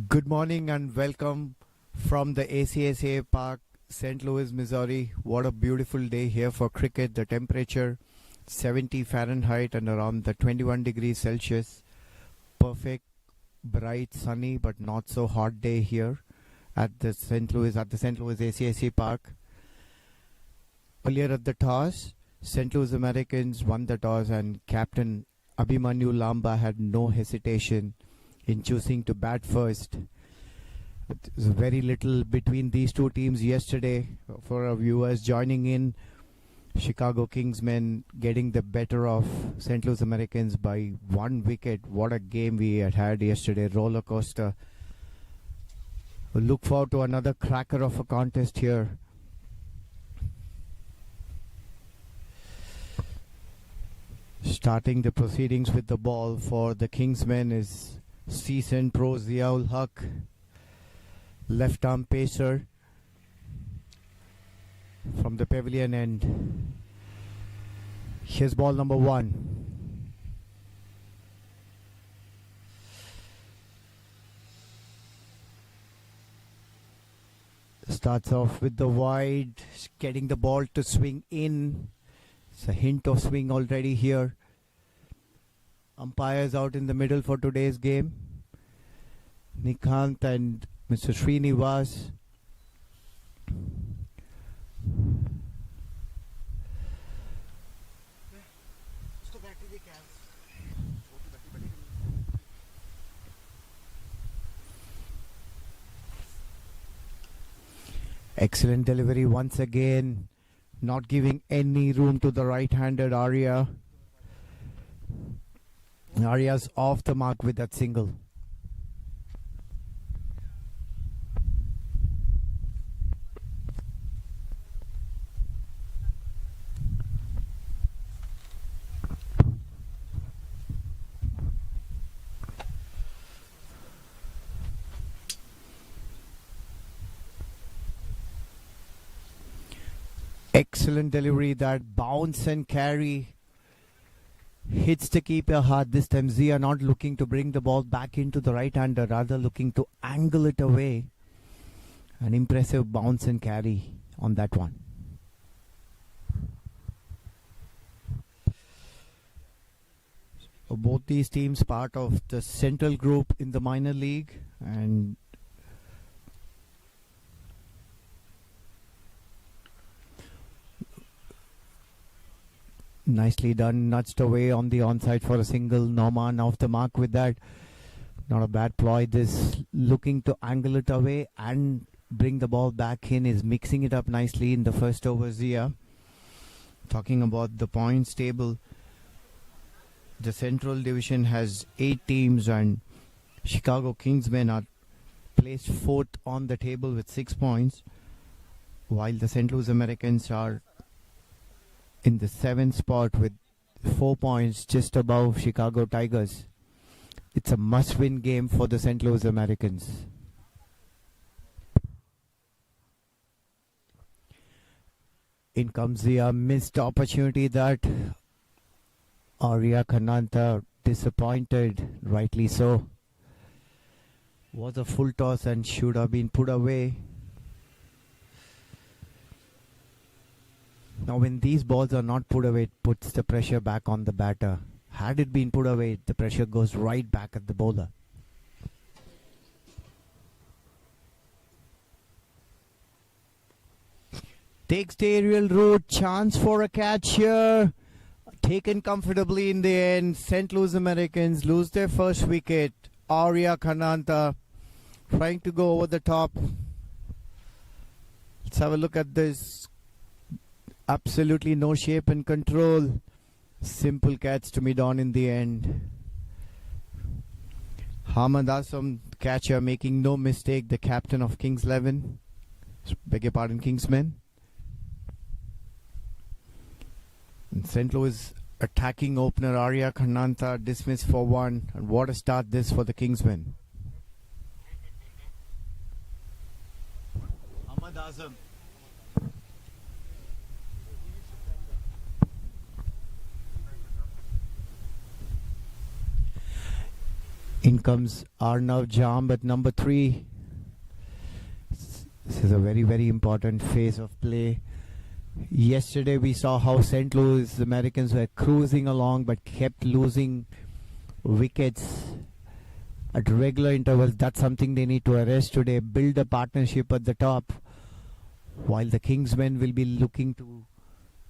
Good morning and welcome from the ACSA Park, St. Louis, Missouri. What a beautiful day here for cricket. The temperature 70 Fahrenheit and around the 21 degrees Celsius. Perfect, bright, sunny but not so hot day here at the St. Louis ACSA Park. Earlier at the toss, St. Louis Americans won the toss and Captain Abhimanyu Lamba had no hesitation in choosing to bat first. There's very little between these two teams yesterday. For our viewers joining in, Chicago Kingsmen getting the better of St. Louis Americans by 1 wicket. What a game we had yesterday. Roller coaster. We'll look forward to another cracker of a contest here. Starting the proceedings with the ball for the Kingsmen is seasoned pro Ziaul Haq, left arm pacer from the pavilion end. Here's ball number 1. Starts off with the wide, getting the ball to swing in. It's a hint of swing already here. Umpires out in the middle for today's game. Nikant and Mr. Srinivas. Excellent delivery once again. Not giving any room to the right-handed Arya. Arya's off the mark with that single. Excellent delivery, that bounce and carry hits the keeper hard. This time Zia not looking to bring the ball back into the right-hander, rather looking to angle it away. An impressive bounce and carry on that one. So both these teams part of the central group in the minor league, and nicely done, nudged away on the onside for a single. Norman off the mark with that. Not a bad ploy. This looking to angle it away and bring the ball back in, is mixing it up nicely in the first over. Zia. Talking about the points table, the Central Division has 8 teams and Chicago Kingsmen are placed 4th on the table with 6 points, while the St. Louis Americans are in the 7th spot with 4 points, just above Chicago Tigers. It's a must-win game for the St. Louis Americans. In comes the missed opportunity that Arya Kananta disappointed, rightly so. Was a full toss and should have been put away. Now when these balls are not put away, it puts the pressure back on the batter. Had it been put away, the pressure goes right back at the bowler. Takes the aerial route, chance for a catch here. Taken comfortably in the end. St. Louis Americans lose their first wicket. Arya Kananta trying to go over the top. Let's have a look at this. Absolutely no shape and control. Simple catch to mid-on in the end. Hamad Asam, catcher, making no mistake. The captain of Kings 11. Beg your pardon, Kingsmen. And St. Louis attacking opener Arya Kananta dismissed for 1. And what a start this for the Kingsmen. Hamad Asam. In In comes Arnav Jam at number 3. This is a very, very important phase of play. Yesterday we saw how St. Louis Americans were cruising along but kept losing wickets at regular intervals. That's something they need to arrest today. Build a partnership at the top, while the Kingsmen will be looking to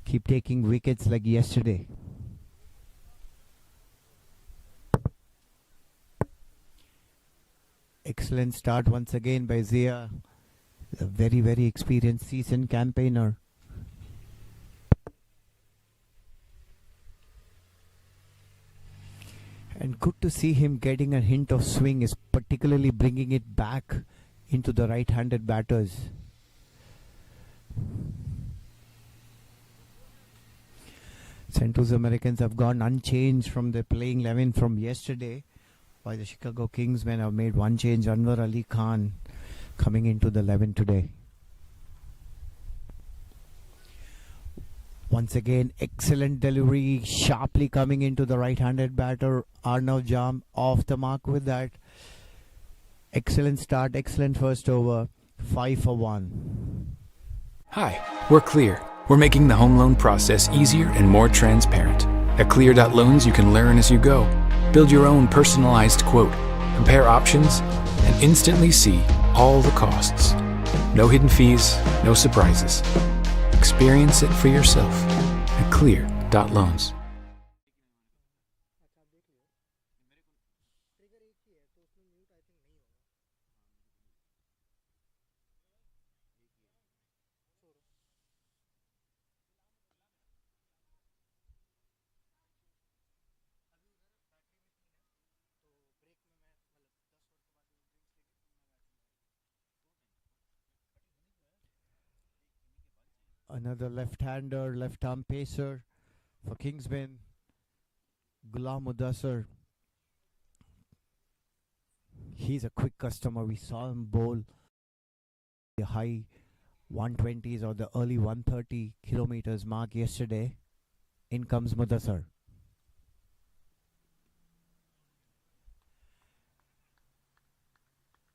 keep taking wickets like yesterday. Excellent start once again by Zia, a very, very experienced seasoned campaigner. And good to see him getting a hint of swing, is particularly bringing it back into the right-handed batters. St. Louis Americans have gone unchanged from their playing 11 from yesterday, while the Chicago Kingsmen have made one change. Anwar Ali Khan coming into the 11 today. Once again, excellent delivery, sharply coming into the right-handed batter. Arnav Jam off the mark with that. Excellent start, excellent first over. 5 for 1. Hi, we're Clear. We're making the home loan process easier and more transparent. At Clear.loans, you can learn as you go. Build your own personalized quote, compare options, and instantly see all the costs. No hidden fees, no surprises. Experience it for yourself at Clear.loans. Another left-hander, left-arm pacer for Kingsmen, Ghulam Mudassar. He's a quick customer. We saw him bowl the high 120s or the early 130 kilometers mark yesterday. In comes Mudassar.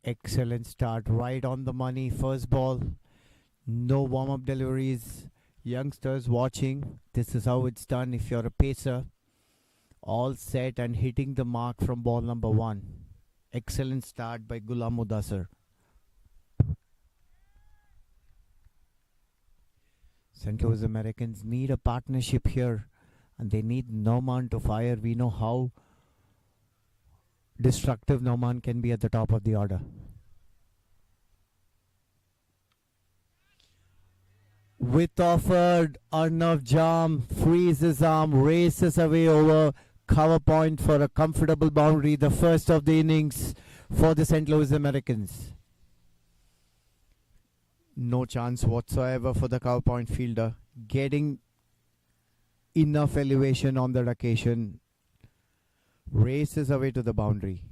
Excellent start, right on the money. First ball, no warm-up deliveries. Youngsters watching, this is how it's done if you're a pacer. All set and hitting the mark from ball number 1. Excellent start by Ghulam Mudassar. St. Louis Americans need a partnership here, and they need Norman to fire. We know how destructive Norman can be at the top of the order. With offered, Arnav Jam frees his arm, races away over cover point for a comfortable boundary, the first of the innings for the St. Louis Americans. No chance whatsoever for the cover point fielder, getting enough elevation on that occasion. Races away to the boundary.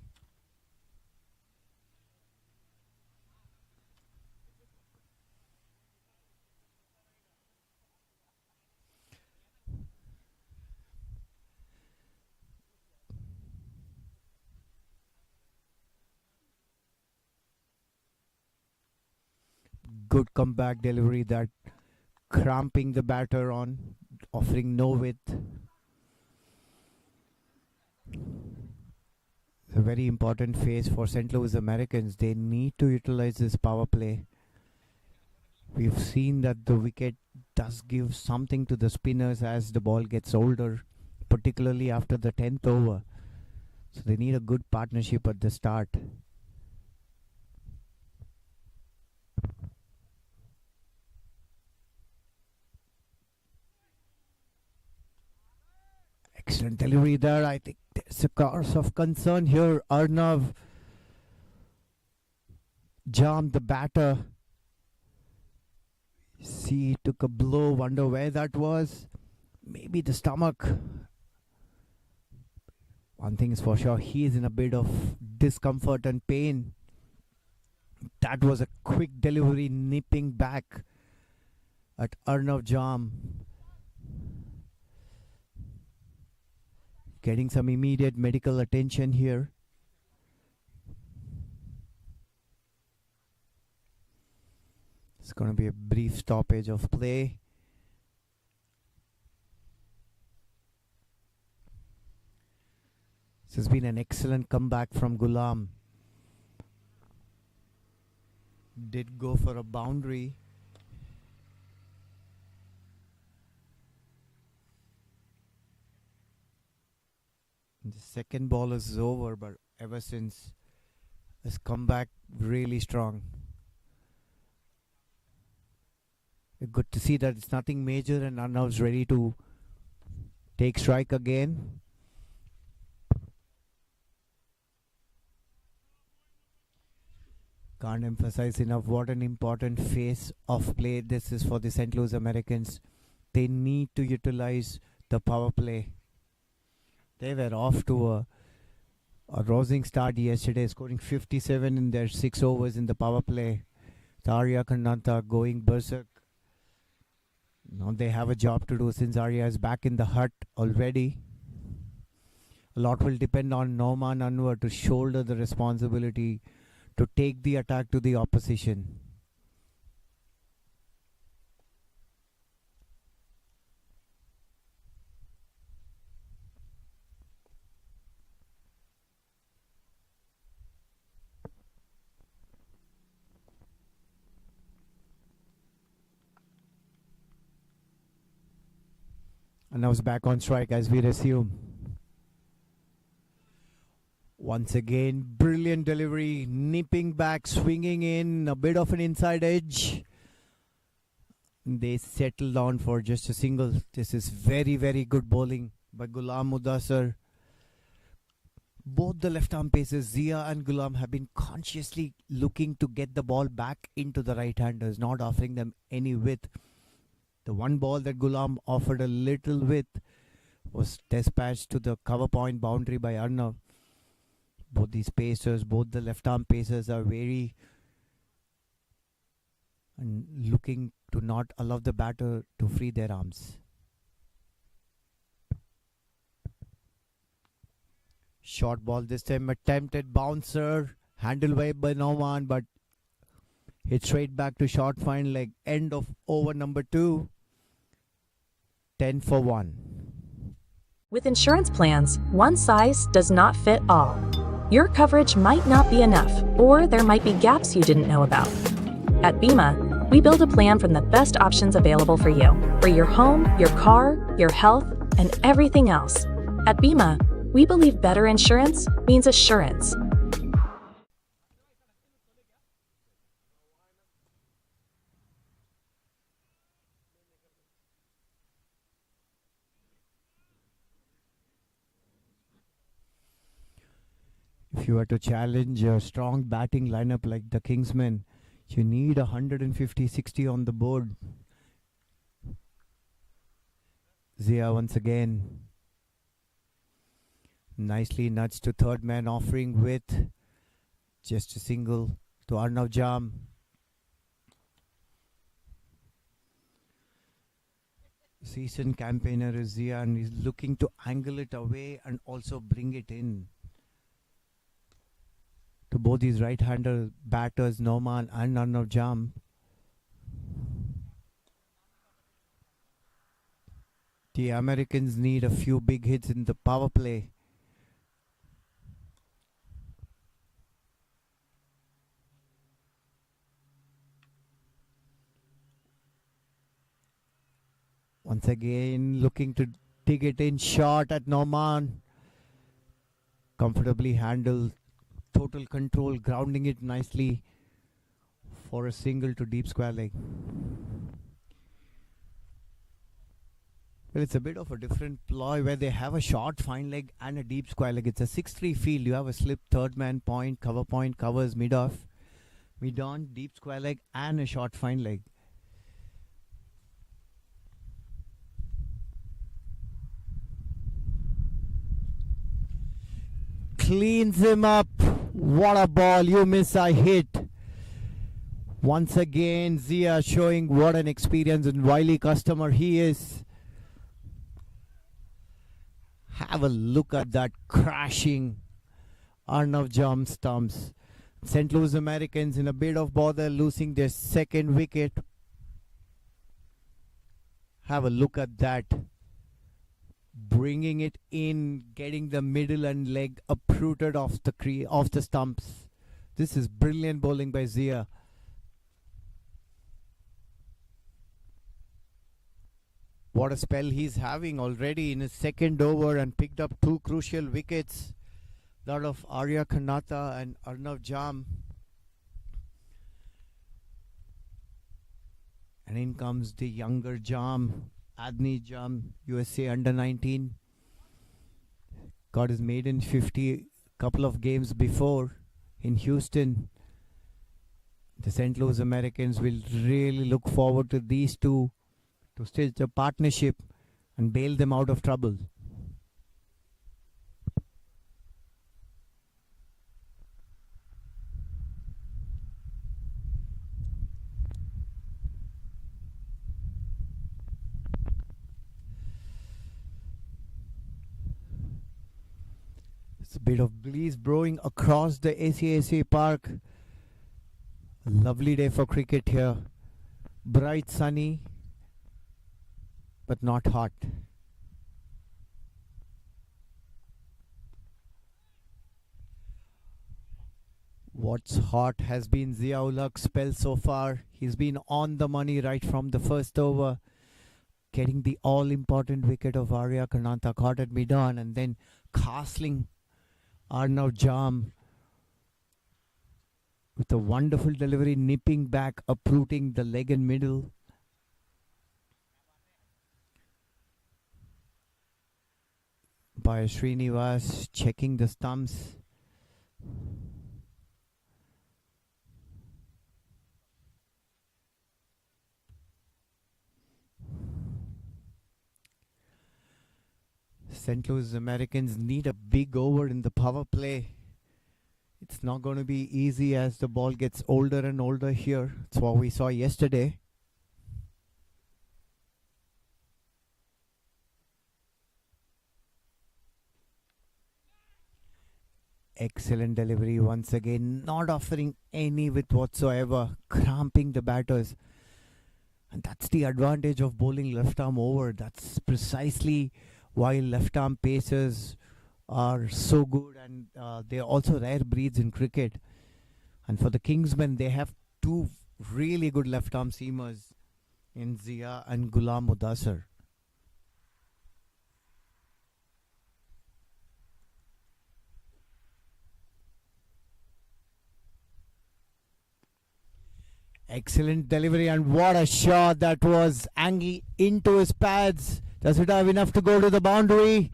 Good comeback delivery, that cramping the batter on, offering no width. A very important phase for St. Louis Americans. They need to utilize this power play. We've seen that the wicket does give something to the spinners as the ball gets older, particularly after the 10th over. So they need a good partnership at the start. Excellent delivery there. I think there's a cause of concern here. Arnav Jam, the batter. See, he took a blow. Wonder where that was. Maybe the stomach. One thing is for sure, he is in a bit of discomfort and pain. That was a quick delivery, nipping back at Arnav Jam. Getting some immediate medical attention here. It's going to be a brief stoppage of play. This has been an excellent comeback from Gulam. Did go for a boundary. The second ball is over, but ever since has come back really strong. Good to see that it's nothing major and Arnav's ready to take strike again. Can't emphasize enough what an important phase of play this is for the St. Louis Americans. They need to utilize the power play. They were off to a rousing start yesterday, scoring 57 in their 6 overs in the power play. Arya Kananta going berserk. Now they have a job to do since Arya is back in the hut already. A lot will depend on Nauman Anwar to shoulder the responsibility to take the attack to the opposition. And now it's back on strike as we resume. Once again, brilliant delivery, nipping back, swinging in, a bit of an inside edge. They settle down for just a single. This is very, very good bowling by Gulam Mudassar. Both the left-arm pacers, Zia and Gulam, have been consciously looking to get the ball back into the right-handers, not offering them any width. The one ball that Gulam offered a little width was dispatched to the cover point boundary by Arnav. Both these pacers, both the left-arm pacers are very and looking to not allow the batter to free their arms. Short ball this time, attempted bouncer, handled by Nauman, but hit straight back to short fine leg. End of over number 2. 10 for 1. With insurance plans, one size does not fit all. Your coverage might not be enough, or there might be gaps you didn't know about. At Bima, we build a plan from the best options available for you, for your home, your car, your health, and everything else. At Bima, we believe better insurance means assurance. If you were to challenge a strong batting lineup like the Kingsmen, you need 150-60 on the board. Zia once again. Nicely nudged to third man, offering with just a single to Arnav Jam. Seasoned campaigner is Zia and he's looking to angle it away and also bring it in. To both these right-hander batters, Nauman and Arnav Jam. The Americans need a few big hits in the power play. Once again, looking to dig it in, shot at Nauman. Comfortably handled. Total control, grounding it nicely for a single to deep square leg. Well, it's a bit of a different ploy where they have a short fine leg and a deep square leg. It's a 6-3 field. You have a slip third man point covers mid-off, mid-on, deep square leg and a short fine leg. Cleans him up. What a ball. You miss, I hit. Once again, Zia showing what an experienced and wily customer he is. Have a look at that crashing Arnav Jam stumps. St. Louis Americans in a bit of bother, losing their second wicket. Have a look at that. Bringing it in, getting the middle and leg uprooted off the stumps. This is brilliant bowling by Zia. What a spell he's having already in his second over, and picked up two crucial wickets. That of Arya Kanata and Arnav Jam. And in comes the younger Jam, Adni Jam, USA under 19. Got his maiden 50 couple of games before in Houston. The St. Louis Americans will really look forward to these two to stitch a partnership and bail them out of trouble. It's a bit of breeze blowing across the ACSA park. A lovely day for cricket here. Bright, sunny, but not hot. What's hot has been Zia-ul-Haq's spell so far. He's been on the money right from the first over, getting the all-important wicket of Arya Kanata caught at mid-on, and then castling Arnav Jam with a wonderful delivery, nipping back, uprooting the leg and middle. By Srinivas, checking the stumps. St. Louis Americans need a big over in the power play. It's not going to be easy as the ball gets older and older here. It's what we saw yesterday. Excellent delivery once again, not offering any width whatsoever, cramping the batters. And that's the advantage of bowling left arm over. That's precisely why left arm pacers are so good, and they're also rare breeds in cricket. And for the Kingsmen, they have two really good left arm seamers in Zia and Ghulam Mudassar. Excellent delivery, and what a shot that was. Angie into his pads. Does it have enough to go to the boundary?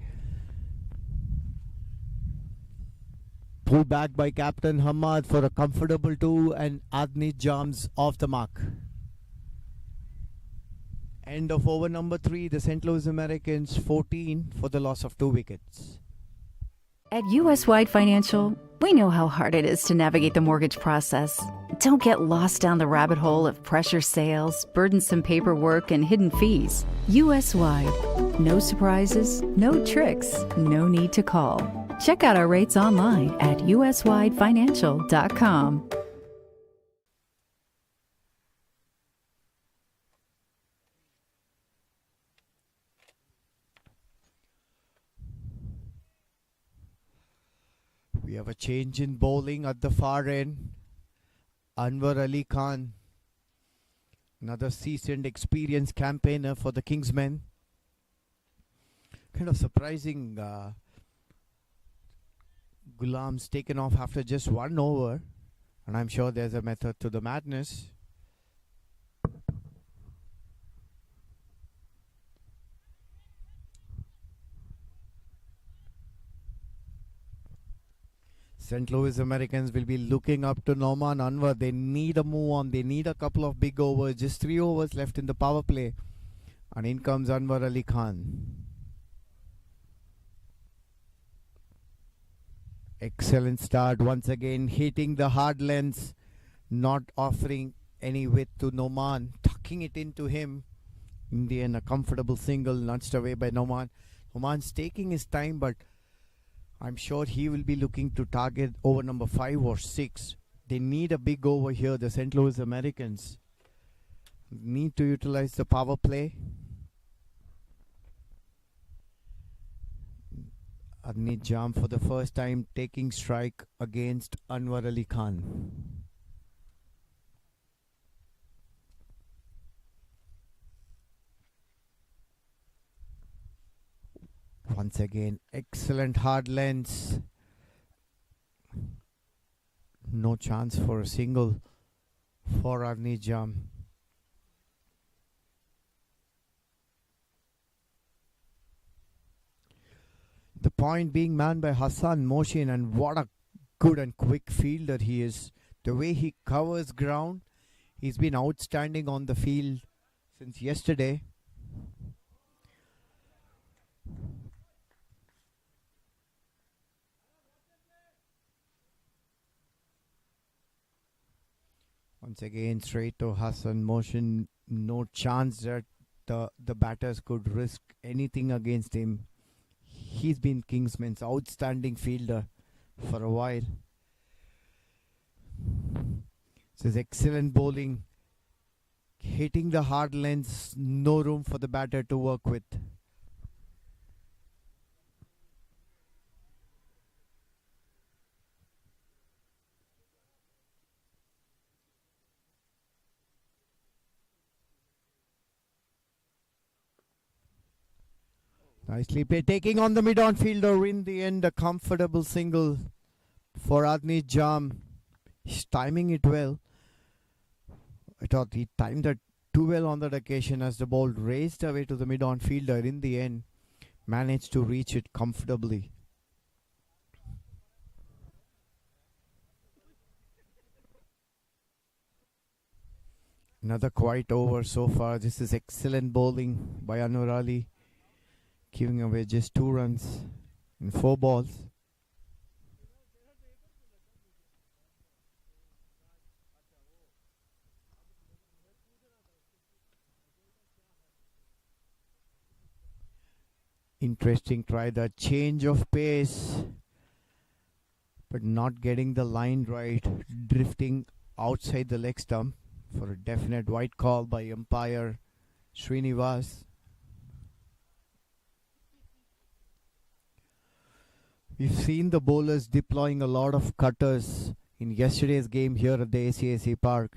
Pulled back by Captain Hamad for a comfortable 2, and Adni Jam's off the mark. End of over number 3. The St. Louis Americans 14 for the loss of 2 wickets. At US Wide Financial, we know how hard it is to navigate the mortgage process. Don't get lost down the rabbit hole of pressure sales, burdensome paperwork, and hidden fees. US Wide. No surprises, no tricks, no need to call. Check out our rates online at uswidefinancial.com. We have a change in bowling at the far end. Anwar Ali Khan, another seasoned, experienced campaigner for the Kingsmen. Kind of surprising. Ghulam's taken off after just 1 over, and I'm sure there's a method to the madness. St. Louis Americans will be looking up to Noman Anwar. They need a move on. They need a couple of big overs. Just 3 overs left in the power play. And in comes Anwar Ali Khan. Excellent start once again. Hitting the hard lens. Not offering any width to Noman. Tucking it into him. In the end, a comfortable single nudged away by Noman. Noman's taking his time, but I'm sure he will be looking to target over number 5 or 6 They need a big over here. The St. Louis Americans need to utilize the power play. Adnit Jam for the first time taking strike against Anwar Ali Khan. Once again, excellent hard lengths. No chance for a single for Adnit Jam. The point being manned by Hassan Moshin, and what a good and quick fielder he is. The way he covers ground, he's been outstanding on the field since yesterday. Once again, straight to Hassan Moshin. No chance that the batters could risk anything against him. He's been Kingsmen's outstanding fielder for a while. This is excellent bowling. Hitting the hard lengths, no room for the batter to work with. Nicely played, taking on the mid-on fielder. In the end, a comfortable single for Adnit Jam. He's timing it well. I thought he timed it too well on that occasion as the ball raced away to the mid-on fielder. In the end, managed to reach it comfortably. Another quiet over so far. This is excellent bowling by Anwar Ali, giving away just 2 runs in 4 balls. Interesting try, the change of pace, but not getting the line right, drifting outside the leg stump for a definite white call by umpire Srinivas. We've seen the bowlers deploying a lot of cutters in yesterday's game here at the ACAC Park.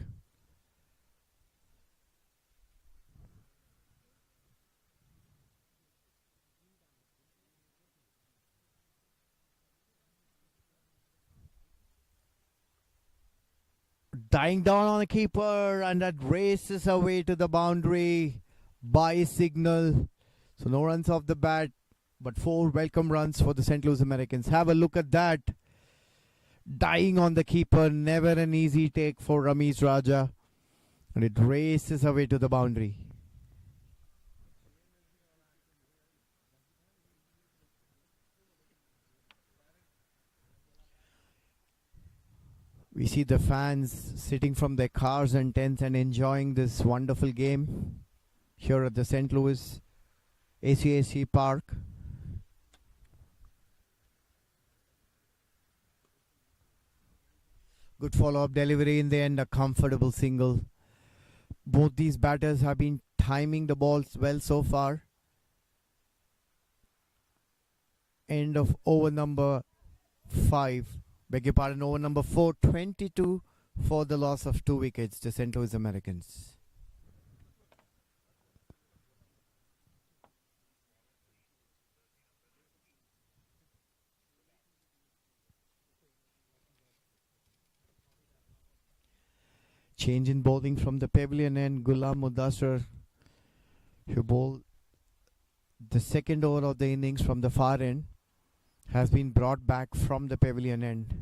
Dying down on the keeper, and that races away to the boundary by signal. So no runs off the bat, but 4 welcome runs for the St. Louis Americans. Have a look at that. Dying on the keeper, never an easy take for Ramesh Raja. And it races away to the boundary. We see the fans sitting from their cars and tents and enjoying this wonderful game here at the St. Louis ACAC Park. Good follow-up delivery in the end, a comfortable single. Both these batters have been timing the balls well so far. End of over number 5. Beg your pardon, over number 4, 22 for the loss of 2 wickets to St. Louis Americans. Change in bowling from the pavilion end. Ghulam Mudassar, who bowled the second over of the innings from the far end, has been brought back from the pavilion end,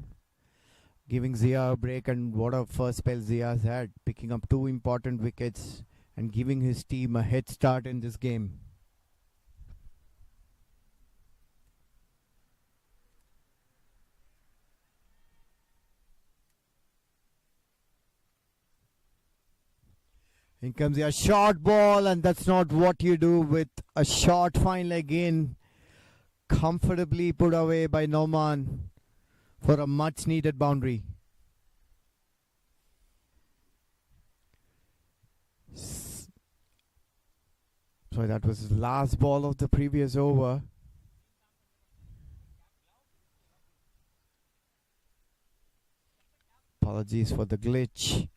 giving Zia a break. And what a first spell Zia has had, picking up 2 important wickets and giving his team a head start in this game. In comes a short ball, and that's not what you do with a short fine leg in. Comfortably put away by Noman for a much needed boundary. So that was the last ball of the previous over. Apologies for the glitch.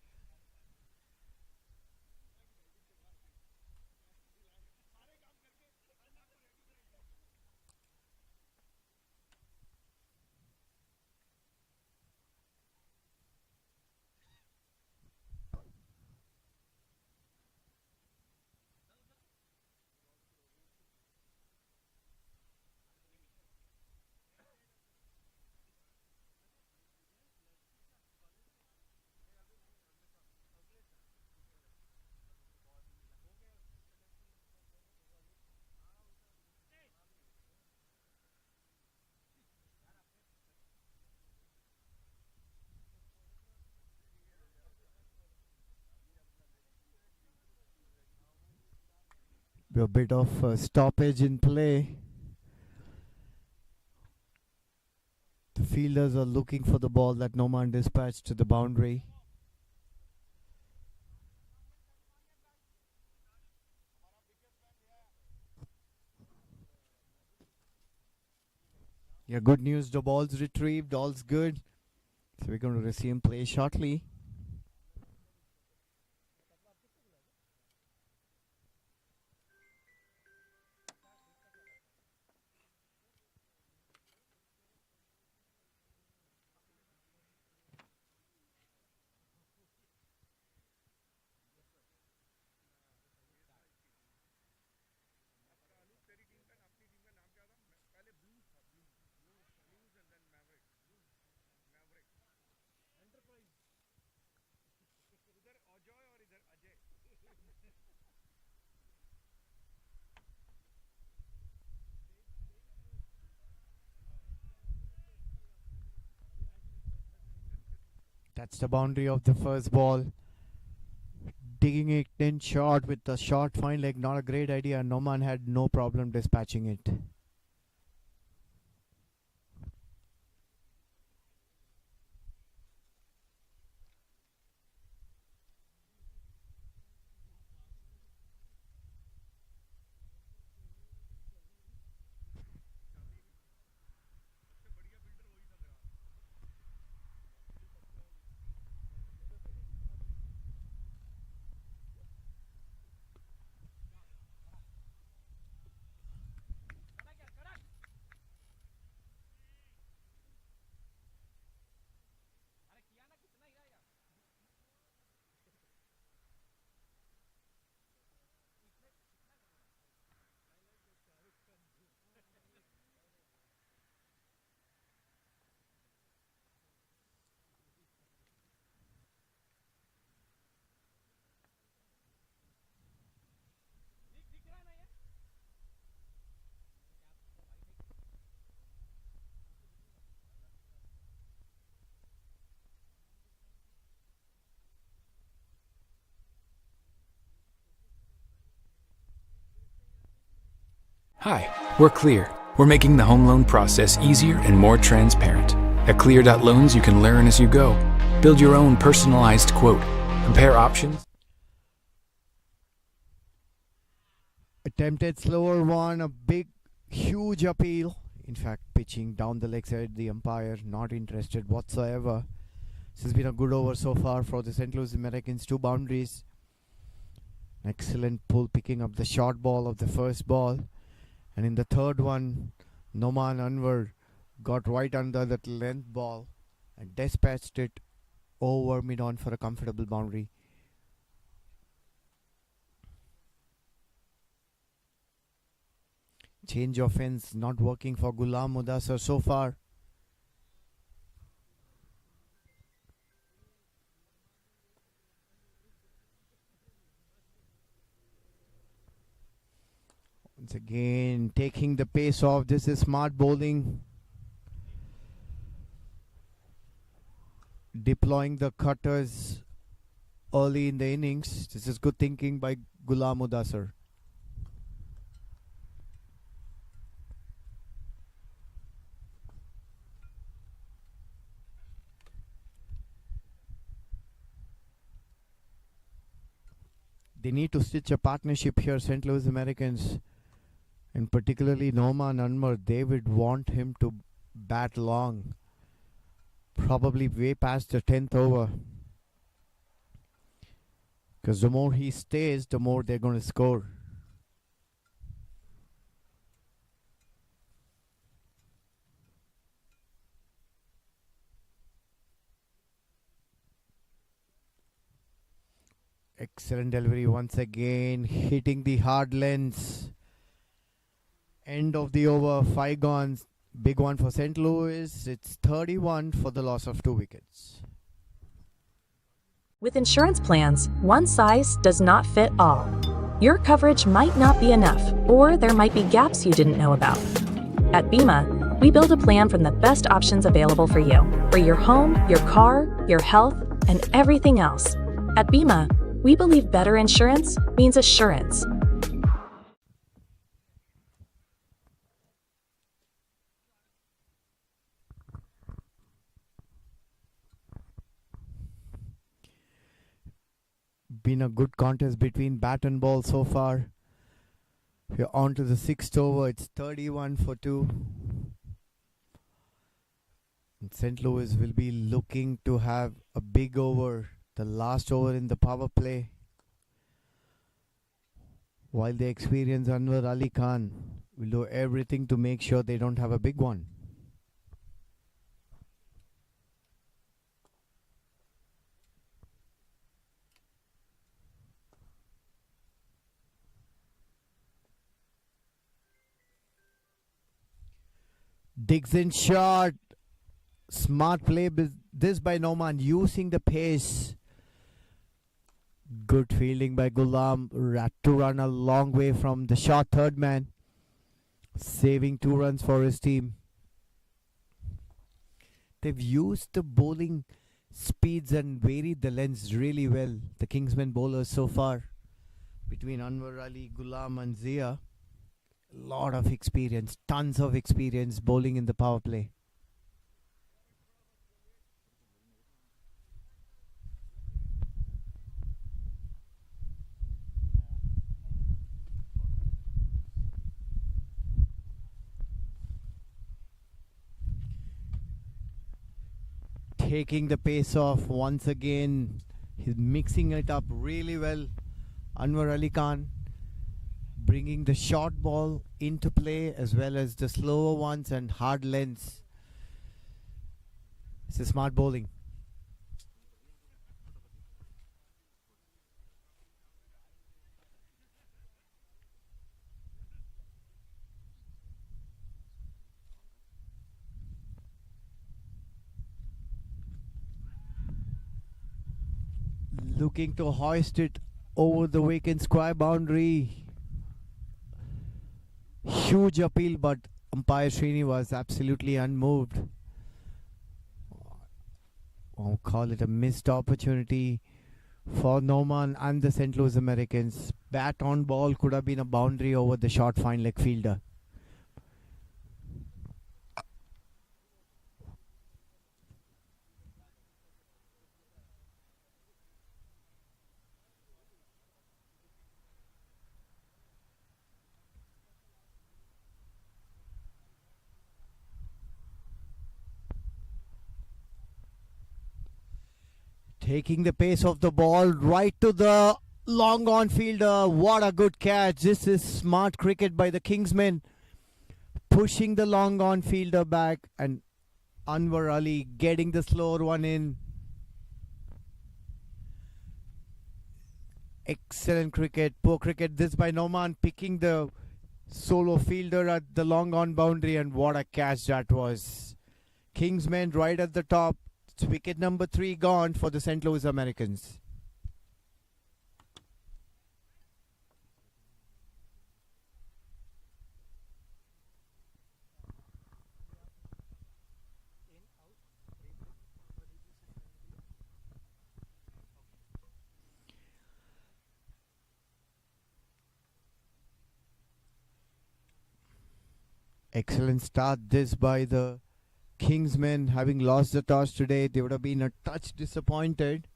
A bit of stoppage in play. The fielders are looking for the ball that Noman dispatched to the boundary. Yeah, good news. The ball's retrieved. All's good. So we're going to resume play shortly. That's the boundary of the first ball. Digging it in short with the short fine leg, not a great idea. Noman had no problem dispatching it. Hi, we're Clear. We're making the home loan process easier and more transparent. At Clear.loans, you can learn as you go. Build your own personalized quote. Compare options. Attempted slower one, a big, huge appeal. In fact, pitching down the leg side, the umpire not interested whatsoever. This has been a good over so far for the St. Louis Americans. 2 boundaries. Excellent pull, picking up the short ball of the first ball. And in the third one, Noman Anwar got right under that length ball and dispatched it over mid-on for a comfortable boundary. Change of ends not working for Ghulam Mudassar so far. Once again, taking the pace off. This is smart bowling. Deploying the cutters early in the innings. This is good thinking by Ghulam Mudassar. They need to stitch a partnership here, St. Louis Americans, and particularly Noman Anwar. They would want him to bat long, probably way past the 10th over, because the more he stays, the more they're going to score. Excellent delivery once again, hitting the hard lens. End of the over, 5 gone. Big one for St. Louis. It's 31 for the loss of 2 wickets. With insurance plans, one size does not fit all. Your coverage might not be enough, or there might be gaps you didn't know about. At Bima, we build a plan from the best options available for you, for your home, your car, your health, and everything else. At Bima, we believe better insurance means assurance. Been a good contest between bat and ball so far. We're on to the 6th over. It's 31 for 2. And St. Louis will be looking to have a big over, the last over in the power play, while they experience Anwar Ali Khan will do everything to make sure they don't have a big one. Digs in shot. Smart play this by Noman, using the pace. Good fielding by Gulam to run a long way from the short third man, saving 2 runs for his team. They've used the bowling speeds and varied the lengths really well, the Kingsmen bowlers so far. Between Anwar Ali, Gulam and Zia, a lot of experience, tons of experience bowling in the power play. Taking the pace off once again. He's mixing it up really well. Anwar Ali Khan bringing the short ball into play as well as the slower ones and hard lengths. It's a smart bowling. Looking to hoist it over the vacant square boundary. Huge appeal, but umpire Srini was absolutely unmoved. I'll call it a missed opportunity for Noman and the St. Louis Americans. Bat on ball could have been a boundary over the short fine leg fielder. Taking the pace of the ball right to the long on fielder. What a good catch. This is smart cricket by the Kingsmen. Pushing the long on fielder back and Anwar Ali getting the slower one in. Excellent cricket. Poor cricket. This by Noman, picking the solo fielder at the long on boundary, and what a catch that was. Kingsmen right at the top. It's wicket number 3 gone for the St. Louis Americans. Excellent start this by the Kingsmen. Having lost the toss today, they would have been a touch disappointed,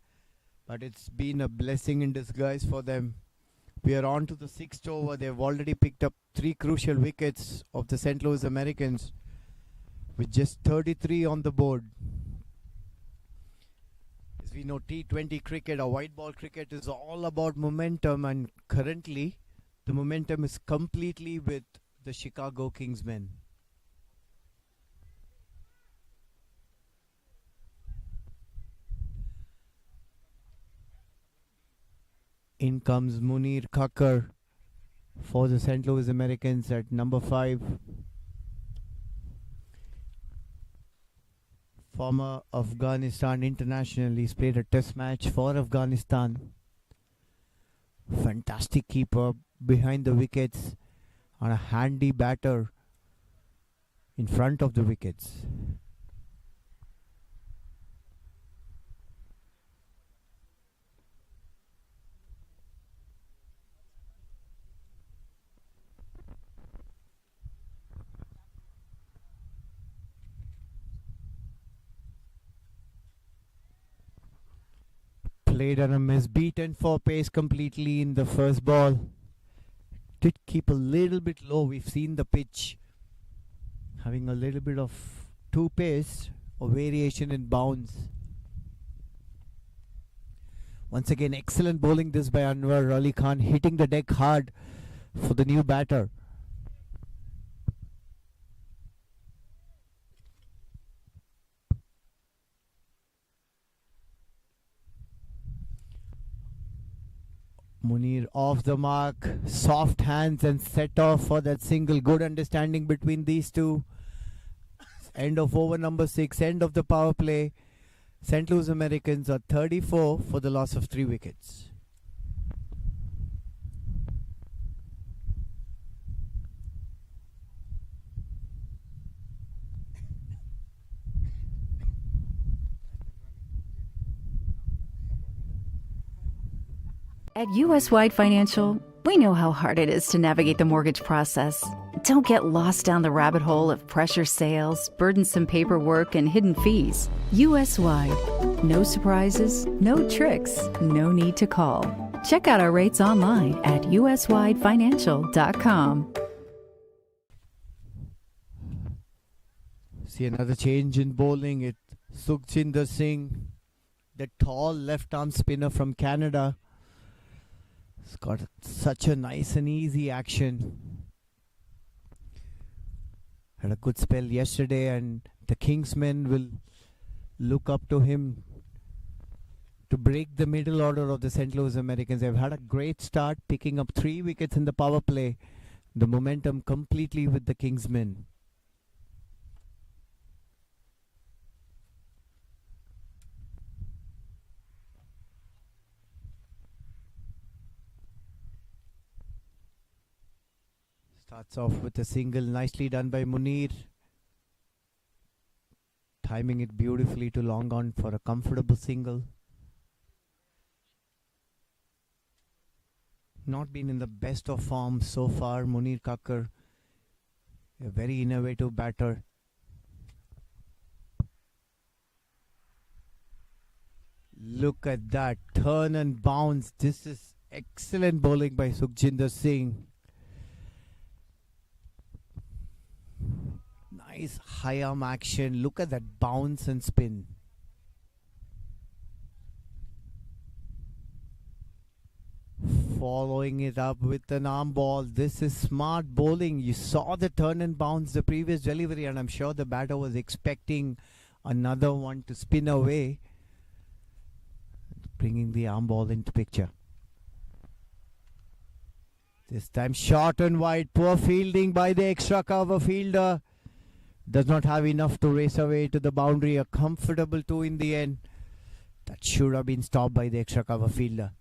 but it's been a blessing in disguise for them. We are on to the sixth over. They've already picked up 3 crucial wickets of the St. Louis Americans with just 33 on the board. As we know, T20 cricket or white ball cricket is all about momentum, and currently the momentum is completely with the Chicago Kingsmen. In comes Munir Khakkar for the St. Louis Americans at number 5. Former Afghanistan international. He's played a test match for Afghanistan. Fantastic keeper behind the wickets and a handy batter in front of the wickets. Played on a miss, beaten for pace completely in the first ball. Did keep a little bit low. We've seen the pitch having a little bit of two pace or variation in bounce. Once again, excellent bowling this by Anwar Ali Khan, hitting the deck hard for the new batter. Munir off the mark, soft hands and set off for that single. Good understanding between these two. End of over number 6, end of the power play. St. Louis Americans are 34 for the loss of 3 wickets. At US Wide Financial, we know how hard it is to navigate the mortgage process. Don't get lost down the rabbit hole of pressure sales, burdensome paperwork, and hidden fees. US Wide. No surprises, no tricks, no need to call. Check out our rates online at uswidefinancial.com. See another change in bowling. It's Sukhjinder Singh, the tall left-arm spinner from Canada. He's got such a nice and easy action. Had a good spell yesterday, and the Kingsmen will look up to him to break the middle order of the St. Louis Americans. They've had a great start, picking up 3 wickets in the power play. The momentum completely with the Kingsmen. Starts off with a single, nicely done by Munir. Timing it beautifully to long on for a comfortable single. Not been in the best of form so far, Munir Khakkar. A very innovative batter. Look at that, turn and bounce. This is excellent bowling by Sukhjinder Singh. Nice high arm action. Look at that bounce and spin. Following it up with an arm ball. This is smart bowling. You saw the turn and bounce, the previous delivery, and I'm sure the batter was expecting another one to spin away. Bringing the arm ball into picture. This time short and wide. Poor fielding by the extra cover fielder. Does not have enough to race away to the boundary. A comfortable 2 in the end. That should have been stopped by the extra cover fielder.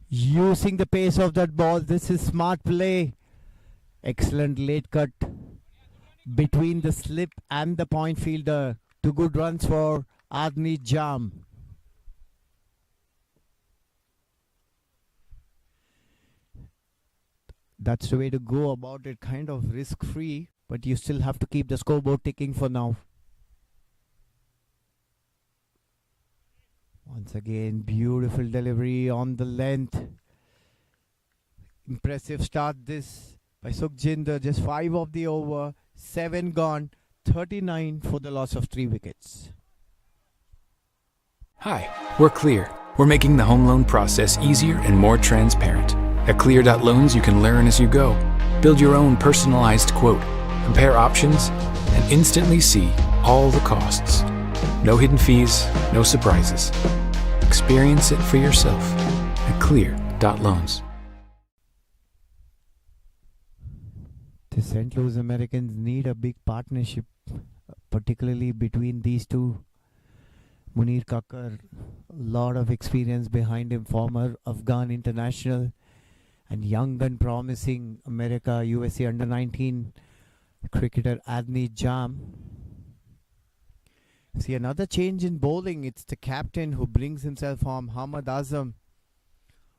Using the pace of that ball. This is smart play. Excellent late cut between the slip and the point fielder. 2 good runs for Adni Jam. That's the way to go about it, kind of risk free, but you still have to keep the scoreboard ticking for now. Once again, beautiful delivery on the length. Impressive start this by Sukhjinder. Just 5 of the over, 7 gone, 39 for the loss of 3 wickets. Hi, we're Clear. We're making the home loan process easier and more transparent. At Clear.loans, you can learn as you go. Build your own personalized quote, compare options, and instantly see all the costs. No hidden fees, no surprises. Experience it for yourself at Clear.loans. The St. Louis Americans need a big partnership, particularly between these two. Munir Kakar, a lot of experience behind him, former Afghan international, and young and promising America USA under-19 cricketer Adni Jam. See, another change in bowling. It's the captain who brings himself home, Hamad Azam.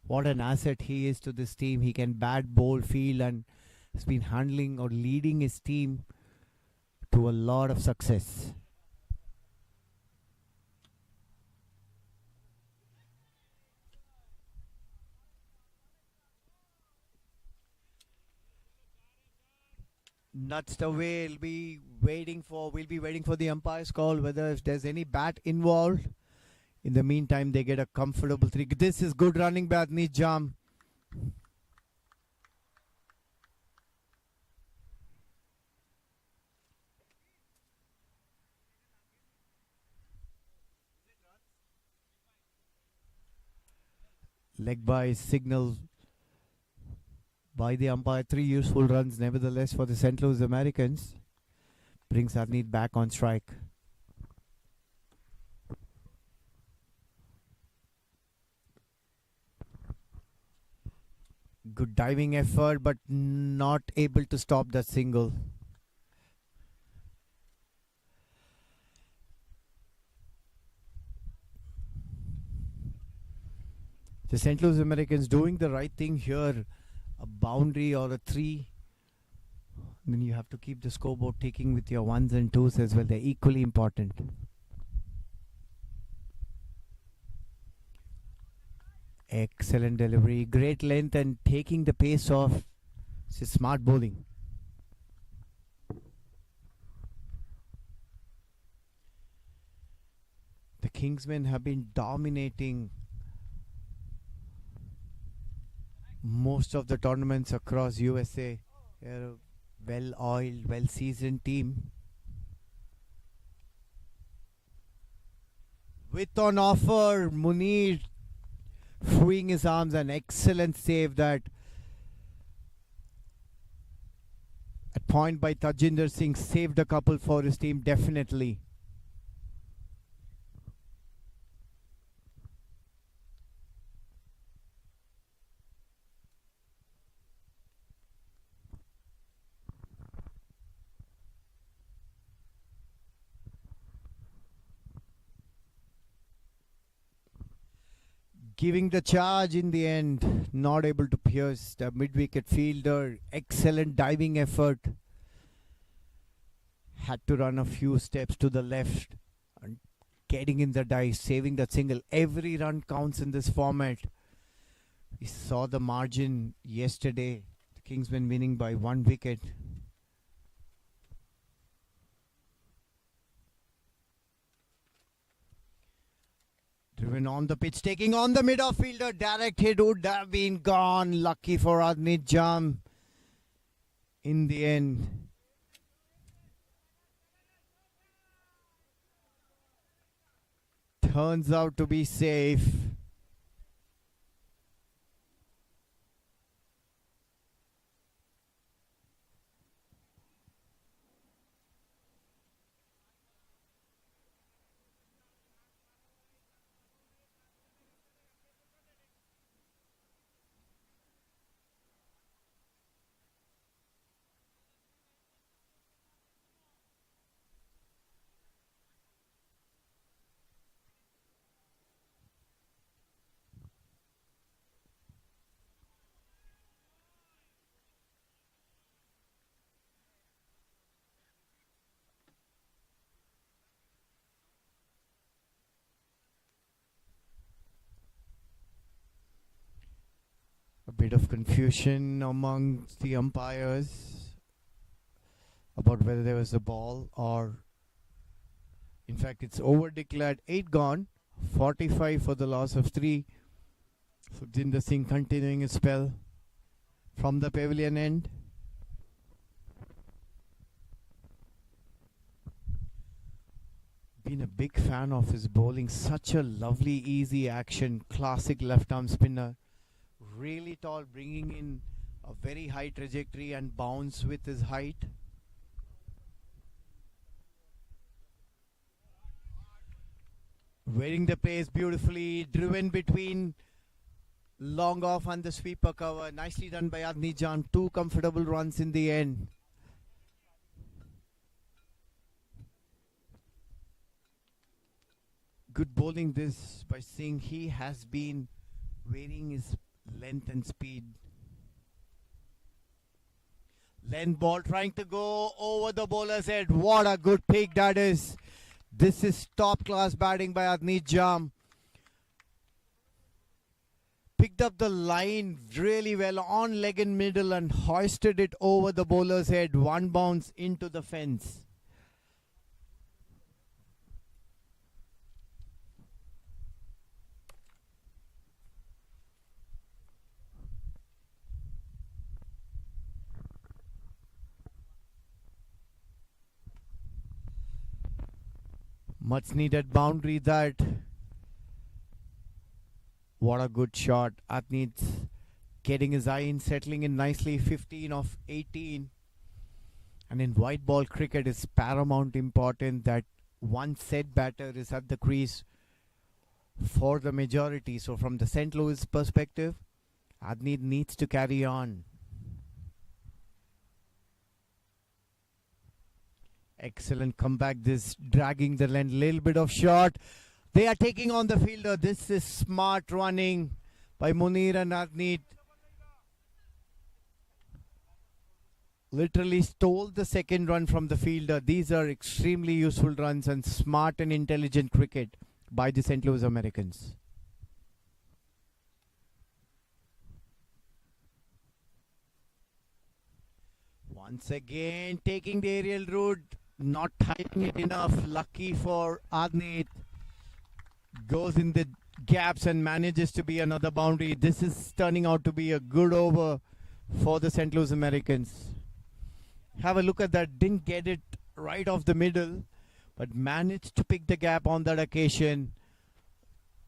What an asset he is to this team. He can bat, bowl, field, and has been handling or leading his team to a lot of success. Nuts the way we'll be waiting for the umpire's call, whether if there's any bat involved. In the meantime, they get a comfortable 3. This is good running by Adni Jam. Leg by signal by the umpire. 3 useful runs nevertheless for the St. Louis Americans. Brings Arneet back on strike. Good diving effort, but not able to stop that single. The St. Louis Americans doing the right thing here. A boundary or a 3. Then you have to keep the scoreboard ticking with your 1s and 2s as well. They're equally important. Excellent delivery. Great length and taking the pace off. It's smart bowling. The Kingsmen have been dominating most of the tournaments across USA. They're a well-oiled, well-seasoned team. With on offer, Munir freeing his arms. An excellent save that at point by Tajinder Singh saved a couple for his team, definitely. Giving the charge in the end, not able to pierce the mid-wicket fielder. Excellent diving effort. Had to run a few steps to the left and getting in the dive, saving that single. Every run counts in this format. We saw the margin yesterday. The Kingsmen winning by 1 wicket. Driven on the pitch, taking on the mid-off fielder. Direct hit would have been gone. Lucky for Adni Jam in the end. Turns out to be safe. A bit of confusion among the umpires about whether there was a ball or, in fact, it's over declared. 8 gone, 45 for the loss of 3. Sukhjinder Singh continuing his spell from the pavilion end. Been a big fan of his bowling. Such a lovely, easy action. Classic left arm spinner. Really tall, bringing in a very high trajectory and bounce with his height. Wearing the pace beautifully, driven between long off and the sweeper cover. Nicely done by Adni Jan. 2 comfortable runs in the end. Good bowling this by Singh. He has been varying his length and speed. Length ball trying to go over the bowler's head. What a good pick that is. This is top class batting by Adni Jam. Picked up the line really well on leg and middle and hoisted it over the bowler's head. 1 bounce into the fence. Much needed boundary that. What a good shot. Adnit's getting his eye in, settling in nicely. 15 of 18. And in white ball cricket, it's paramount important that one set batter is at the crease for the majority. So from the St. Louis perspective, Adnit needs to carry on. Excellent comeback. This dragging the length, little bit of shot. They are taking on the fielder. This is smart running by Munir and Adnit. Literally stole the second run from the fielder. These are extremely useful runs and smart and intelligent cricket by the St. Louis Americans. Once again taking the aerial route. Not timing it enough. Lucky for Adnit. Goes in the gaps and manages to be another boundary. This is turning out to be a good over for the St. Louis Americans. Have a look at that. Didn't get it right off the middle, but managed to pick the gap on that occasion.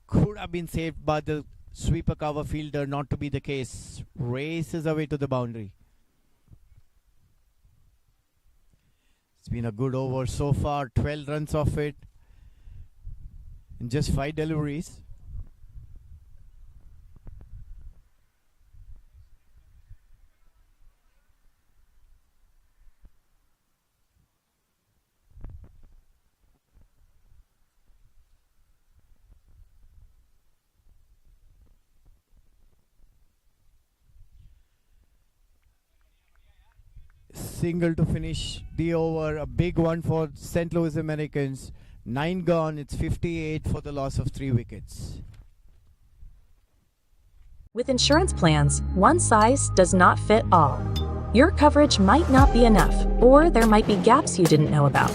Could have been saved by the sweeper cover fielder. Not to be the case. Races away to the boundary. It's been a good over so far. 12 runs off it in just 5 deliveries. Single to finish the over. A big one for St. Louis Americans. 9 gone. It's 58 for the loss of 3 wickets. With insurance plans, one size does not fit all. Your coverage might not be enough, or there might be gaps you didn't know about.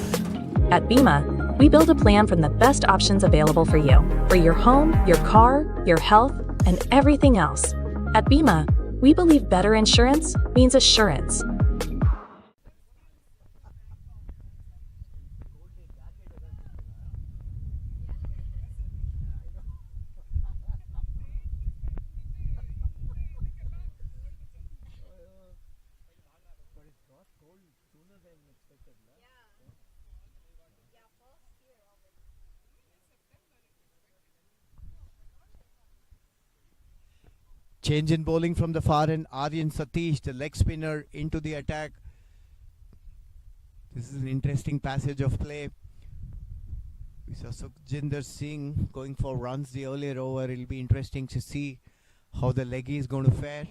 At Bima, we build a plan from the best options available for you, for your home, your car, your health, and everything else. At Bima, we believe better insurance means assurance. Change in bowling from the far end. Aryan Satish, the leg spinner, into the attack. This is an interesting passage of play. We saw Sukhjinder Singh going for runs the earlier over. It'll be interesting to see how the leggy is going to fare.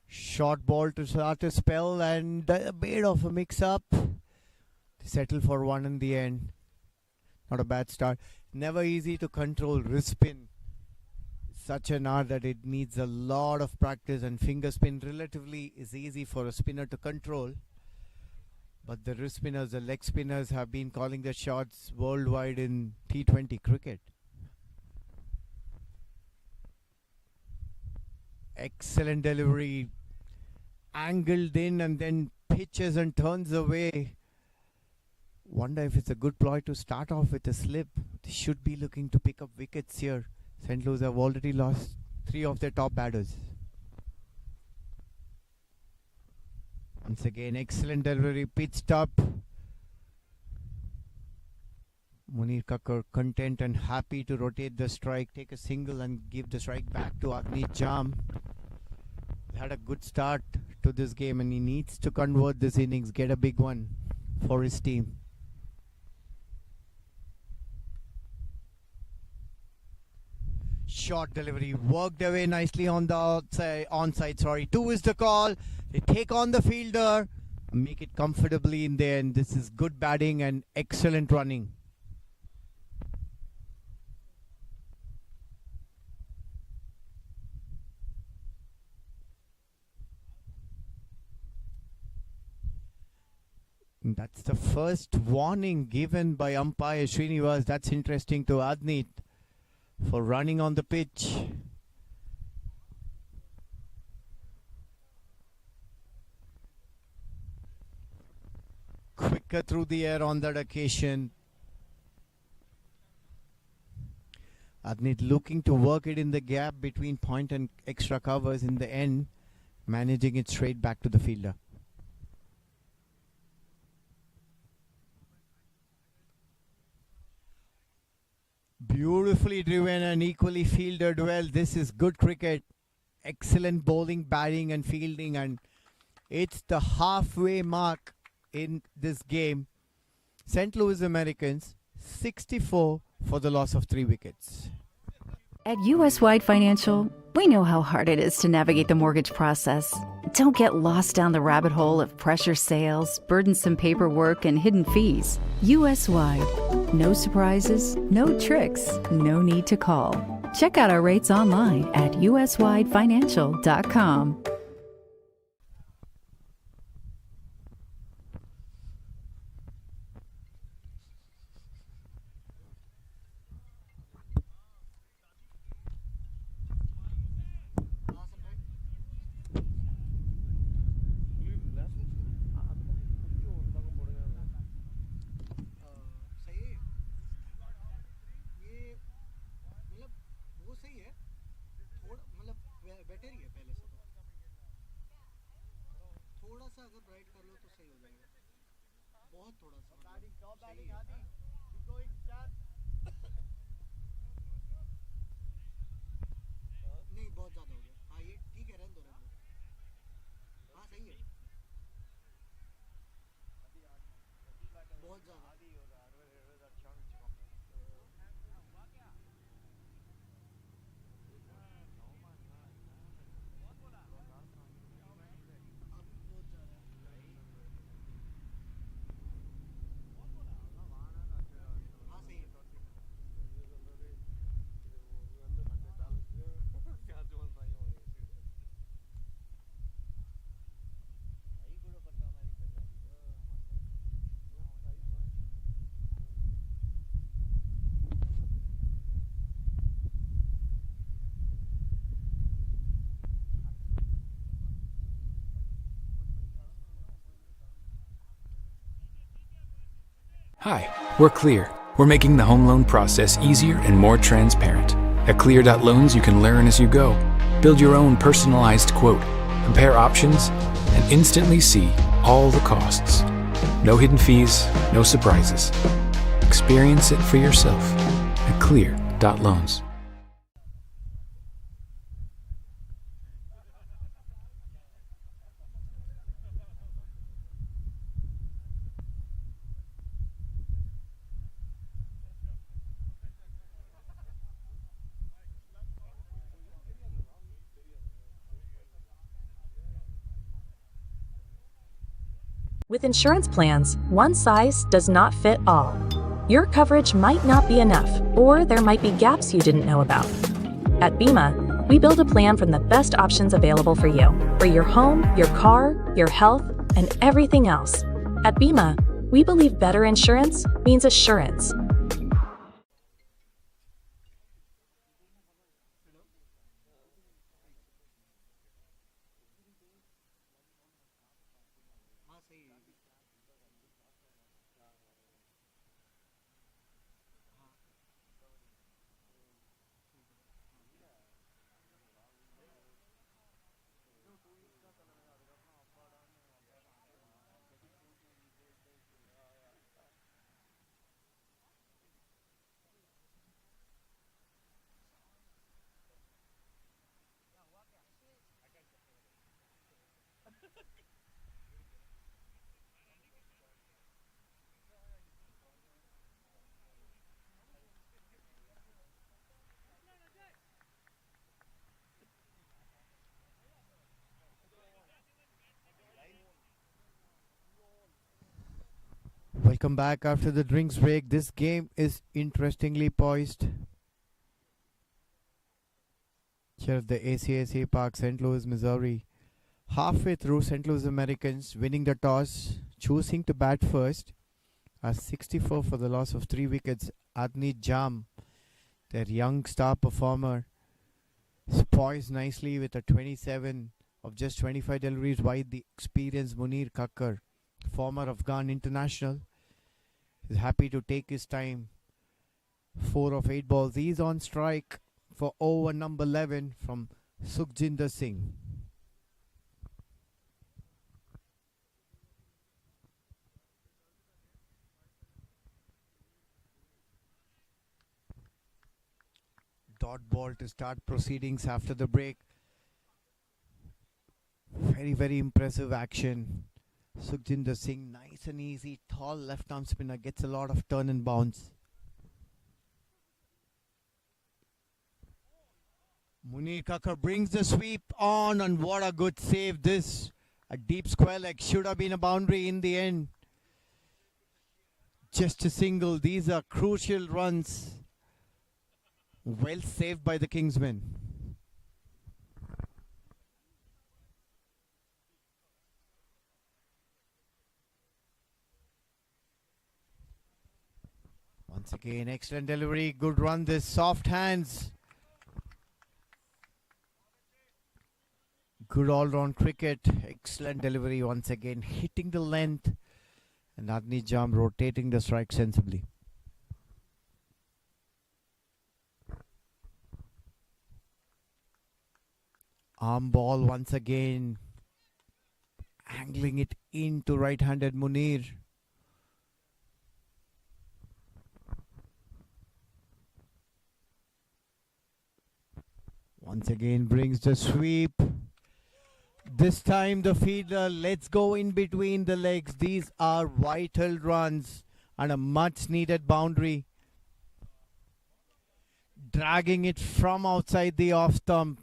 Short ball to start a spell and a bit of a mix-up. They settle for 1 in the end. Not a bad start. Never easy to control wrist spin. Such an art that it needs a lot of practice, and finger spin relatively is easy for a spinner to control. But the wrist spinners, the leg spinners have been calling the shots worldwide in T20 cricket. Excellent delivery. Angled in and then pitches and turns away. Wonder if it's a good ploy to start off with a slip. They should be looking to pick up wickets here. St. Louis have already lost 3 of their top batters. Once again, excellent delivery, pitched up. Munir Kakkar content and happy to rotate the strike, take a single and give the strike back to Agni Jam. He had a good start to this game and he needs to convert this innings, get a big one for his team. Short delivery, worked away nicely on the onside. 2 is the call. They take on the fielder, make it comfortably in there, and this is good batting and excellent running. That's the first warning given by umpire Srinivas. That's interesting to Adnit for running on the pitch. Quicker through the air on that occasion. Adnit looking to work it in the gap between point and extra covers in the end, managing it straight back to the fielder. Beautifully driven and equally fielded well. This is good cricket. Excellent bowling, batting and fielding, and it's the halfway mark in this game. St. Louis Americans 64 for the loss of 3 wickets. At US Wide Financial, we know how hard it is to navigate the mortgage process. Don't get lost down the rabbit hole of pressure sales, burdensome paperwork, and hidden fees. US Wide. No surprises, no tricks, no need to call. Check out our rates online at uswidefinancial.com. Hi, we're Clear. We're making the home loan process easier and more transparent. At Clear.loans, you can learn as you go. Build your own personalized quote, compare options, and instantly see all the costs. No hidden fees, no surprises. Experience it for yourself at Clear.loans. With insurance plans, one size does not fit all. Your coverage might not be enough, or there might be gaps you didn't know about. At Bima, we build a plan from the best options available for you, for your home, your car, your health, and everything else. At Bima, we believe better insurance means assurance. Welcome back after the drinks break. This game is interestingly poised. Here at the ACSA Park, St. Louis, Missouri. Halfway through, St. Louis Americans winning the toss, choosing to bat first. A 64 for the loss of 3 wickets. Adni Jam, their young star performer, is poised nicely with a 27 of just 25 deliveries wide. The experienced Munir Kakkar, former Afghan international, is happy to take his time. 4 of 8 balls. He's on strike for over number 11 from Sukhjinder Singh. Dot ball to start proceedings after the break. Very impressive action. Sukhjinder Singh, nice and easy, tall left arm spinner, gets a lot of turn and bounce. Munir Kakkar brings the sweep on, and what a good save this. A deep square leg, should have been a boundary in the end. Just a single. These are crucial runs. Well saved by the Kingsmen. Once again, excellent delivery, good run, this soft hands. Good all-round cricket, excellent delivery once again, hitting the length, and Adni Jam rotating the strike sensibly. Arm ball once again, angling it into right-handed Munir. Once again brings the sweep. This time the fielder lets go in between the legs. These are vital runs and a much needed boundary. Dragging it from outside the off stump.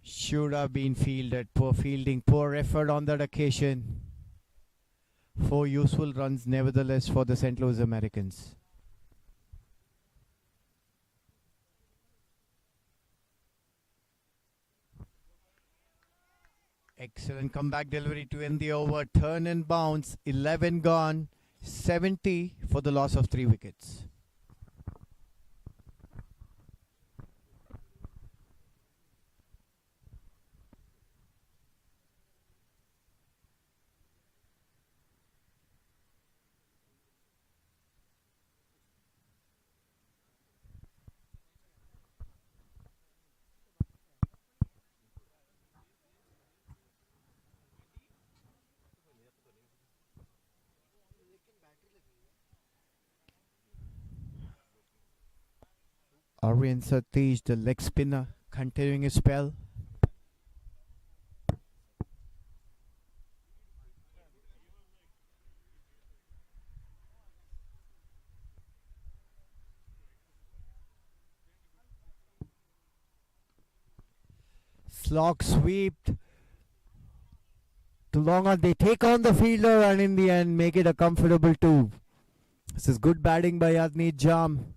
Should have been fielded. Poor fielding, poor effort on that occasion. 4 useful runs nevertheless for the St. Louis Americans. Excellent comeback delivery to end the over. Turn and bounce. 11 gone. 70 for the loss of 3 wickets. Aryan Satish, the leg spinner, continuing his spell. Slog sweep. Too long on, they take on the fielder and in the end make it a comfortable 2. This is good batting by Adni Jam.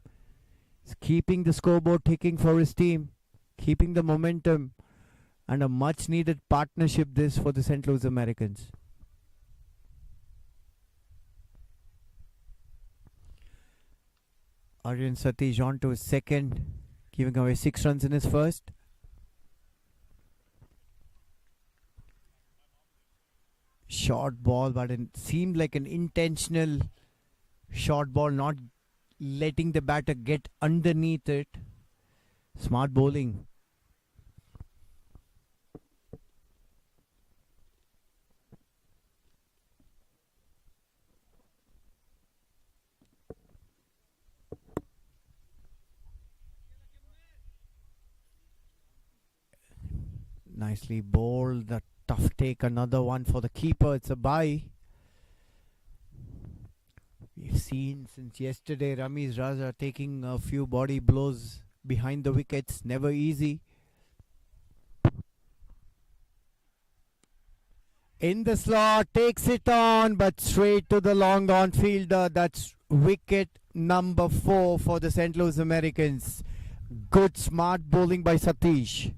He's keeping the scoreboard ticking for his team, keeping the momentum, and a much needed partnership this for the St. Louis Americans. Aryan Satish on to his second, giving away 6 runs in his first. Short ball, but it seemed like an intentional short ball, not letting the batter get underneath it. Smart bowling. Nicely bowled. The tough take, another one for the keeper. It's a bye. We've seen since yesterday Ramiz Raza taking a few body blows behind the wickets. Never easy. In the slot, takes it on, but straight to the long on fielder. That's wicket number 4 for the St. Louis Americans. Good smart bowling by Satish.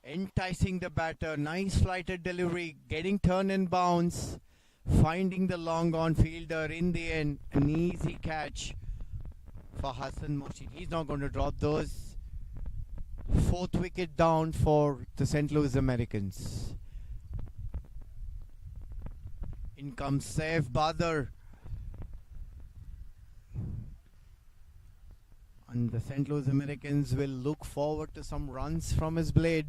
Enticing the batter, nice flighted delivery, getting turn and bounce, finding the long on fielder. In the end, an easy catch for Hassan Mosheen. He's not going to drop those. 4th wicket down for the St. Louis Americans. In comes Saif Badr. And the St. Louis Americans will look forward to some runs from his blade.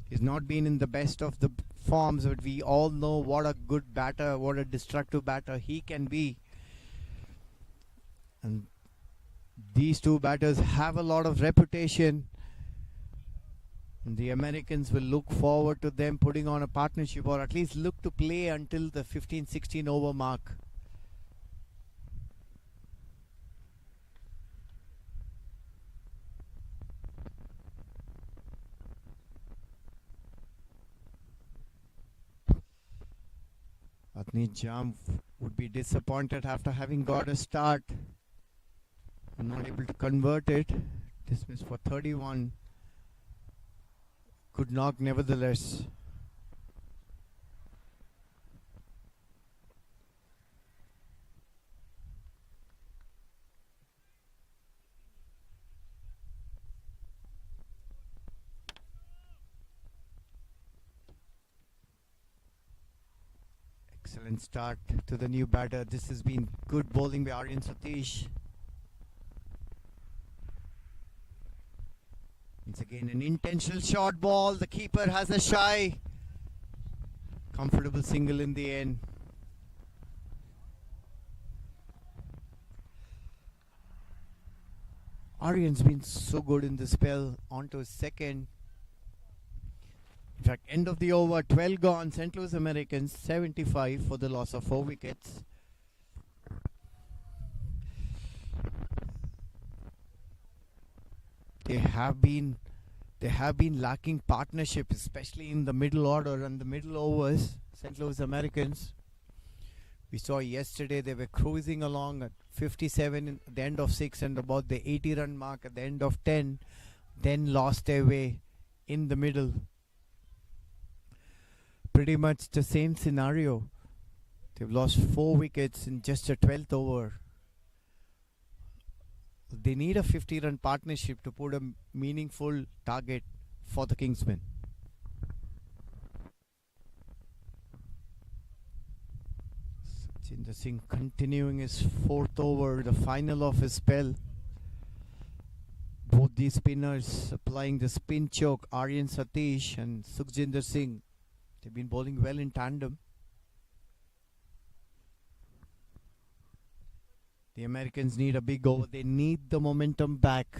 He's not been in the best of the forms, but we all know what a good batter, what a destructive batter he can be. And these two batters have a lot of reputation. And the Americans will look forward to them putting on a partnership, or at least look to play until the 15-16 over mark. Adni Jam would be disappointed after having got a start. Not able to convert it. Dismissed for 31. Good knock nevertheless. Excellent start to the new batter. This has been good bowling by Aryan Satish. It's again an intentional short ball. The keeper has a shy. Comfortable single in the end. Aryan's been so good in the spell. On to his second. In fact, end of the over, 12 gone. St. Louis Americans 75 for the loss of 4 wickets. They have been lacking partnership, especially in the middle order and the middle overs. St. Louis Americans. We saw yesterday they were cruising along at 57 at the end of 6 and about the 80-run mark at the end of 10. Then lost their way in the middle. Pretty much the same scenario. They've lost 4 wickets in just a 12th over. They need a 50-run partnership to put a meaningful target for the Kingsmen. Sachinder Singh continuing his 4th over, the final of his spell. Both these spinners applying the spin choke, Aryan Satish and Sukhjinder Singh. They've been bowling well in tandem. The Americans need a big over. They need the momentum back.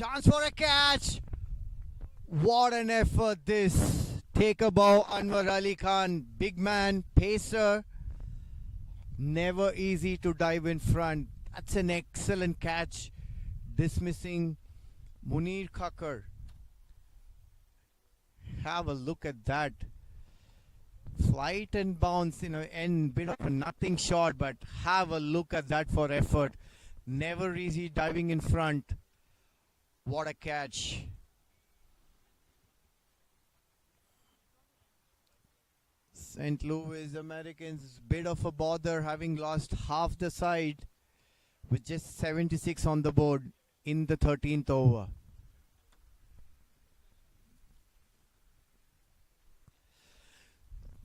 Chance for a catch. What an effort this. Take a bow, Anwar Ali Khan. Big man, pacer. Never easy to dive in front. That's an excellent catch. Dismissing Munir Khakkar. Have a look at that. Flight and bounce, and bit of a nothing shot, but have a look at that for effort. Never easy diving in front. What a catch. St. Louis Americans, bit of a bother, having lost half the side with just 76 on the board in the 13th over.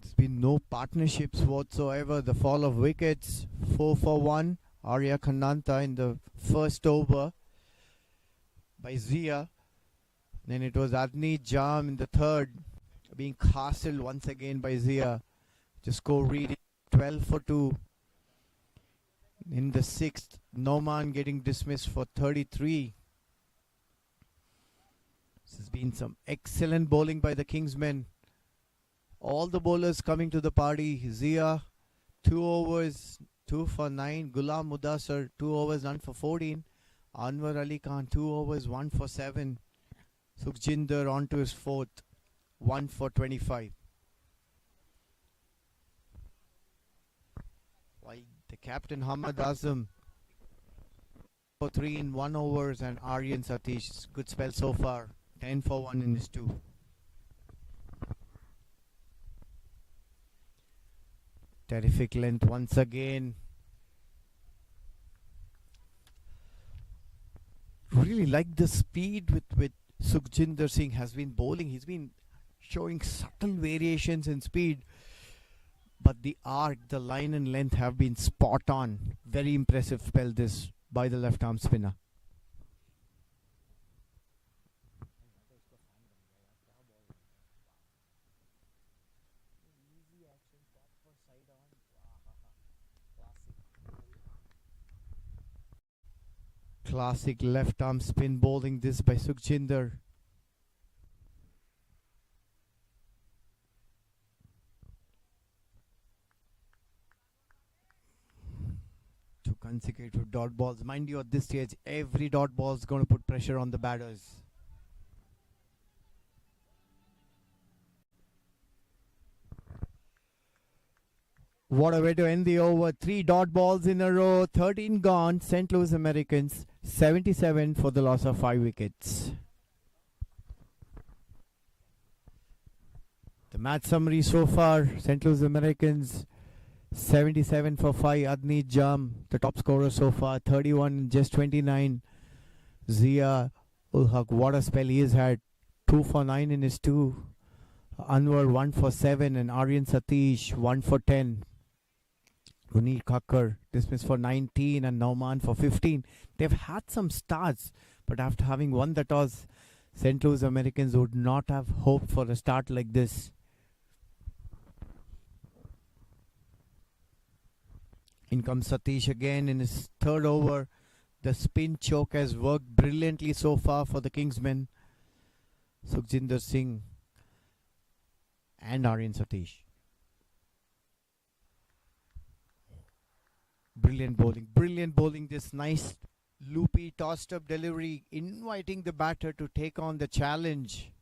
There's been no partnerships whatsoever. The fall of wickets, 4 for 1. Arya Kananta in the first over by Zia. Then it was Adni Jam in the third, being castled once again by Zia. Just go read 12 for 2. In the sixth, Noman getting dismissed for 33. This has been some excellent bowling by the Kingsmen. All the bowlers coming to the party. Zia, 2 overs, 2 for 9. Ghulam Mudassar, 2 overs, none for 14. Anwar Ali Khan, 2 overs, 1 for 7. Sukhjinder on to his fourth, 1 for 25. While the captain Hamad Azam for 3 in 1 overs, and Aryan Satish, good spell so far, 10 for 1 in his 2. Terrific length once again. Really like the speed with Sukhjinder Singh has been bowling. He's been showing subtle variations in speed, but the arc, the line and length have been spot on. Very impressive spell this by the left arm spinner. Classic left arm spin bowling this by Sukhjinder. Two consecutive dot balls. Mind you, at this stage, every dot ball is going to put pressure on the batters. What a way to end the over. 3 dot balls in a row. 13 gone. St. Louis Americans 77 for the loss of 5 wickets. The match summary so far. St. Louis Americans 77 for 5. Adni Jam, the top scorer so far. 31 just 29. Zia ul Haq, what a spell he has had. 2 for 9 in his 2. Anwar 1 for 7, and Aryan Satish 1 for 10. Munir Khakkar dismissed for 19 and Nauman for 15. They've had some starts, but after having won the toss, St. Louis Americans would not have hoped for a start like this. In comes Satish again in his third over. The spin choke has worked brilliantly so far for the Kingsmen. Sukhjinder Singh and Aryan Satish. Brilliant bowling. This nice loopy tossed up delivery, inviting the batter to take on the challenge.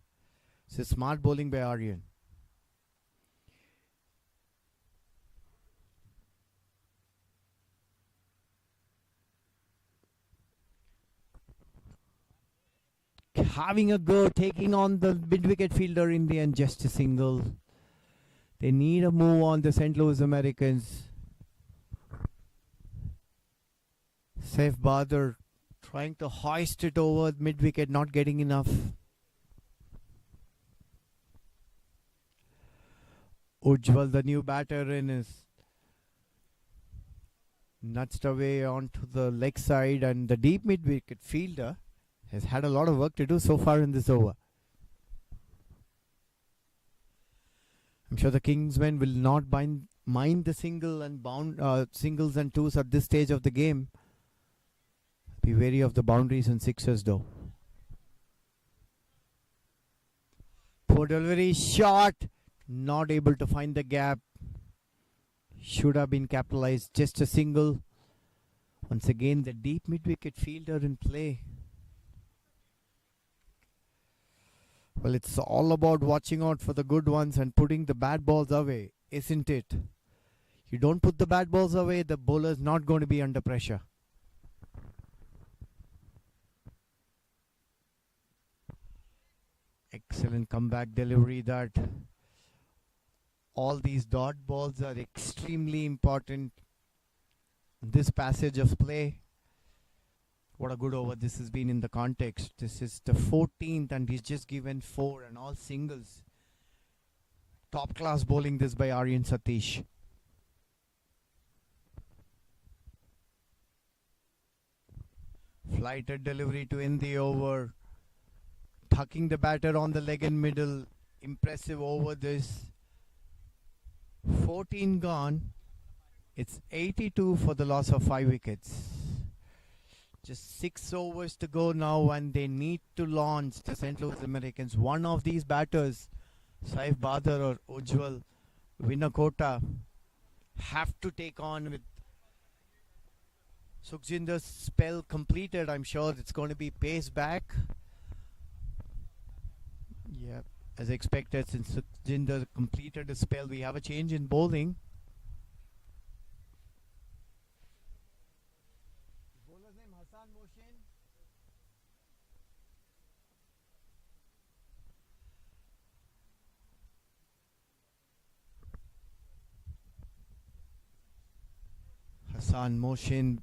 This is smart bowling by Aryan. Having a go, taking on the mid-wicket fielder in the end, just a single. They need a move on the St. Louis Americans. Saif Bahadur trying to hoist it over mid-wicket, not getting enough. Ujjwal, the new batter, in is nudged away onto the leg side, and the deep mid-wicket fielder has had a lot of work to do so far in this over. I'm sure the Kingsmen will not mind the singles and twos at this stage of the game. Be wary of the boundaries and sixes though. For delivery, shot. Not able to find the gap. Should have been capitalized. Just a single. Once again, the deep mid-wicket fielder in play. Well, it's all about watching out for the good ones and putting the bad balls away, isn't it? You don't put the bad balls away, the bowler's not going to be under pressure. Excellent comeback delivery. That all these dot balls are extremely important in this passage of play. What a good over this has been in the context. This is the 14th and he's just given 4 and all singles. Top class bowling this by Aryan Satish. Flighted delivery to end the over. Tucking the batter on the leg and middle. Impressive over this. 14 gone. It's 82 for the loss of 5 wickets. Just 6 overs to go now and they need to launch the St. Louis Americans. One of these batters, Saif Badar or Ujjwal Vinakota, have to take on with Sukhjinder's spell completed. I'm sure it's going to be pace back. Yeah, as expected, since Sukhjinder completed the spell, we have a change in bowling. Bowler's name Hassan Mohsin. Hassan Mohsin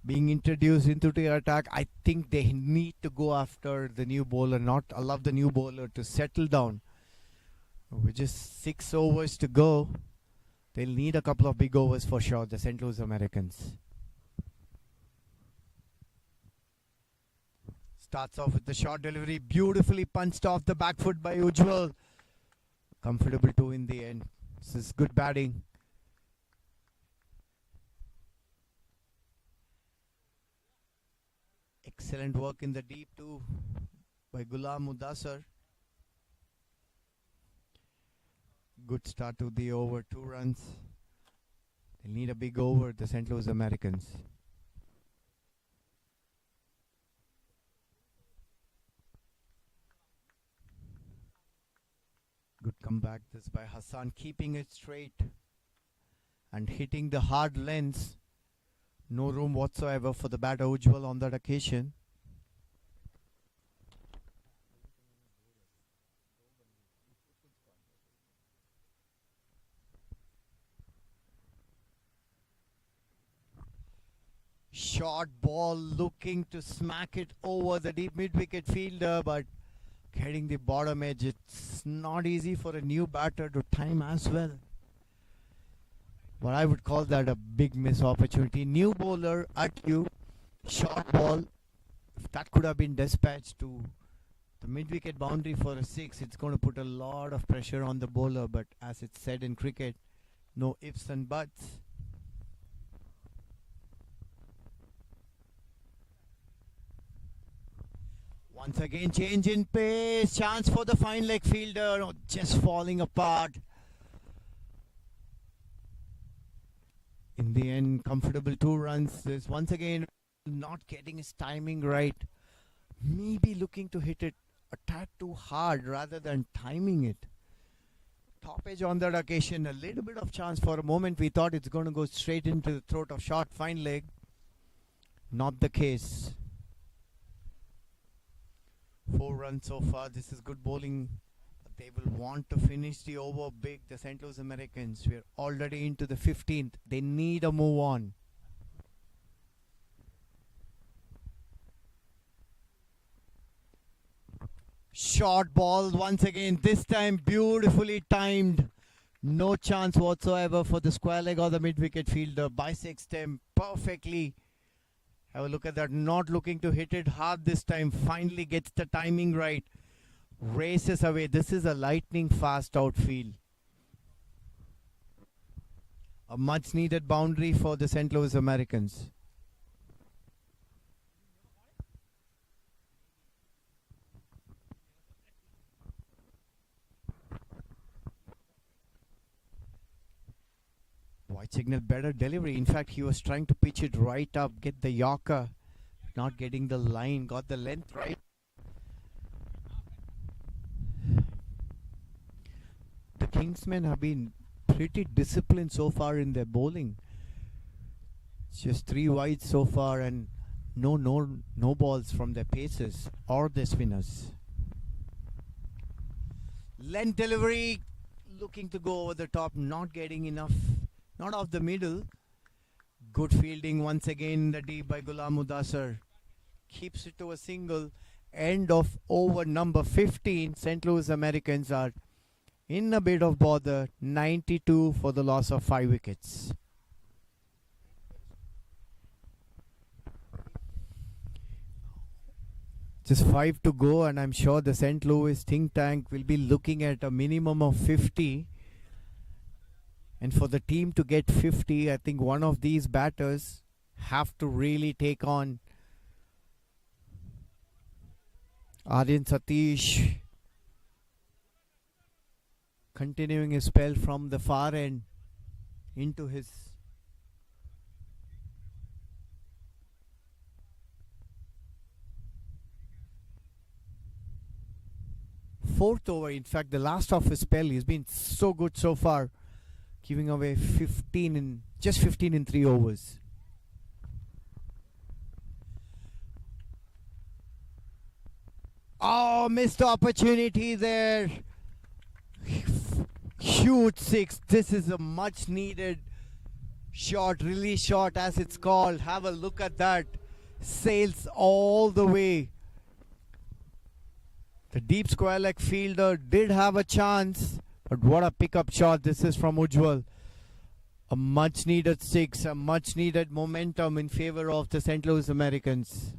being introduced into the attack. I think they need to go after the new bowler, not allow the new bowler to settle down. With just 6 overs to go, they'll need a couple of big overs for sure, the St. Louis Americans. Starts off with the short delivery, beautifully punched off the back foot by Ujjwal. Comfortable 2 in the end. This is good batting. Excellent work in the deep too by Ghulam Mudassar. Good start to the over, 2 runs. They'll need a big over, the St. Louis Americans. Good comeback this by Hassan, keeping it straight and hitting the hard lens. No room whatsoever for the batter Ujjwal on that occasion. Short ball looking to smack it over the deep mid-wicket fielder, but getting the bottom edge. It's not easy for a new batter to time as well. But I would call that a big miss opportunity. New bowler at you, short ball. If that could have been dispatched to the mid-wicket boundary for a 6, it's going to put a lot of pressure on the bowler. But as it's said in cricket, no ifs and buts. Once again, change in pace. Chance for the fine leg fielder. Oh, just falling apart. In the end, comfortable 2 runs. This once again not getting his timing right. Maybe looking to hit it a tad too hard rather than timing it. Top edge on that occasion. A little bit of chance for a moment. We thought it's going to go straight into the throat of short fine leg. Not the case. 4 runs so far. This is good bowling. They will want to finish the over big, the St. Louis Americans. We're already into the 15th. They need a move on. Short ball once again. This time beautifully timed. No chance whatsoever for the square leg or the mid-wicket fielder. Bisects them perfectly. Have a look at that. Not looking to hit it hard this time. Finally gets the timing right. Races away. This is a lightning fast outfield. A much needed boundary for the St. Louis Americans. signal better delivery. In fact, he was trying to pitch it right up, get the Yorker, not getting the line, got the length right. The Kingsmen have been pretty disciplined so far in their bowling. It's just 3 wides so far and no balls from their paces or their spinners. Length delivery, looking to go over the top, not getting enough, not off the middle. Good fielding once again in the deep by Ghulam Mudassar. Keeps it to a single. End of over number 15. St. Louis Americans are in a bit of bother. 92 for the loss of 5 wickets. Just 5 to go, and I'm sure the St. Louis think tank will be looking at a minimum of 50. And for the team to get 50, I think one of these batters have to really take on Aryan Satish, continuing his spell from the far end into his fourth over. In fact, the last of his spell, he's been so good so far, giving away 15 in 3 overs. Oh, missed opportunity there. Huge 6. This is a much needed shot, release shot as it's called. Have a look at that. Sails all the way. The deep square leg fielder did have a chance, but what a pickup shot. This is from Ujjwal. A much needed 6, a much needed momentum in favor of the St. Louis Americans.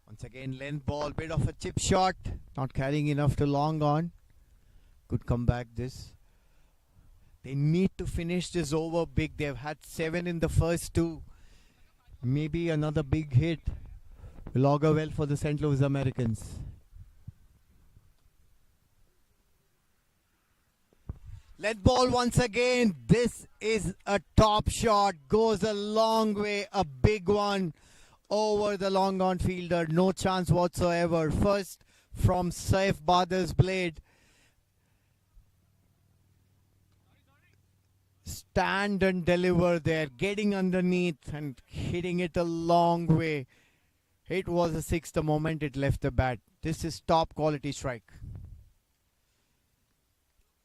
Once again, length ball, bit of a chip shot, not carrying enough to long on. Good comeback this. They need to finish this over big. They've had 7 in the first 2. Maybe another big hit will augur well for the St. Louis Americans. Length ball once again. This is a top shot. Goes a long way. A big one over the long on fielder. No chance whatsoever. First from Saif Badar's blade. Stand and deliver there, getting underneath and hitting it a long way. It was a 6 the moment it left the bat. This is top quality strike.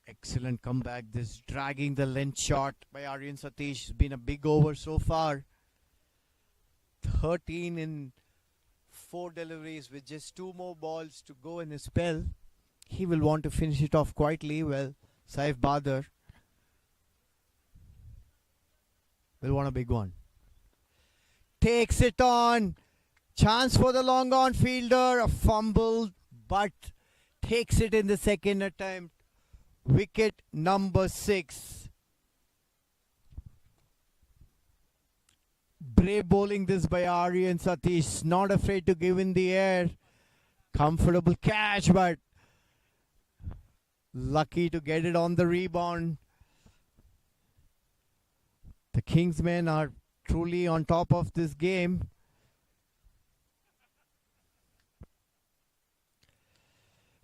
Excellent comeback. This dragging the length shot by Aryan Satish has been a big over so far. 13 in 4 deliveries with just 2 more balls to go in his spell. He will want to finish it off quietly. Well, Saif Badar will want a big one. Takes it on. Chance for the long on fielder. A fumble, but takes it in the second attempt. Wicket number 6. Brave bowling this by Aryan Satish. Not afraid to give in the air. Comfortable catch, but lucky to get it on the rebound. The Kingsmen are truly on top of this game.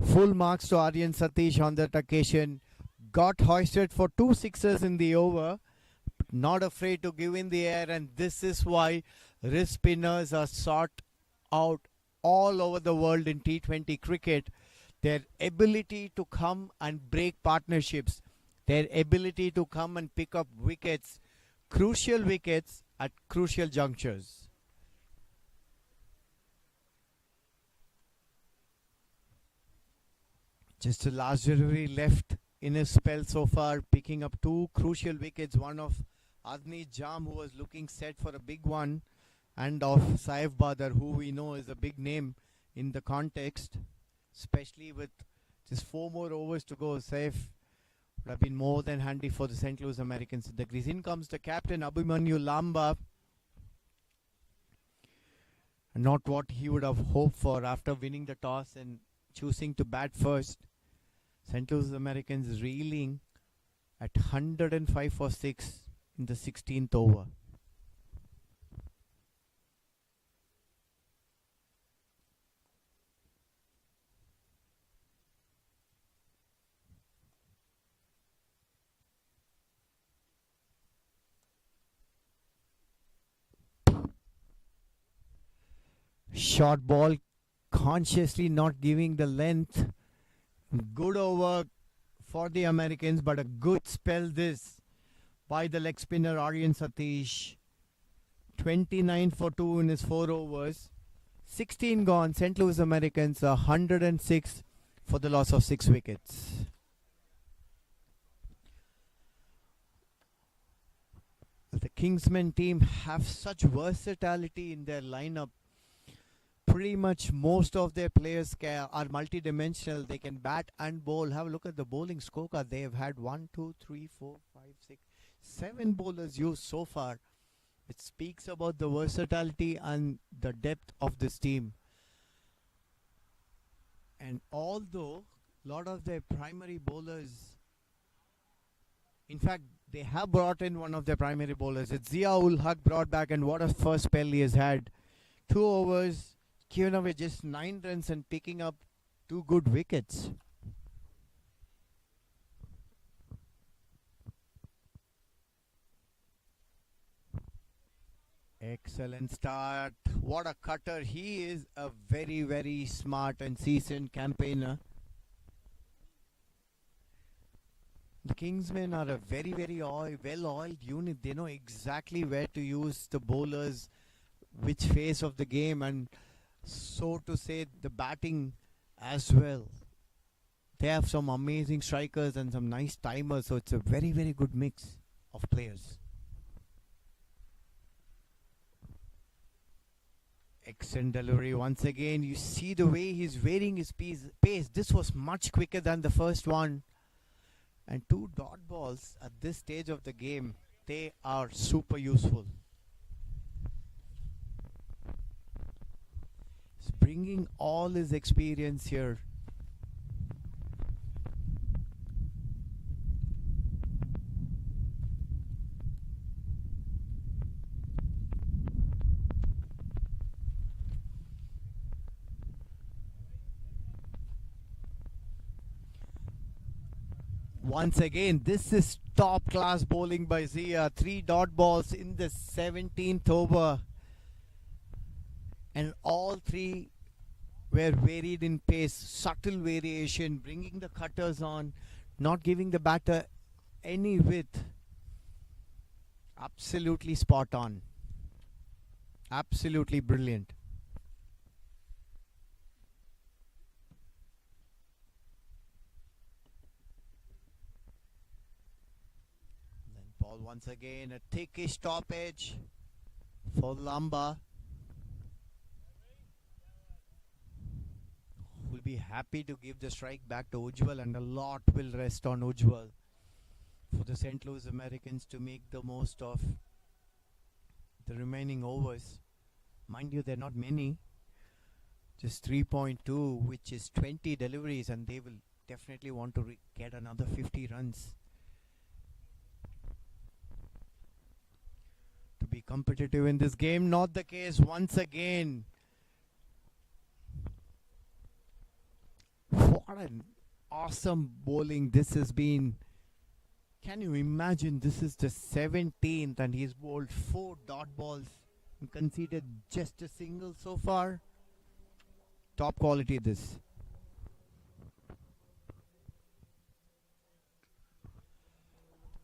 Full marks to Aryan Satish on that occasion. Got hoisted for 2 sixes in the over. Not afraid to give in the air, and this is why wrist spinners are sought out all over the world in T20 cricket. Their ability to come and break partnerships. Their ability to come and pick up wickets. Crucial wickets at crucial junctures. Just a last delivery left in his spell so far, picking up 2 crucial wickets. One of Adni Jam, who was looking set for a big one, and of Saif Badar, who we know is a big name in the context, especially with just 4 more overs to go. Saif would have been more than handy for the St. Louis Americans. In the crease, in comes the captain Abhimanyu Lamba. Not what he would have hoped for after winning the toss and choosing to bat first. St. Louis Americans reeling at 105 for 6 in the 16th over. Short ball, consciously not giving the length. Good over for the Americans, but a good spell this by the leg spinner Aryan Satish. 29 for 2 in his 4 overs. 16 gone. St. Louis Americans 106 for the loss of 6 wickets. The Kingsmen team have such versatility in their lineup. Pretty much most of their players are multi-dimensional. They can bat and bowl. Have a look at the bowling scorecard. They have had 1, 2, 3, 4, 5, 6, 7 bowlers used so far. It speaks about the versatility and the depth of this team. And although a lot of their primary bowlers, in fact, they have brought in one of their primary bowlers. It's Zia-ul Haq brought back, and what a first spell he has had. 2 overs, given away just 9 runs and picking up 2 good wickets. Excellent start. What a cutter. He is a very, very smart and seasoned campaigner. The Kingsmen are a very, very well-oiled unit. They know exactly where to use the bowlers, which phase of the game, and so to say the batting as well. They have some amazing strikers and some nice timers, so it's a very, very good mix of players. Excellent delivery once again. You see the way he's varying his pace. This was much quicker than the first one. And 2 dot balls at this stage of the game, they are super useful. He's bringing all his experience here. Once again, this is top class bowling by Zia. 3 dot balls in the 17th over. And all 3 were varied in pace. Subtle variation, bringing the cutters on, not giving the batter any width. Absolutely spot on. Absolutely brilliant. Ball once again, a thickish stoppage for Lamba. Will be happy to give the strike back to Ujjwal, and a lot will rest on Ujjwal for the St. Louis Americans to make the most of the remaining overs. Mind you, they're not many, just 3.2, which is 20 deliveries, and they will definitely want to get another 50 runs. To be competitive in this game. Not the case once again. What an awesome bowling this has been. Can you imagine, this is the 17th and he's bowled 4 dot balls and conceded just a single so far. Top quality this.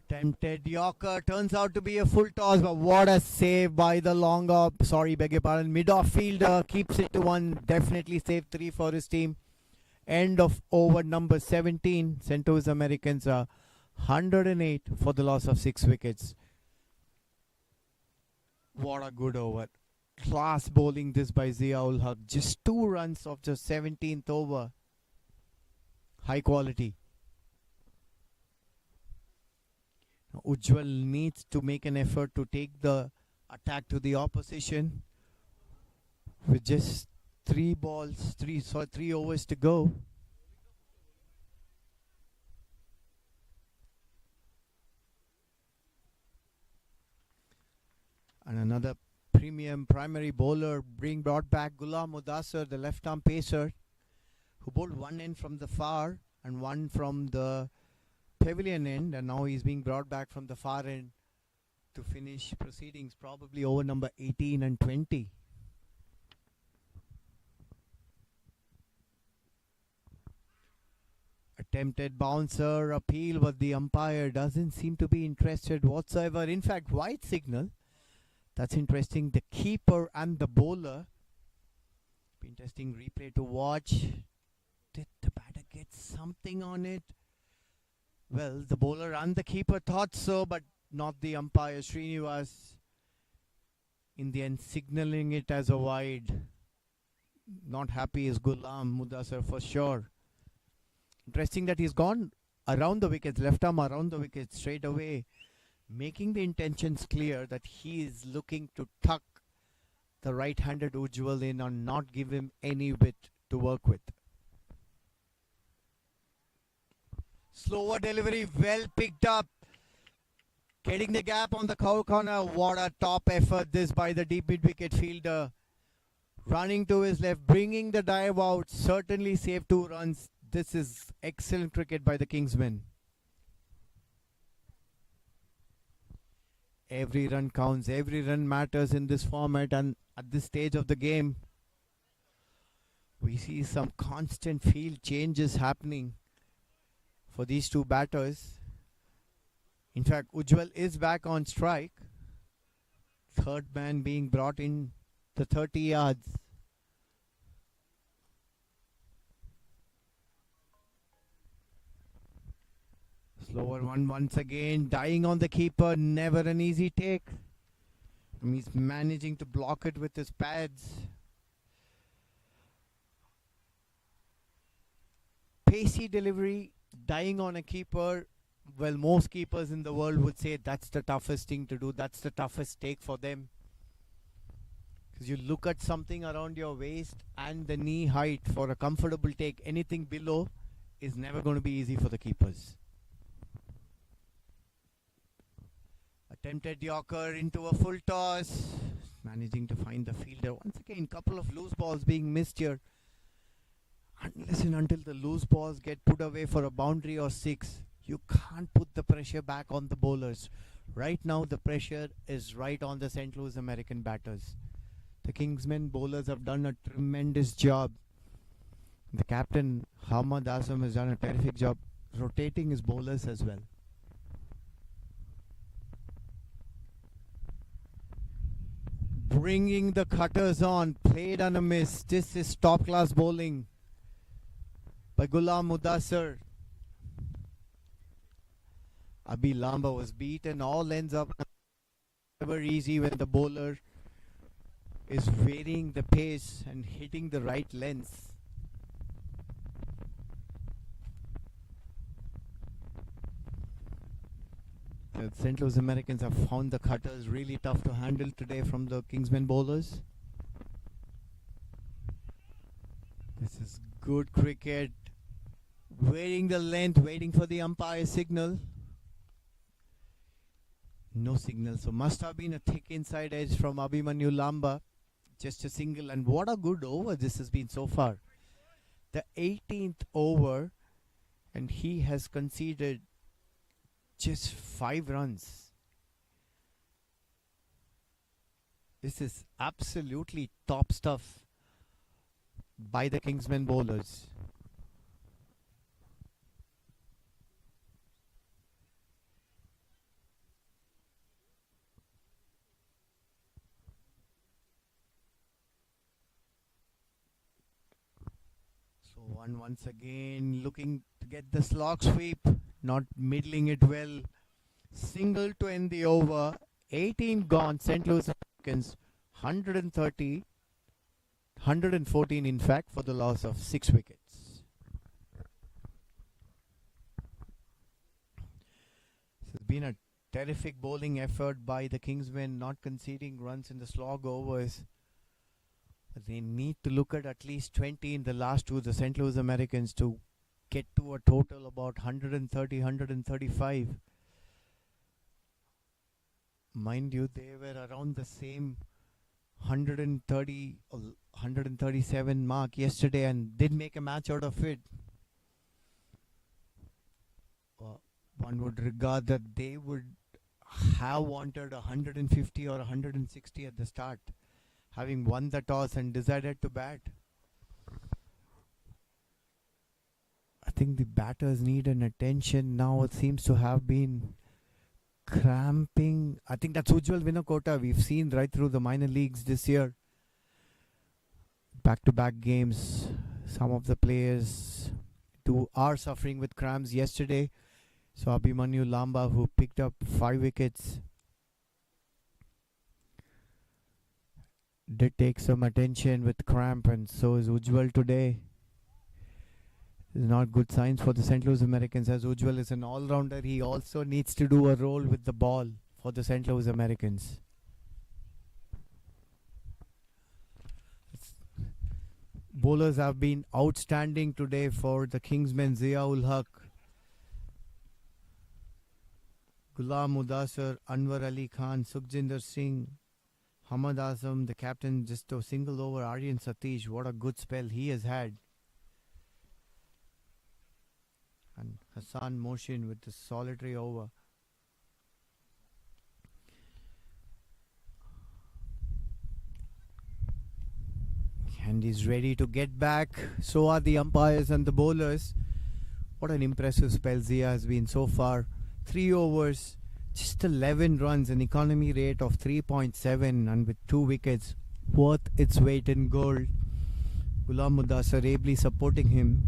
Tempted Yorker, turns out to be a full toss, but what a save by the mid-off fielder, keeps it to 1, definitely save 3 for his team. End of over number 17. St. Louis Americans are 108 for the loss of 6 wickets. What a good over. Class bowling this by Zia-ul Haq. Just 2 runs of the 17th over. High quality. Ujjwal needs to make an effort to take the attack to the opposition. with just three overs to go. And another premium primary bowler being brought back, Ghulam Mudassar, the left-arm pacer, who bowled one end from the far and one from the pavilion end, and now he's being brought back from the far end to finish proceedings, probably over number 18 and 20. Attempted bouncer appeal, but the umpire doesn't seem to be interested whatsoever. In fact, white signal. That's interesting. The keeper and the bowler. Interesting replay to watch. Did the batter get something on it? Well, the bowler and the keeper thought so, but not the umpire, Srinivas. In the end, signaling it as a wide. Not happy is Ghulam Mudassar for sure. Interesting that he's gone around the wickets, left arm around the wickets straight away, making the intentions clear that he is looking to tuck the right-handed Ujjwal in and not give him any bit to work with. Slower delivery, well picked up. Getting the gap on the cow corner. What a top effort this by the deep mid-wicket fielder. Running to his left, bringing the dive out. Certainly saved 2 runs. This is excellent cricket by the Kingsmen. Every run counts. Every run matters in this format, and at this stage of the game, we see some constant field changes happening for these two batters. In fact, Ujjwal is back on strike. Third man being brought in the 30 yards. Slower one once again, dying on the keeper, never an easy take. He's managing to block it with his pads. Pacey delivery, dying on a keeper. Well, most keepers in the world would say that's the toughest thing to do. That's the toughest take for them. Because you look at something around your waist and the knee height for a comfortable take. Anything below is never going to be easy for the keepers. Attempted Yorker into a full toss. Managing to find the fielder. Once again, couple of loose balls being missed here. Unless and until the loose balls get put away for a boundary or 6, you can't put the pressure back on the bowlers. Right now, the pressure is right on the St. Louis American batters. The Kingsmen bowlers have done a tremendous job. The captain, Hamad Asam, has done a terrific job rotating his bowlers as well. Bringing the cutters on, played on a miss. This is top class bowling by Ghulam Mudassar. Abhi Lamba was beaten. All ends up never easy when the bowler is varying the pace and hitting the right length. The St. Louis Americans have found the cutters really tough to handle today from the Kingsmen bowlers. This is good cricket. Varying the length, waiting for the umpire signal. No signal, so must have been a thick inside edge from Abhimanyu Lamba. Just a single, and what a good over this has been so far. The 18th over, and he has conceded just 5 runs. This is absolutely top stuff by the Kingsmen bowlers. So once again looking to get the slog sweep, not middling it well. Single to end the over. 18 gone. St. Louis Americans 130, 114 in fact, for the loss of 6 wickets. This has been a terrific bowling effort by the Kingsmen, not conceding runs in the slog overs. They need to look at least 20 in the last two, the St. Louis Americans, to get to a total about 130, 135. Mind you, they were around the same 130 or 137 mark yesterday and did make a match out of it. One would regard that they would have wanted 150 or 160 at the start, having won the toss and decided to bat. I think the batters need an attention now. It seems to have been cramping. I think that's Ujjwal Vinakota. We've seen right through the minor leagues this year. Back-to-back games. Some of the players are suffering with cramps yesterday. So Abhimanyu Lamba, who picked up 5 wickets, did take some attention with cramp, and so is Ujjwal today. This is not good signs for the St. Louis Americans, as Ujjwal is an all-rounder. He also needs to do a role with the ball for the St. Louis Americans. Bowlers have been outstanding today for the Kingsmen. Zia-ul Haq, Ghulam Mudassar, Anwar Ali Khan, Sukhjinder Singh, Hamad Azam, the captain, just a single over. Aryan Satish, what a good spell he has had. And Hassan Mohsin with the solitary over. And he's ready to get back. So are the umpires and the bowlers. What an impressive spell Zia has been so far. 3 overs, just 11 runs, an economy rate of 3.7, and with 2 wickets, worth its weight in gold. Ghulam Mudassar ably supporting him.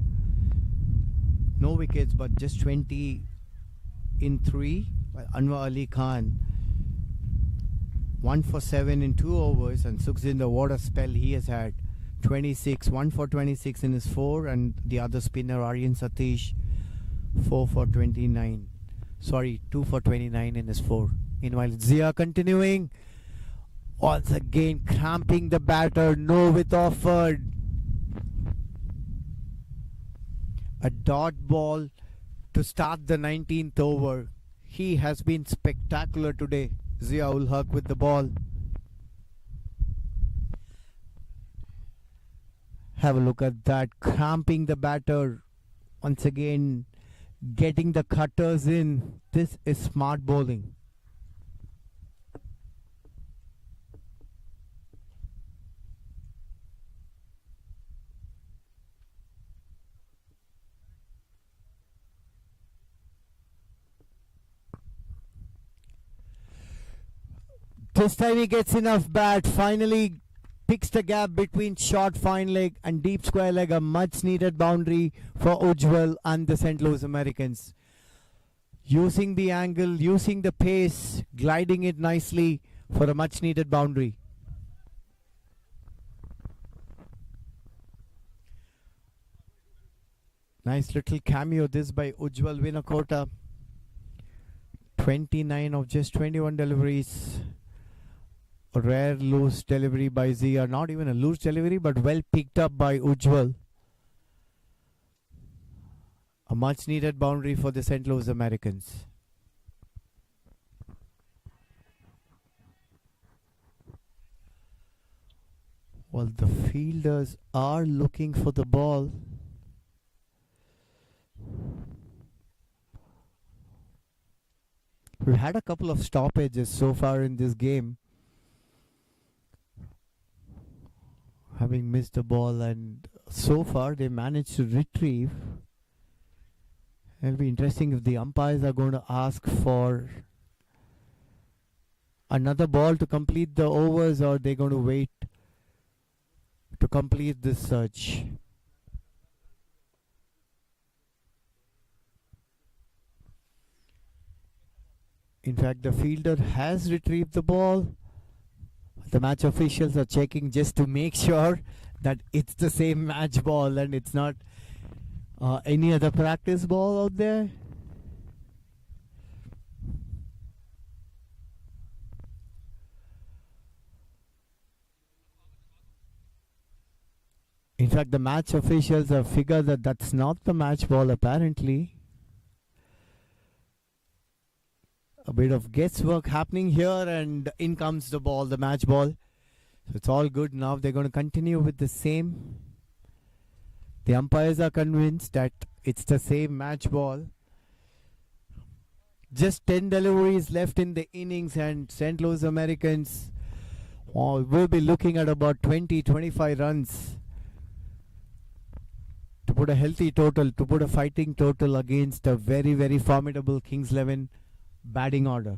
No wickets, but just 20 in 3. While Anwar Ali Khan, 1 for 7 in 2 overs, and Sukhjinder, what a spell he has had. 26, 1 for 26 in his 4, and the other spinner Aryan Satish, 4 for 29. Sorry, 2 for 29 in his 4. Meanwhile, Zia continuing. Once again, cramping the batter. No width offered. A dot ball to start the 19th over. He has been spectacular today. Zia-ul Haq with the ball. Have a look at that. Cramping the batter. Once again, getting the cutters in. This is smart bowling. This time he gets enough bat. Finally picks the gap between short fine leg and deep square leg. A much needed boundary for Ujjwal and the St. Louis Americans. Using the angle, using the pace, gliding it nicely for a much needed boundary. Nice little cameo this by Ujjwal Vinakota. 29 of just 21 deliveries. A rare loose delivery by Zia. Not even a loose delivery, but well picked up by Ujjwal. A much needed boundary for the St. Louis Americans. Well, the fielders are looking for the ball. We've had a couple of stoppages so far in this game, having missed the ball, and so far they managed to retrieve. It'll be interesting if the umpires are going to ask for another ball to complete the overs, or they're going to wait to complete this search. In fact, the fielder has retrieved the ball. The match officials are checking just to make sure that it's the same match ball and it's not any other practice ball out there. In fact, the match officials have figured that that's not the match ball apparently. A bit of guesswork happening here, and in comes the ball, the match ball. So it's all good now. They're going to continue with the same. The umpires are convinced that it's the same match ball. Just 10 deliveries left in the innings, and St. Louis Americans will be looking at about 20-25 runs to put a healthy total, to put a fighting total against a very, very formidable Kings 11 batting order.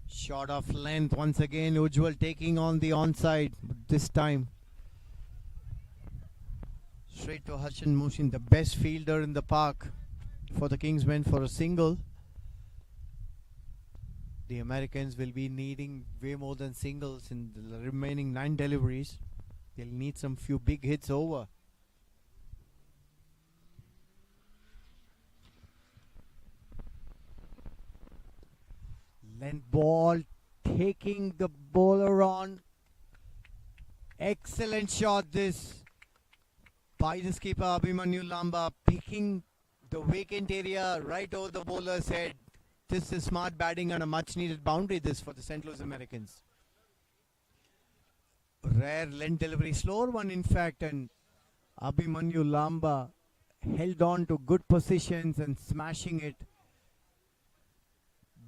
Shot of length once again. Ujjwal taking on the onside this time. Straight to Harshan Mushin, the best fielder in the park for the Kingsmen, for a single. The Americans will be needing way more than singles in the remaining 9 deliveries. They'll need some few big hits over. Length ball, taking the bowler on. Excellent shot this by the skipper Abhimanyu Lamba, picking the vacant area right over the bowler's head. This is smart batting and a much needed boundary this for the St. Louis Americans. Rare length delivery, slower one in fact, and Abhimanyu Lamba held on to good positions and smashing it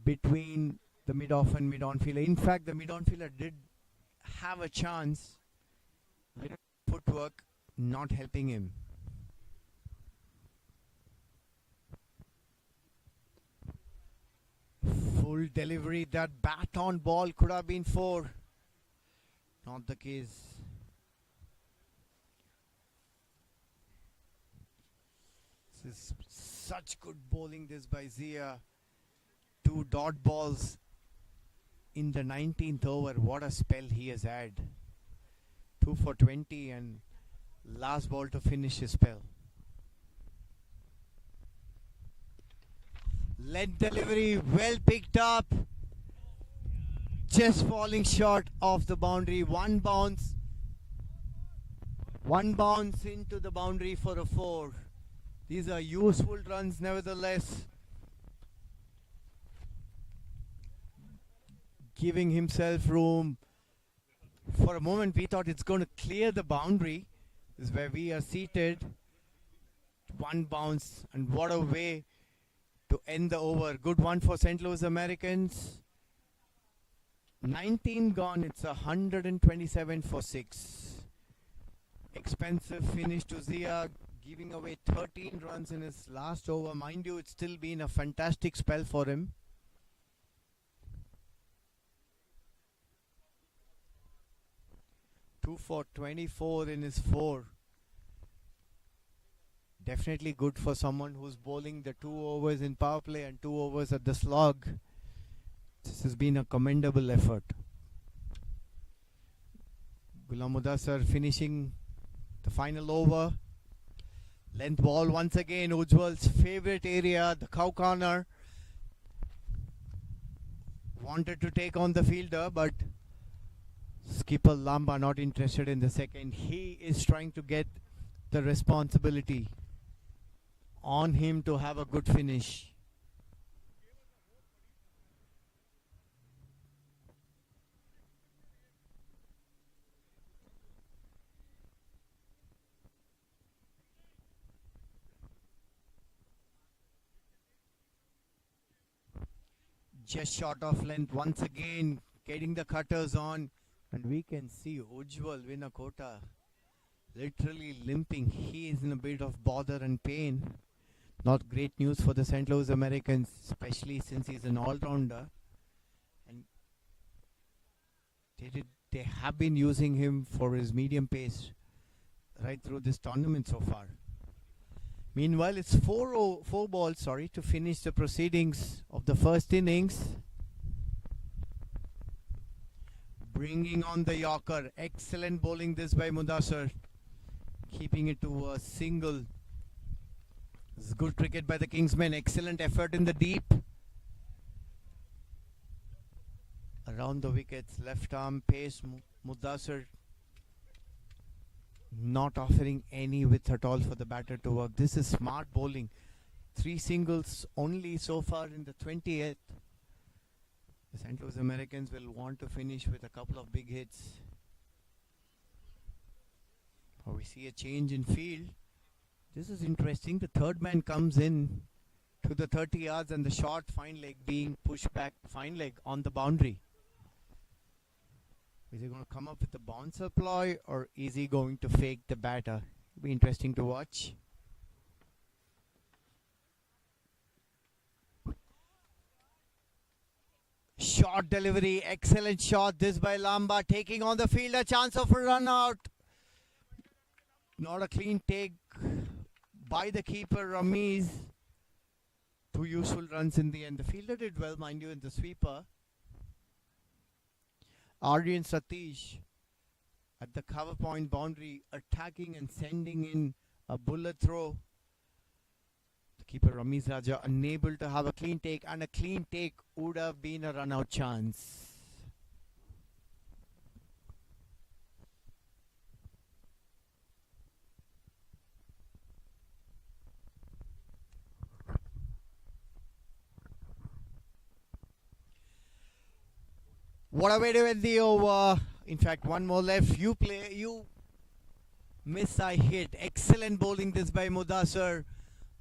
between the mid-off and mid-on fielder. In fact, the mid-on fielder did have a chance. Little footwork not helping him. Full delivery. That bat on ball could have been 4. Not the case. This is such good bowling this by Zia. 2 dot balls in the 19th over. What a spell he has had. 2 for 20 and last ball to finish his spell. Length delivery, well picked up. Just falling short of the boundary. One bounce into the boundary for a 4. These are useful runs nevertheless. Giving himself room. For a moment we thought it's going to clear the boundary. This is where we are seated. One bounce, and what a way to end the over. Good one for St. Louis Americans. 19 gone. It's 127 for 6. Expensive finish to Zia, giving away 13 runs in his last over. Mind you, it's still been a fantastic spell for him. Two for 24 in his 4. Definitely good for someone who's bowling the 2 overs in power play and 2 overs at the slog. This has been a commendable effort. Ghulam Mudassar finishing the final over. Length ball once again. Ujjwal's favorite area, the cow corner. Wanted to take on the fielder, but skipper Lamba not interested in the second. He is trying to get the responsibility on him to have a good finish. Just short of length once again, getting the cutters on, and we can see Ujjwal Vinakota literally limping. He is in a bit of bother and pain. Not great news for the St. Louis Americans, especially since he's an all-rounder. And they have been using him for his medium pace right through this tournament so far. Meanwhile, it's 4 balls to finish the proceedings of the first innings. bringing on the Yorker. Excellent bowling this by Mudassar, keeping it to a single. This is good cricket by the Kingsmen. Excellent effort in the deep. Around the wickets, left arm pace. Mudassar not offering any width at all for the batter to work. This is smart bowling. 3 singles only so far in the 20th. The St. Louis Americans will want to finish with a couple of big hits. We see a change in field. This is interesting. The third man comes in to the 30 yards and the short fine leg being pushed back, fine leg on the boundary. Is he going to come up with the bouncer ploy, or is he going to fake the batter? It'll be interesting to watch. Short delivery, excellent shot this by Lamba, taking on the field, a chance of a run out. Not a clean take by the keeper Ramiz. 2 useful runs in the end. The fielder did well, mind you, in the sweeper. Aryan Satish at the cover point boundary, attacking and sending in a bullet throw. The keeper Ramiz Raja unable to have a clean take, and a clean take would have been a run out chance. What a way to end the over. In fact, one more left. You play, you miss, I hit. Excellent bowling this by Mudassar.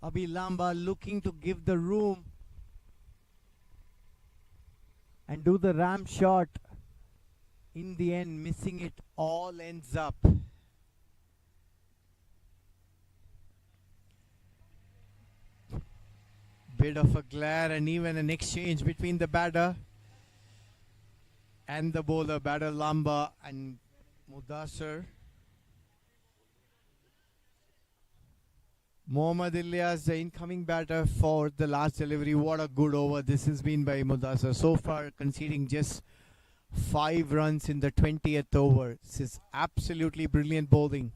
Abhi Lamba looking to give the room and do the ram shot. In the end, missing it, all ends up. Bit of a glare and even an exchange between the batter and the bowler. Batter Lamba and Mudassar. Mohammad Ilyas, the incoming batter for the last delivery. What a good over this has been by Mudassar. So far conceding just 5 runs in the 20th over. This is absolutely brilliant bowling.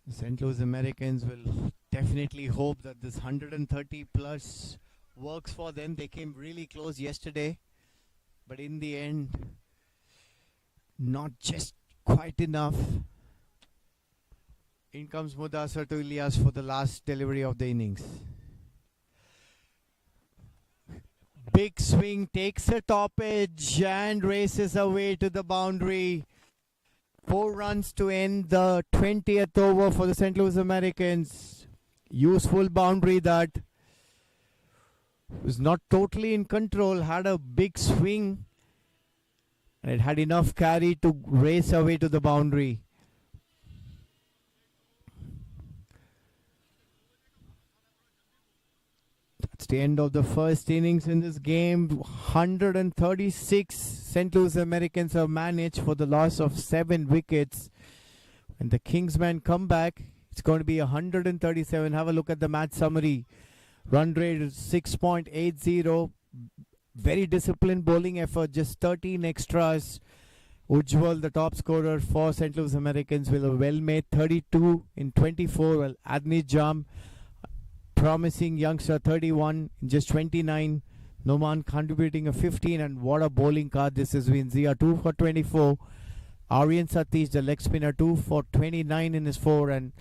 The St. Louis Americans will definitely hope that this 130 plus works for them. They came really close yesterday, but in the end, not just quite enough. In comes Mudassar to Ilyas for the last delivery of the innings. Big swing, takes a top edge and races away to the boundary. 4 runs to end the 20th over for the St. Louis Americans. Useful boundary that was not totally in control, had a big swing, and it had enough carry to race away to the boundary. That's the end of the first innings in this game. 136 St. Louis Americans have managed for the loss of 7 wickets. And the Kingsmen come back. It's going to be 137. Have a look at the match summary. Run rate is 6.80. Very disciplined bowling effort. Just 13 extras. Ujjwal, the top scorer for St. Louis Americans, will have well made 32 in 24. Well, Adni Jam, promising youngster, 31 in just 29. Noman contributing a 15, and what a bowling card this has been. Zia 2 for 24. Aryan Satish, the leg spinner, 2 for 29 in his 4, and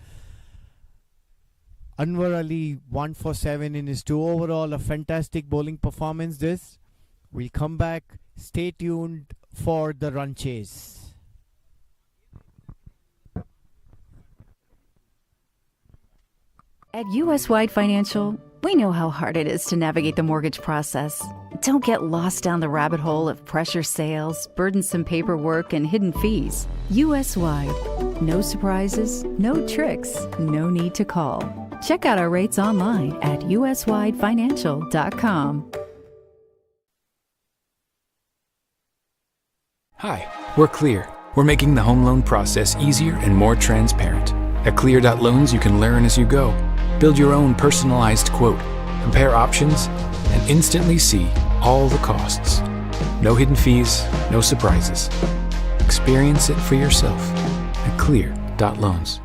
Anwar Ali 1 for 7 in his 2. Overall, a fantastic bowling performance this. We'll come back. Stay tuned for the run chase. At US Wide Financial, we know how hard it is to navigate the mortgage process. Don't get lost down the rabbit hole of pressure sales, burdensome paperwork, and hidden fees. US Wide. No surprises, no tricks, no need to call. Check out our rates online at uswidefinancial.com. Hi, we're Clear. We're making the home loan process easier and more transparent. At Clear.loans, you can learn as you go. Build your own personalized quote, compare options, and instantly see all the costs. No hidden fees, no surprises. Experience it for yourself at clear.loans.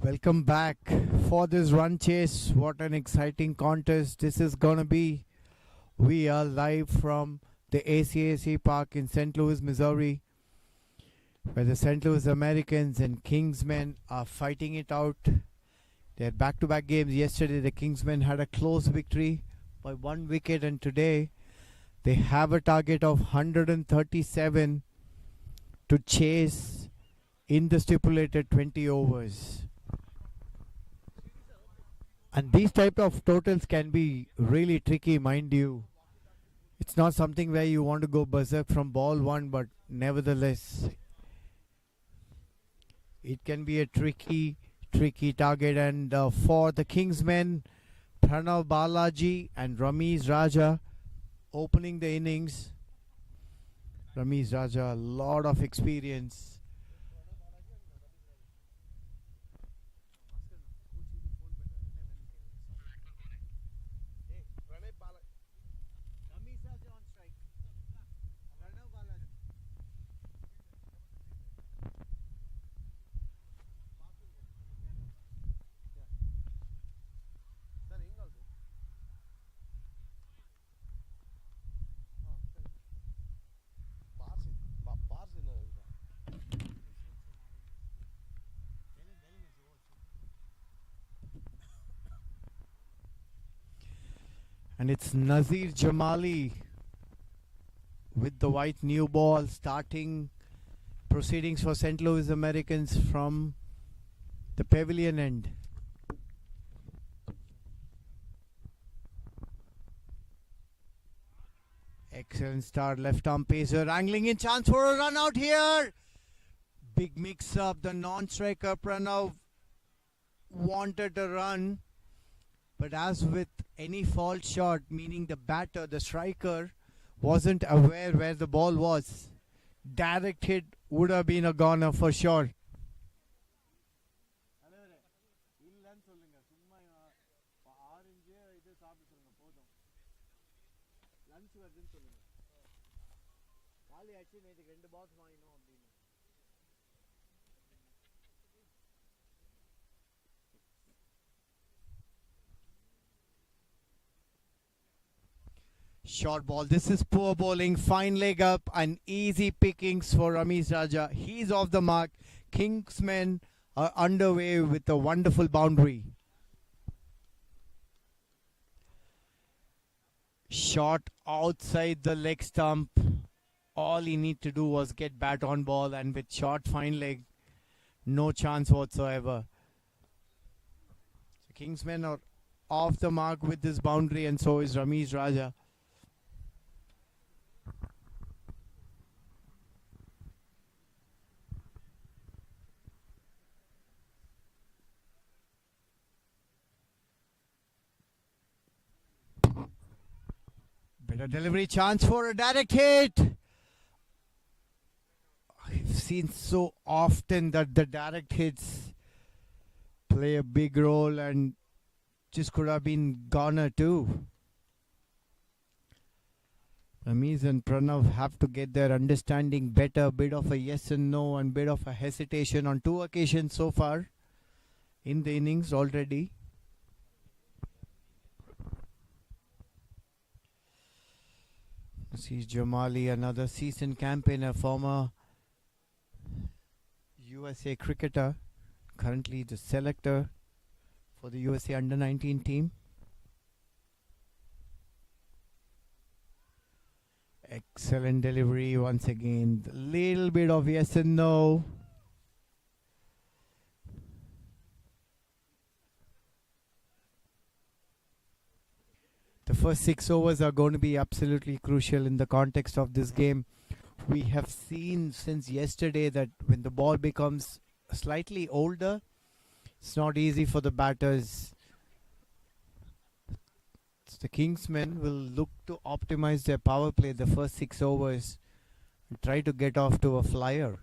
Welcome back for this run chase. What an exciting contest this is gonna be. We are live from the ACAC Park in St. Louis, Missouri, where the St. Louis Americans and Kingsmen are fighting it out. They had back-to-back games. Yesterday the Kingsmen had a close victory by 1 wicket, and today they have a target of 137 to chase in the stipulated 20 overs. And these type of totals can be really tricky, mind you. It's not something where you want to go berserk from ball one, but nevertheless, it can be a tricky target. And for the Kingsmen, Pranav Balaji and Ramesh Raja opening the innings. Ramesh Raja, a lot of experience. And it's Nazir Jamali with the white new ball starting proceedings for St. Louis Americans from the pavilion end. Excellent start, left arm pacer, angling in, chance for a run out here. Big mix up, the non-striker Pranav wanted a run, but as with any fault shot, meaning the batter, the striker, wasn't aware where the ball was. Direct hit would have been a goner for sure. Short ball. This is poor bowling. Fine leg up and easy pickings for Ramesh Raja. He's off the mark. Kingsmen are underway with a wonderful boundary. Shot outside the leg stump. All he need to do was get bat on ball, and with short fine leg, no chance whatsoever. So Kingsmen are off the mark with this boundary, and so is Ramesh Raja. Better delivery, chance for a direct hit. I've seen so often that the direct hits play a big role, and just could have been goner too. Ramesh and Pranav have to get their understanding better. Bit of a yes and no and bit of a hesitation on 2 occasions so far in the innings already. This is Jamali, another seasoned campaigner, former USA cricketer, currently the selector for the USA under-19 team. Excellent delivery once again. A little bit of yes and no. The first 6 overs are going to be absolutely crucial in the context of this game. We have seen since yesterday that when the ball becomes slightly older, it's not easy for the batters. So the Kingsmen will look to optimize their power play the first 6 overs and try to get off to a flyer.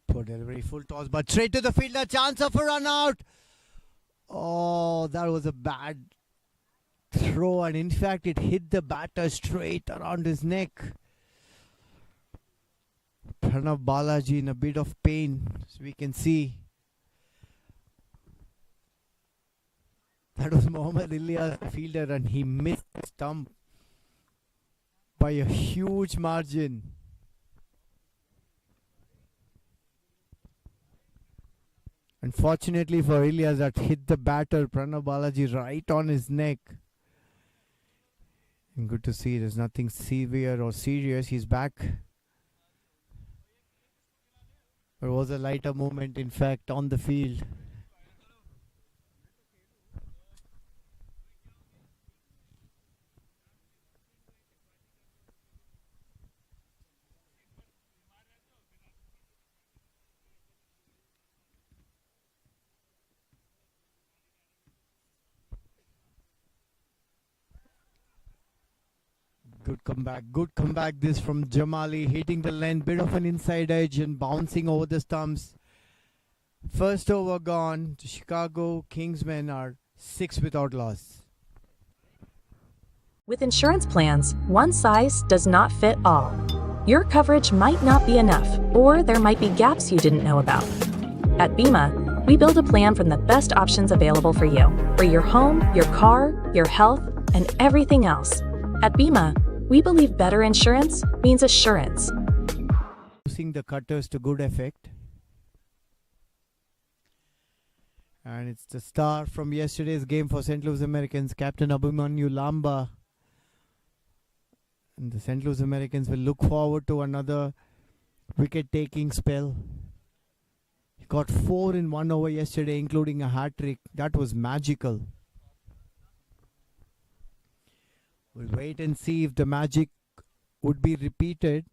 Poor delivery, full toss, but straight to the fielder, chance of a run out. Oh, that was a bad throw, and in fact, it hit the batter straight around his neck. Pranav Balaji in a bit of pain, as we can see. That was Mohammad Ilyas, the fielder, and he missed the stump by a huge margin. Unfortunately for Ilyas, that hit the batter, Pranav Balaji, right on his neck. And good to see there's nothing severe or serious. He's back. There was a lighter movement, in fact, on the field. Good comeback this from Jamali, hitting the length, bit of an inside edge and bouncing over the stumps. First over gone. The Chicago Kingsmen are 6 without loss. With insurance plans, one size does not fit all. Your coverage might not be enough, or there might be gaps you didn't know about. At Bima, we build a plan from the best options available for you, for your home, your car, your health, and everything else. At Bima, we believe better insurance means assurance. Using the cutters to good effect. And it's the star from yesterday's game for St. Louis Americans, Captain Abhimanyu Lamba. And the St. Louis Americans will look forward to another wicket-taking spell. He got 4 in 1 over yesterday, including a hat-trick. That was magical. We'll wait and see if the magic would be repeated.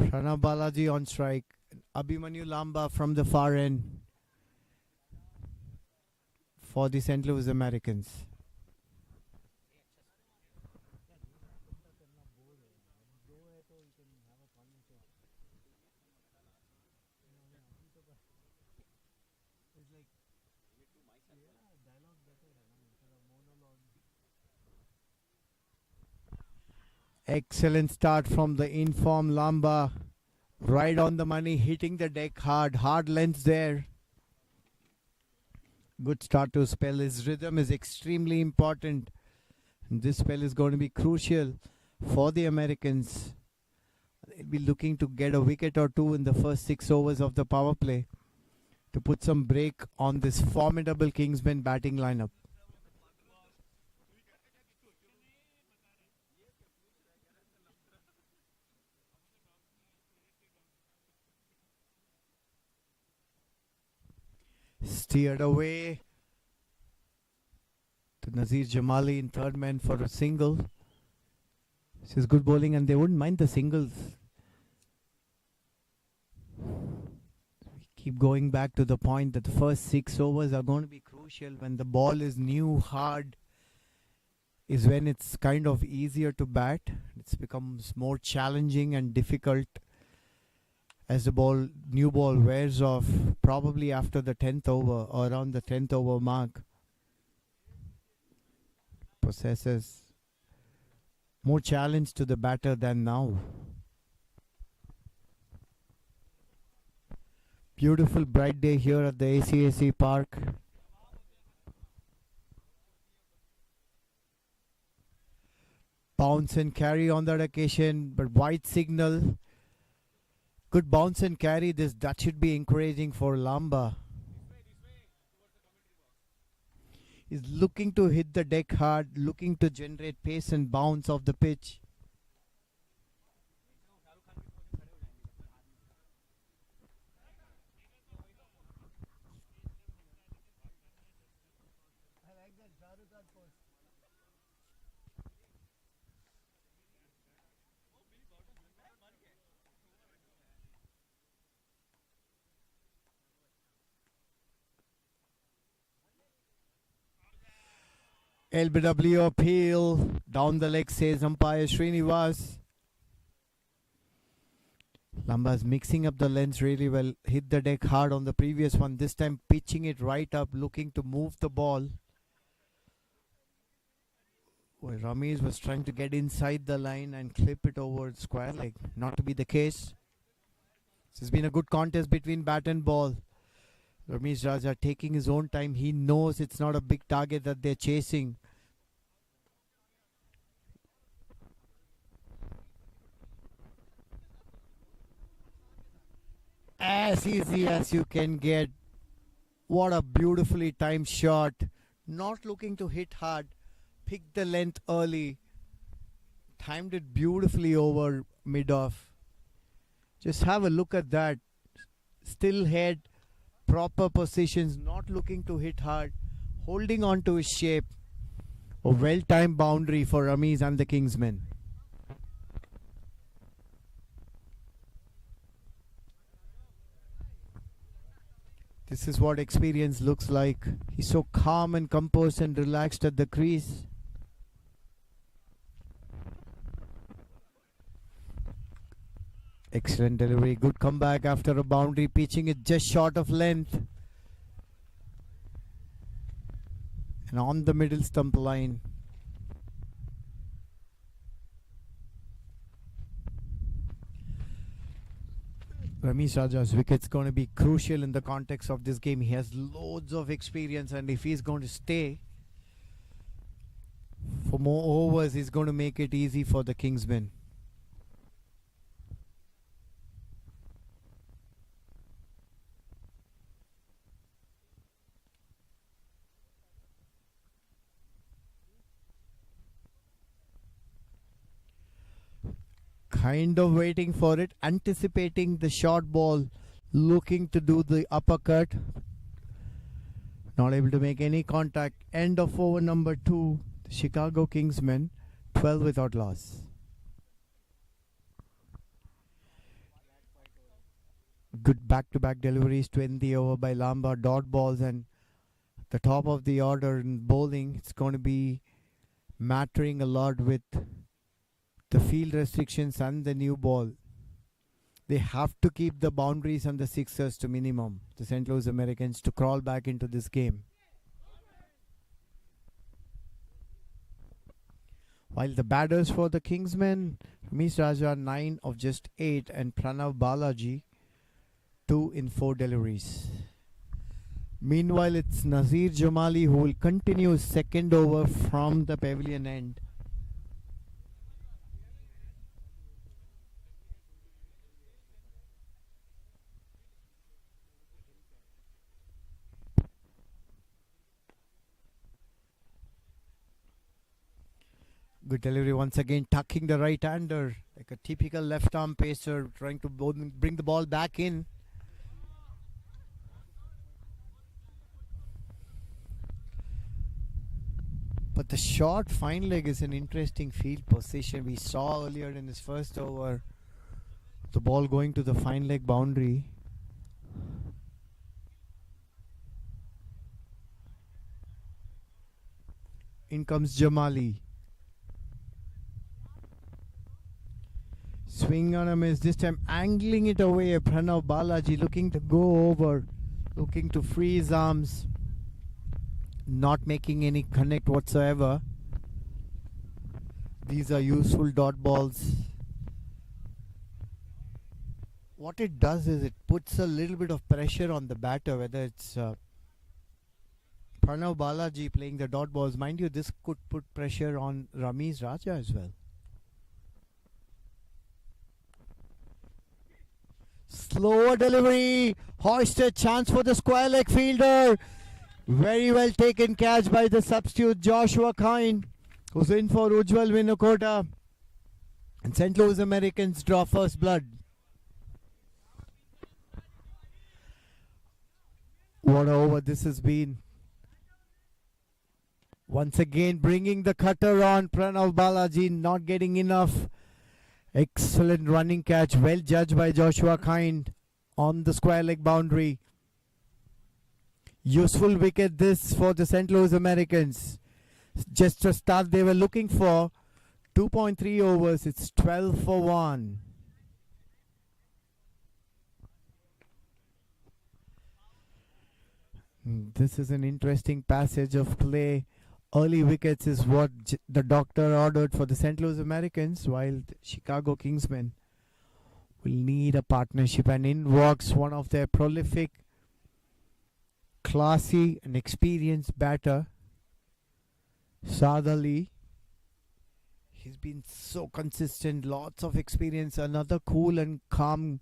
Pranav Balaji on strike. Abhimanyu Lamba from the far end for the St. Louis Americans. Excellent start from the in-form Lamba. Right on the money, hitting the deck hard. Hard lengths there. Good start to spell. His rhythm is extremely important. And this spell is going to be crucial for the Americans. They'll be looking to get a wicket or two in the first 6 overs of the power play to put some break on this formidable Kingsmen batting lineup. Steered away to Nazir Jamali in third man for a single. This is good bowling and they wouldn't mind the singles. We keep going back to the point that the first 6 overs are going to be crucial. When the ball is new, hard, is when it's kind of easier to bat. It becomes more challenging and difficult as the new ball wears off, probably after the 10th over or around the 10th over mark. Possesses more challenge to the batter than now. Beautiful bright day here at the ACAC Park. Bounce and carry on that occasion, but wide signal. Good bounce and carry. That should be encouraging for Lamba. He's looking to hit the deck hard, looking to generate pace and bounce off the pitch. LBW appeal. Down the leg says umpire Srinivas. Lamba's mixing up the lengths really well. Hit the deck hard on the previous one. This time pitching it right up, looking to move the ball. Well, Ramesh was trying to get inside the line and clip it over square leg. Not to be the case. This has been a good contest between bat and ball. Ramesh Raja taking his own time. He knows it's not a big target that they're chasing. As easy as you can get. What a beautifully timed shot. Not looking to hit hard. Picked the length early. Timed it beautifully over mid-off. Just have a look at that. Still head. Proper positions. Not looking to hit hard. Holding on to his shape. A well-timed boundary for Ramesh and the Kingsmen. This is what experience looks like. He's so calm and composed and relaxed at the crease. Excellent delivery. Good comeback after a boundary. Pitching it just short of length. And on the middle stump line. Ramesh Raja's wicket's going to be crucial in the context of this game. He has loads of experience, and if he's going to stay for more overs, he's going to make it easy for the Kingsmen. Kind of waiting for it, anticipating the short ball, looking to do the uppercut. Not able to make any contact. End of over number 2. The Chicago Kingsmen, 12 without loss. Good back-to-back deliveries to end the over by Lamba. Dot balls and the top of the order in bowling. It's going to be mattering a lot with the field restrictions and the new ball. They have to keep the boundaries and the sixers to minimum, the St. Louis Americans, to crawl back into this game. While the batters for the Kingsmen, Ramesh Raja 9 of just 8 and Pranav Balaji 2 in 4 deliveries. Meanwhile, it's Nazir Jamali who will continue second over from the pavilion end. Good delivery once again, tucking the right-hander like a typical left-arm pacer, trying to bring the ball back in. But the short fine leg is an interesting field position. We saw earlier in his first over the ball going to the fine leg boundary. In comes Jamali. Swing on a miss, this time angling it away. Pranav Balaji looking to go over, looking to free his arms, not making any connect whatsoever. These are useful dot balls. What it does is it puts a little bit of pressure on the batter, whether it's Pranav Balaji playing the dot balls. Mind you, this could put pressure on Ramesh Raja as well. Slower delivery, hoisted chance for the square leg fielder. Very well taken catch by the substitute Joshua Kine, who's in for Ujjwal Vinukota. And St. Louis Americans draw first blood. What a over this has been. Once again bringing the cutter on. Pranav Balaji not getting enough. Excellent running catch, well judged by Joshua Kind on the square leg boundary. Useful wicket this for the St. Louis Americans. Just a start they were looking for. 2.3 overs, it's 12 for 1. This is an interesting passage of play. Early wickets is what the doctor ordered for the St. Louis Americans, while the Chicago Kingsmen will need a partnership. And in walks one of their prolific, classy, and experienced batter, Saad Ali. He's been so consistent, lots of experience. Another cool and calm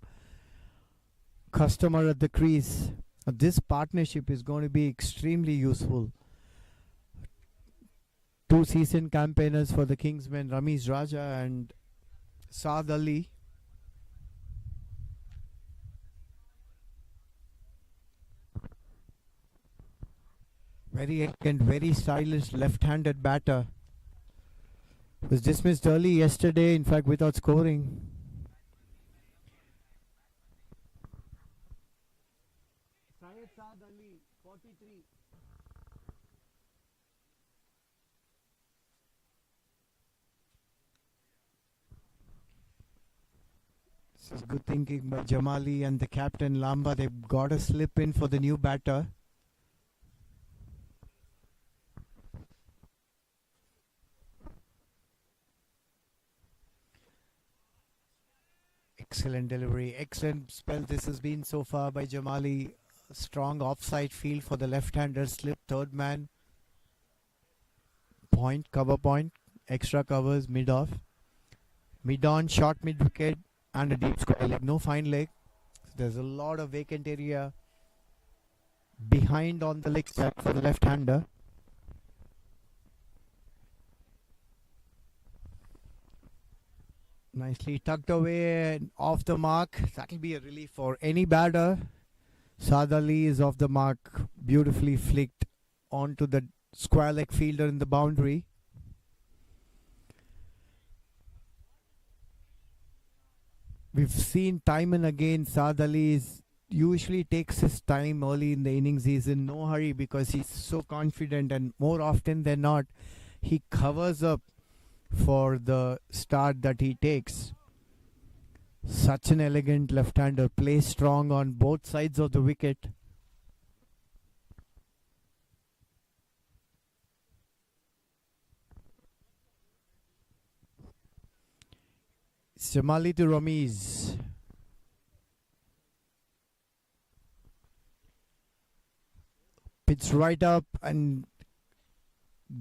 customer at the crease. This partnership is going to be extremely useful. Two seasoned campaigners for the Kingsmen, Ramiz Raja and Saad Ali. Very elegant, very stylish left-handed batter. Was dismissed early yesterday, in fact, without scoring. Saad Ali, 43. This is good thinking by Jamali and the captain Lamba. They've got a slip in for the new batter. Excellent delivery, excellent spell this has been so far by Jamali. Strong offside field for the left-hander, slip third man. Point, cover point, extra covers, mid-off. Mid-on, short mid-wicket and a deep square leg, no fine leg. So there's a lot of vacant area behind on the leg side for the left-hander. Nicely tucked away and off the mark. That'll be a relief for any batter. Saad Ali is off the mark, beautifully flicked onto the square leg fielder in the boundary. We've seen time and again Saad Ali usually takes his time early in the innings. He's in no hurry because he's so confident, and more often than not he covers up for the start that he takes. Such an elegant left-hander, plays strong on both sides of the wicket. Jamali to Ramiz. Pitch right up and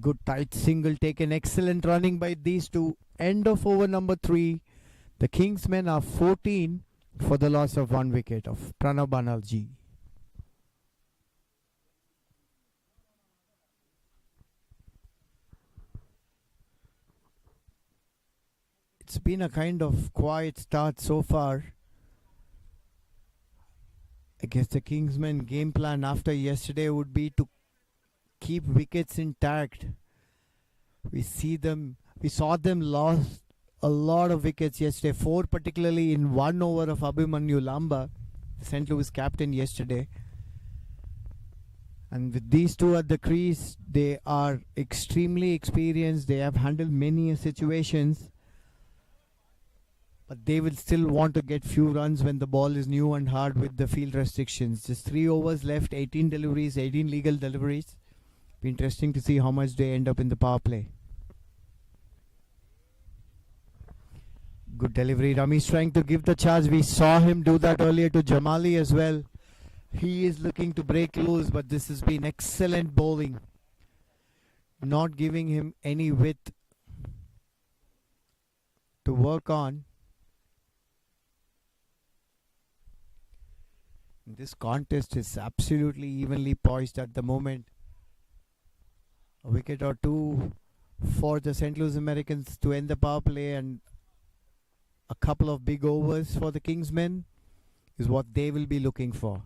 good tight single taken. Excellent running by these two. End of over number 3. The Kingsmen are 14 for the loss of 1 wicket of Pranav Banerjee. It's been a kind of quiet start so far. I guess the Kingsmen game plan after yesterday would be to keep wickets intact. We saw them lost a lot of wickets yesterday, 4 particularly in 1 over of Abhimanyu Lamba, the St. Louis captain yesterday. And with these two at the crease, they are extremely experienced. They have handled many situations, but they will still want to get few runs when the ball is new and hard with the field restrictions. Just 3 overs left, 18 deliveries, 18 legal deliveries. Be interesting to see how much they end up in the power play. Good delivery. Rami's trying to give the charge. We saw him do that earlier to Jamali as well. He is looking to break loose, but this has been excellent bowling. Not giving him any width to work on. This contest is absolutely evenly poised at the moment. A wicket or two for the St. Louis Americans to end the power play, and a couple of big overs for the Kingsmen is what they will be looking for.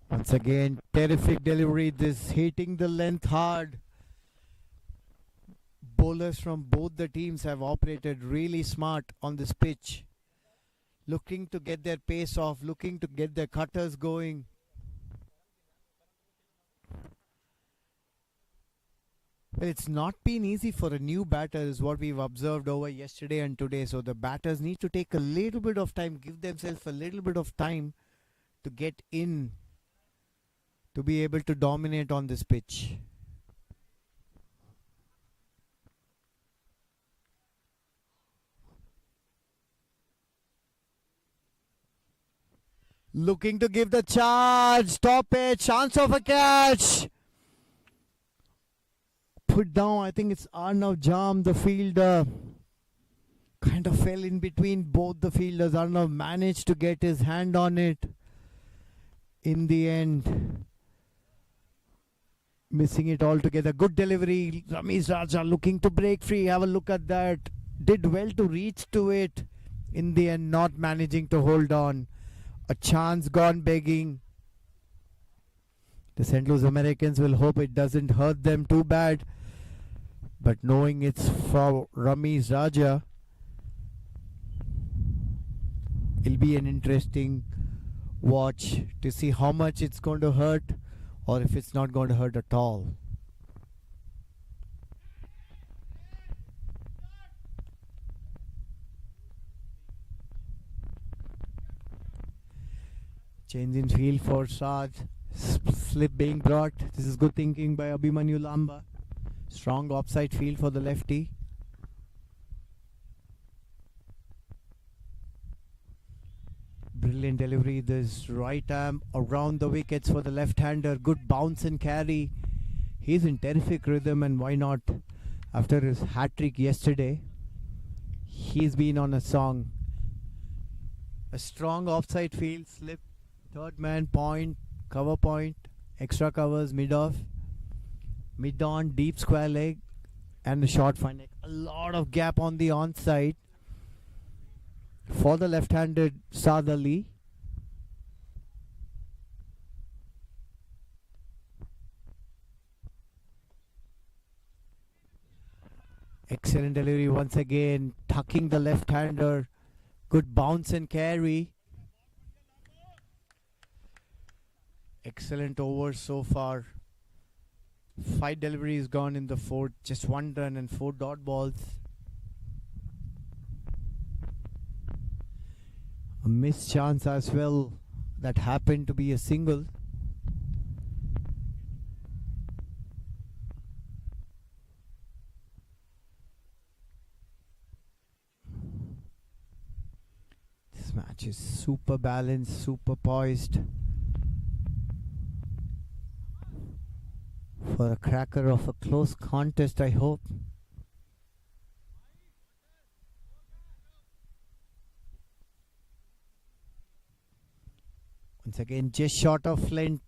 Once again, terrific delivery. This hitting the length hard. Bowlers from both the teams have operated really smart on this pitch. Looking to get their pace off, looking to get their cutters going. Well, it's not been easy for a new batter, is what we've observed over yesterday and today. So the batters need to take a little bit of time, give themselves a little bit of time to get in, to be able to dominate on this pitch. Looking to give the charge. Stop it. Chance of a catch. Put down. I think it's Arnav Jam, the fielder. Kind of fell in between both the fielders. Arnav managed to get his hand on it. In the end, missing it altogether. Good delivery. Ramesh Raja looking to break free. Have a look at that. Did well to reach to it. In the end, not managing to hold on. A chance gone begging. The St. Louis Americans will hope it doesn't hurt them too bad. But knowing it's for Ramesh Raja, it'll be an interesting watch to see how much it's going to hurt or if it's not going to hurt at all. Change in field for Saj. Slip being brought. This is good thinking by Abhimanyu Lamba. Strong offside field for the lefty. Brilliant delivery. This right arm around the wickets for the left-hander. Good bounce and carry. He's in terrific rhythm, and why not? After his hat-trick yesterday, he's been on a song. A strong offside field. Slip. Third man point. Cover point. Extra covers mid-off. Mid-on. Deep square leg. And a short fine leg. A lot of gap on the onside for the left-handed Saad Ali. Excellent delivery once again, tucking the left-hander. Good bounce and carry. Excellent over so far. 5 deliveries gone in the fourth, just 1 run and 4 dot balls. A missed chance as well that happened to be a single. This match is super balanced, super poised. For a cracker of a close contest, I hope. Once again, just short of Flint.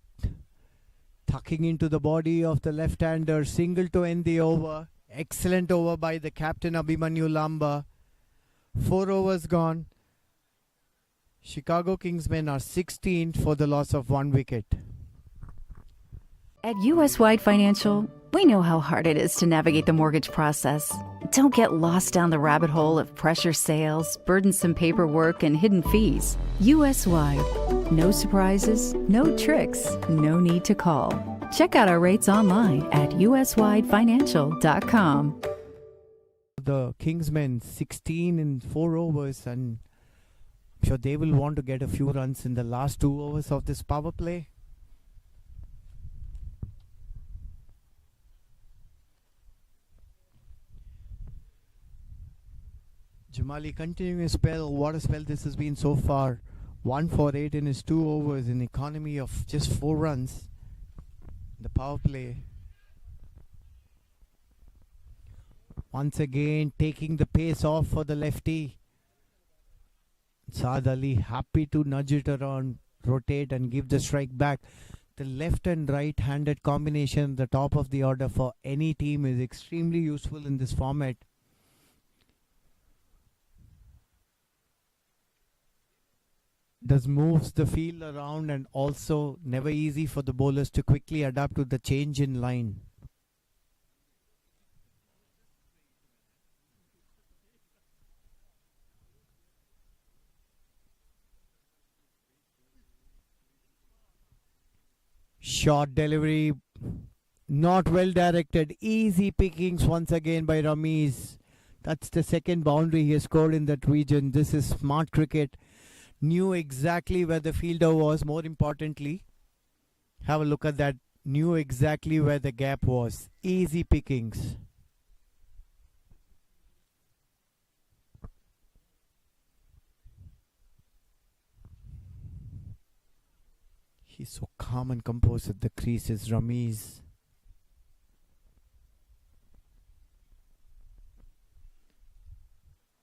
Tucking into the body of the left-hander. Single to end the over. Excellent over by the captain Abhimanyu Lamba. 4 overs gone. Chicago Kingsmen are 16th for the loss of 1 wicket. At US Wide Financial, we know how hard it is to navigate the mortgage process. Don't get lost down the rabbit hole of pressure sales, burdensome paperwork, and hidden fees. US Wide. No surprises, no tricks, no need to call. Check out our rates online at uswidefinancial.com. The Kingsmen 16 in 4 overs, and I'm sure they will want to get a few runs in the last 2 overs of this power play. Jamali continuing his spell. What a spell this has been so far. 1 for 8 in his 2 overs, an economy of just 4 runs. The power play. Once again taking the pace off for the lefty. Saad Ali happy to nudge it around, rotate and give the strike back. The left and right handed combination at the top of the order for any team is extremely useful in this format. Does moves the field around, and also never easy for the bowlers to quickly adapt to the change in line. Short delivery Not well directed. Easy pickings once again by Ramesh. That's the second boundary he has scored in that region. This is smart cricket. Knew exactly where the fielder was. More importantly, have a look at that. Knew exactly where the gap was. Easy pickings. He's so calm and composed at the creases, Ramesh.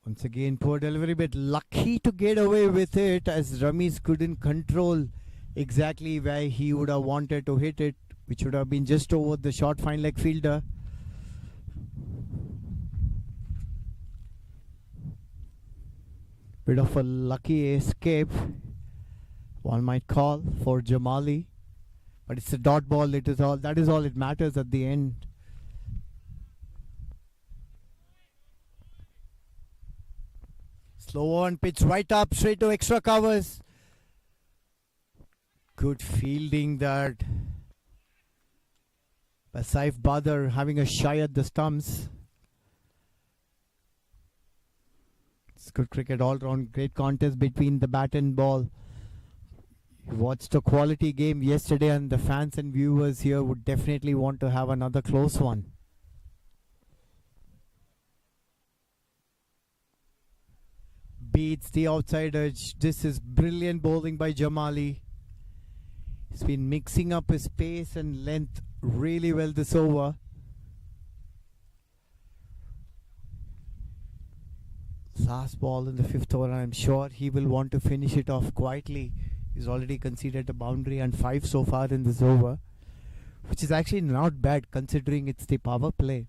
Once again, poor delivery, but lucky to get away with it as Ramesh couldn't control exactly where he would have wanted to hit it, which would have been just over the short fine leg fielder. Bit of a lucky escape, one might call, for Jamali, but it's a dot ball. It is all that is all it matters at the end. Slow on pitch, right up, straight to extra covers. Good fielding that. Saif Badr having a shy at the stumps. It's good cricket all round. Great contest between the bat and ball. You watched a quality game yesterday, and the fans and viewers here would definitely want to have another close one. Beats the outside edge. This is brilliant bowling by Jamali. He's been mixing up his pace and length really well this over. Last ball in the fifth over. I'm sure he will want to finish it off quietly. He's already conceded a boundary and 5 so far in this over, which is actually not bad considering it's the power play.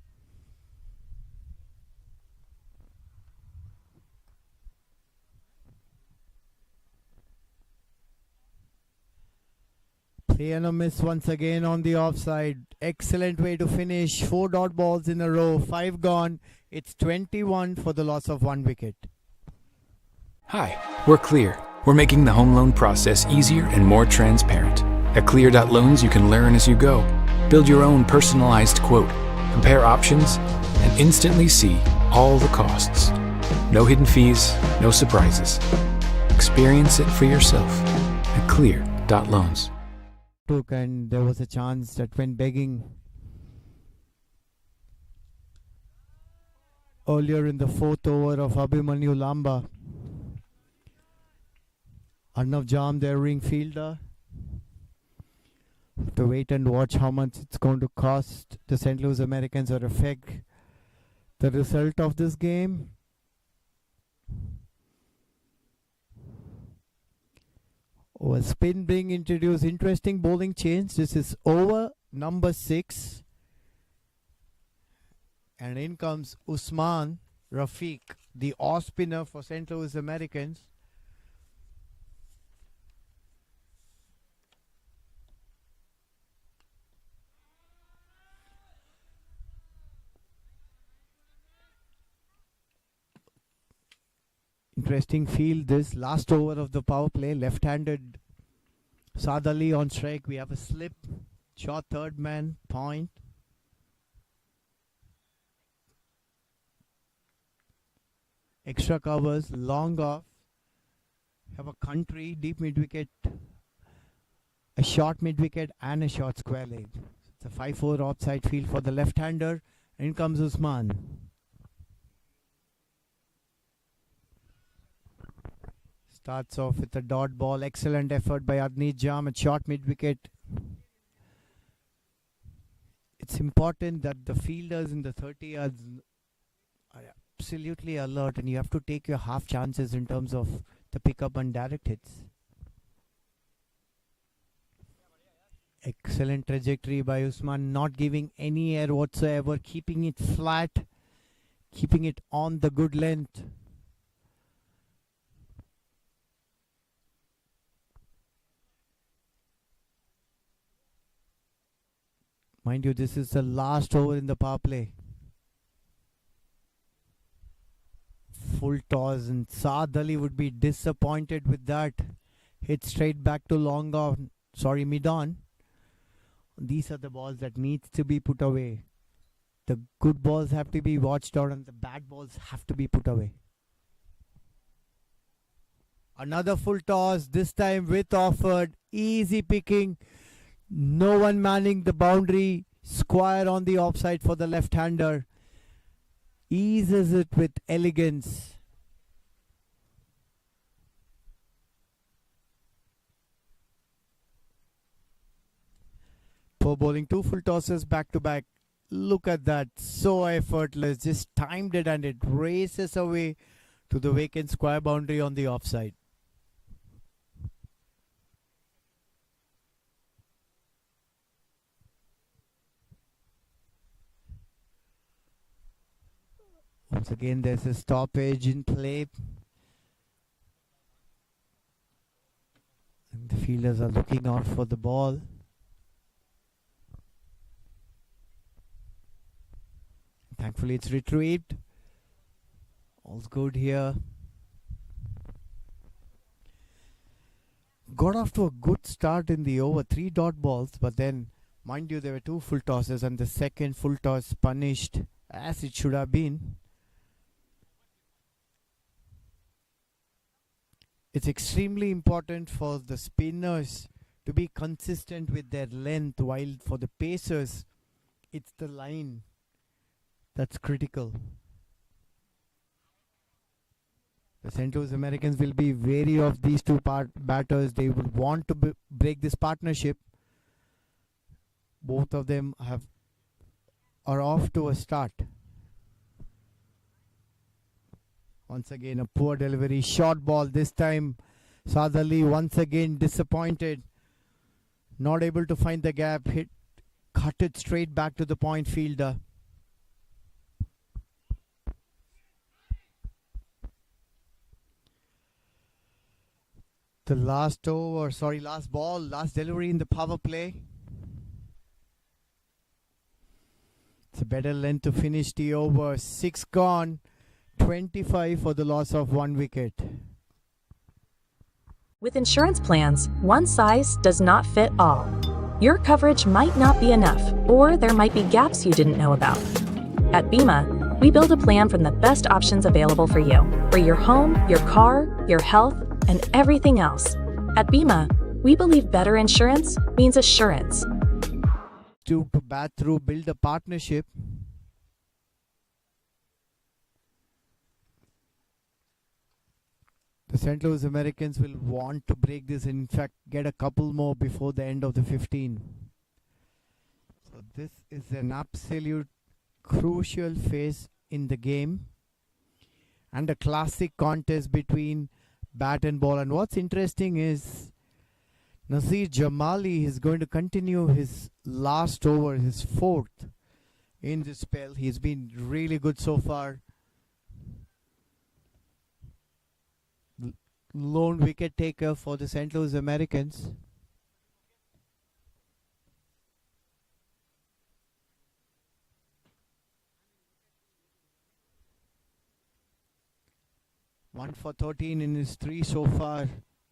Play and a miss once again on the offside. Excellent way to finish. 4 dot balls in a row. 5 gone. It's 21 for the loss of 1 wicket. Hi, we're Clear. We're making the home loan process easier and more transparent. At Clear.loans, you can learn as you go. Build your own personalized quote, compare options, and instantly see all the costs. No hidden fees, no surprises. Experience it for yourself at Clear.loans. And there was a chance that when begging earlier in the 4th over of Abhimanyu Lamba, Arnav Jam, their ring fielder, have to wait and watch how much it's going to cost the St. Louis Americans or affect the result of this game. Oh, a spin being introduced. Interesting bowling change. This is over number 6. And in comes Usman Rafiq, the off spinner for St. Louis Americans. Interesting field this last over of the power play. Left-handed Saad Ali on strike. We have a slip. Short third man. Point. Extra covers. Long off. Have a country. Deep mid-wicket. A short mid-wicket and a short square leg. It's a 5-4 offside field for the left-hander. In comes Usman. Starts off with a dot ball. Excellent effort by Adni Jam at short mid-wicket. It's important that the fielders in the 30 yards are absolutely alert, and you have to take your half chances in terms of the pickup and direct hits. Excellent trajectory by Usman, not giving any air whatsoever, keeping it flat, keeping it on the good length. Mind you, this is the last over in the power play. Full toss, and Saad Ali would be disappointed with that. Hit straight back to long on, mid on. These are the balls that needs to be put away. The good balls have to be watched out and the bad balls have to be put away. Another full toss, this time with offered. Easy picking. No one manning the boundary. Square on the offside for the left-hander. Eases it with elegance. Poor bowling, 2 full tosses back to back. Look at that, so effortless. Just timed it and it races away to the vacant square boundary on the offside. Once again, there's a stoppage in play. And the fielders are looking out for the ball. Thankfully, it's retrieved. All's good here. Got off to a good start in the over, 3 dot balls, but then, mind you, there were 2 full tosses, and the second full toss punished as it should have been. It's extremely important for the spinners to be consistent with their length, while for the pacers, it's the line that's critical. The St. Louis Americans will be wary of these two batters. They would want to break this partnership. Both of them are off to a start. Once again, a poor delivery. Short ball this time. Saad Ali once again disappointed. Not able to find the gap. Cut it straight back to the point fielder. The last ball, last delivery in the power play. It's a better length to finish the over. 6 gone. 25 for the loss of 1 wicket. With insurance plans, one size does not fit all. Your coverage might not be enough, or there might be gaps you didn't know about. At Bima, we build a plan from the best options available for you, for your home, your car, your health, and everything else. At Bima, we believe better insurance means assurance. To bat through, build a partnership. The St. Louis Americans will want to break this, in fact, get a couple more before the end of the 15. So this is an absolute crucial phase in the game and a classic contest between bat and ball. And what's interesting is Nasir Jamali is going to continue his last over, his 4th in this spell. He's been really good so far. Lone wicket taker for the St. Louis Americans. One for 13 in his 3 so far. An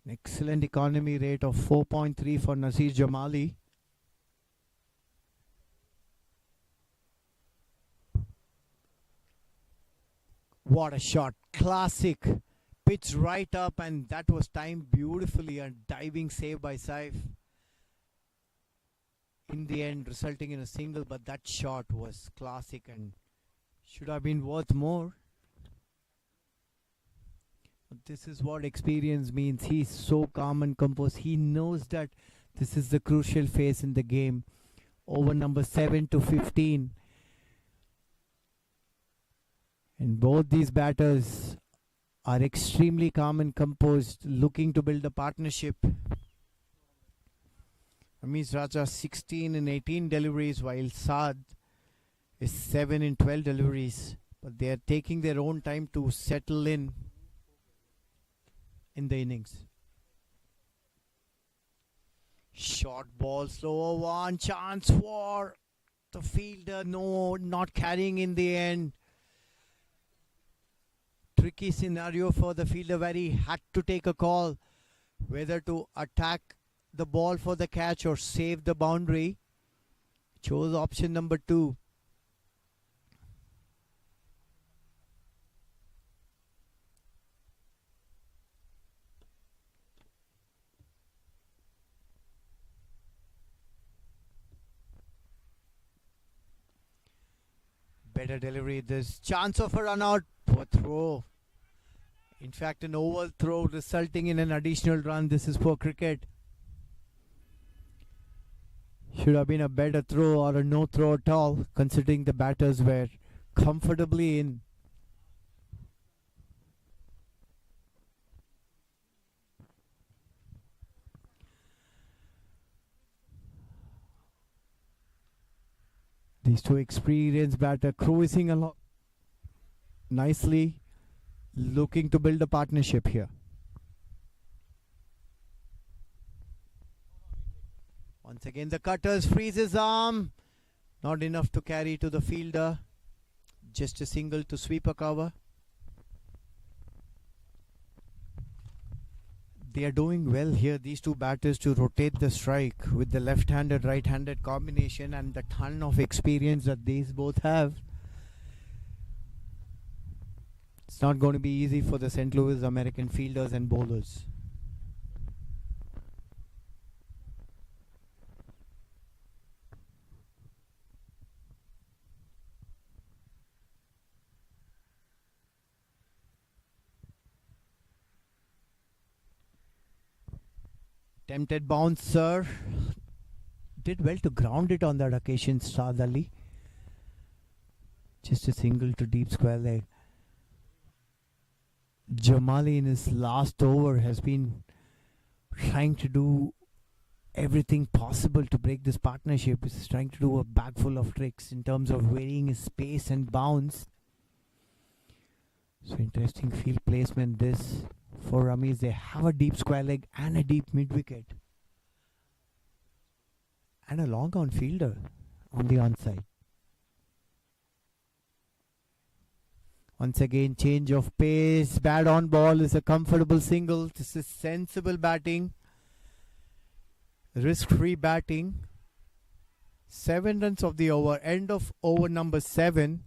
excellent economy rate of 4.3 for Nasir Jamali. What a shot. Classic. Pitch right up, and that was timed beautifully. A diving save by Saif. In the end, resulting in a single, but that shot was classic and should have been worth more. But this is what experience means. He's so calm and composed. He knows that this is the crucial phase in the game. Over number 7 to 15. And both these batters are extremely calm and composed, looking to build a partnership. Amish Raja 16 in 18 deliveries, while Saad is 7 in 12 deliveries. But they are taking their own time to settle in the innings. Short ball, slower one, chance for the fielder. No, not carrying in the end. Tricky scenario for the fielder where he had to take a call whether to attack the ball for the catch or save the boundary. Chose option number 2. Better delivery. This chance of a run out. Poor throw. In fact, an oval throw resulting in an additional run. This is poor cricket. Should have been a better throw or a no throw at all, considering the batters were comfortably in. These two experienced batters cruising along nicely, looking to build a partnership here. Once again the cutters frees his arm. Not enough to carry to the fielder. Just a single to sweep a cover. They are doing well here, these two batters, to rotate the strike with the left-handed, right-handed combination and the ton of experience that these both have. It's not going to be easy for the St. Louis American fielders and bowlers. Tempted bouncer. Did well to ground it on that occasion, Saad Ali. Just a single to deep square leg. Jamali in his last over has been trying to do everything possible to break this partnership. He's trying to do a bag full of tricks in terms of varying his pace and bounce. So interesting field placement this for Ramesh. They have a deep square leg and a deep mid wicket. And a long on fielder on the onside. Once again, change of pace. Bad on ball is a comfortable single. This is sensible batting. Risk-free batting. 7 runs of the over. End of over number 7.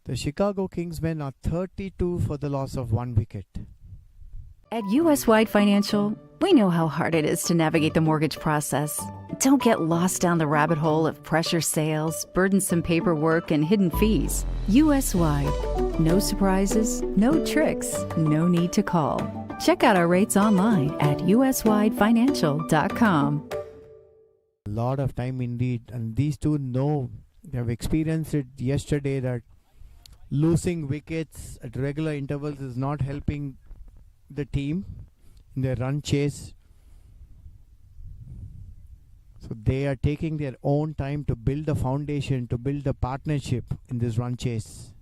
The Chicago Kingsmen are 32 for the loss of 1 wicket. At US Wide Financial, we know how hard it is to navigate the mortgage process. Don't get lost down the rabbit hole of pressure sales, burdensome paperwork, and hidden fees. US Wide. No surprises, no tricks, no need to call. Check out our rates online at uswidefinancial.com. A lot of time indeed, and these two know, they have experienced it yesterday, that losing wickets at regular intervals is not helping the team in their run chase. So they are taking their own time to build a foundation, to build a partnership in this run chase.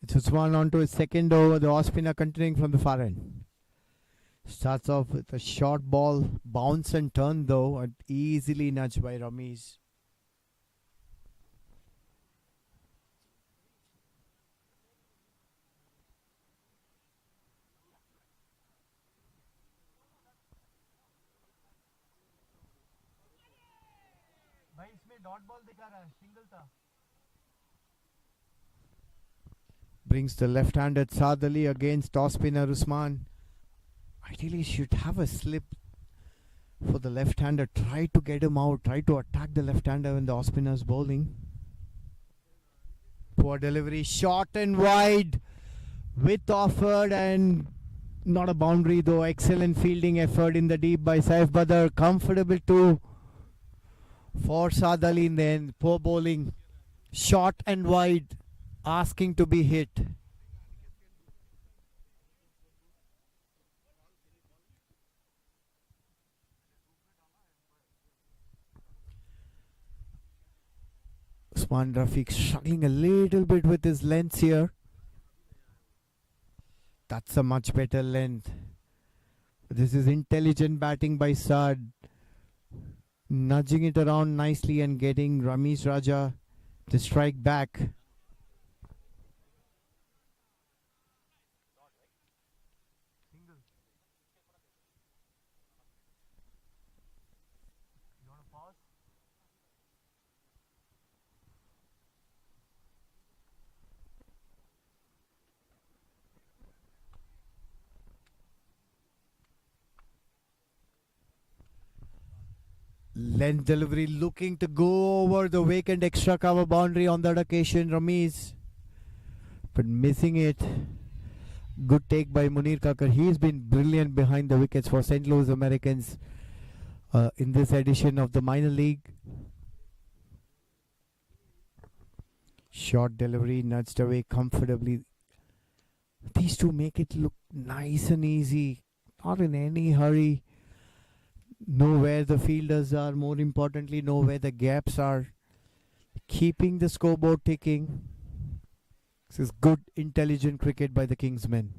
It's Usman on to his second over. The off spinner continuing from the far end. Starts off with a short ball, bounce and turn though, and easily nudged by Ramesh. Brings the left-handed Saad Ali against off spinner Usman. Ideally should have a slip for the left-hander. Try to get him out. Try to attack the left-hander when the off spinner is bowling. Poor delivery. Short and wide. Width offered and not a boundary though. Excellent fielding effort in the deep by Saif Badr. Comfortable too for Saad Ali in the end. Poor bowling. Short and wide. Asking to be hit. Usman Rafiq struggling a little bit with his lengths here. That's a much better length. This is intelligent batting by Saad. Nudging it around nicely and getting Ramesh Raja to strike back. Length delivery looking to go over the vacant extra cover boundary on that occasion, Ramesh. But missing it. Good take by Munir Kakar. He's been brilliant behind the wickets for St. Louis Americans in this edition of the minor league. Short delivery nudged away comfortably. These two make it look nice and easy. Not in any hurry. Know where the fielders are, more importantly know where the gaps are, keeping the scoreboard ticking. This is good intelligent cricket by the Kingsmen.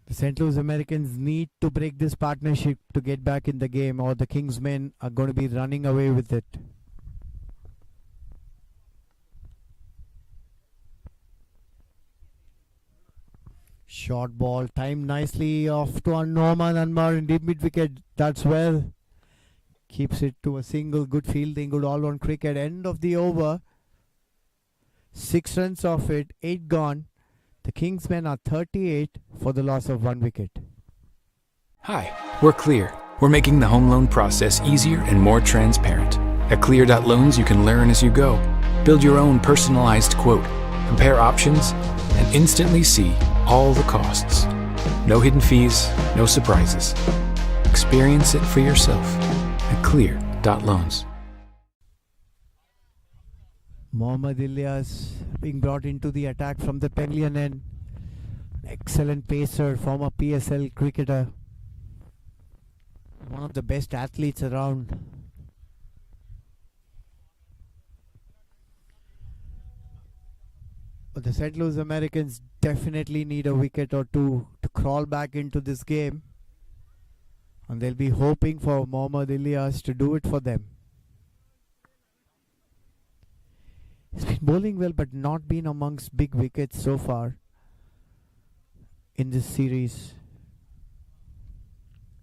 The St. Louis Americans need to break this partnership to get back in the game, or the Kingsmen are going to be running away with it. Short ball, timed nicely off to Norman Anwar in deep mid wicket. That's well. Keeps it to a single. Good fielding, good all round cricket. End of the over. 6 runs off it, 8 gone. The Kingsmen are 38 for the loss of 1 wicket. Hi, we're Clear. We're making the home loan process easier and more transparent. At Clear.loans, you can learn as you go. Build your own personalized quote, compare options, and instantly see all the costs. No hidden fees, no surprises. Experience it for yourself at Clear.loans. Mohammad Ilyas being brought into the attack from the Penguin end. Excellent pacer, former PSL cricketer. One of the best athletes around. But the St. Louis Americans definitely need a wicket or two to crawl back into this game. And they'll be hoping for Mohammad Ilyas to do it for them. He's been bowling well but not been amongst big wickets so far in this series.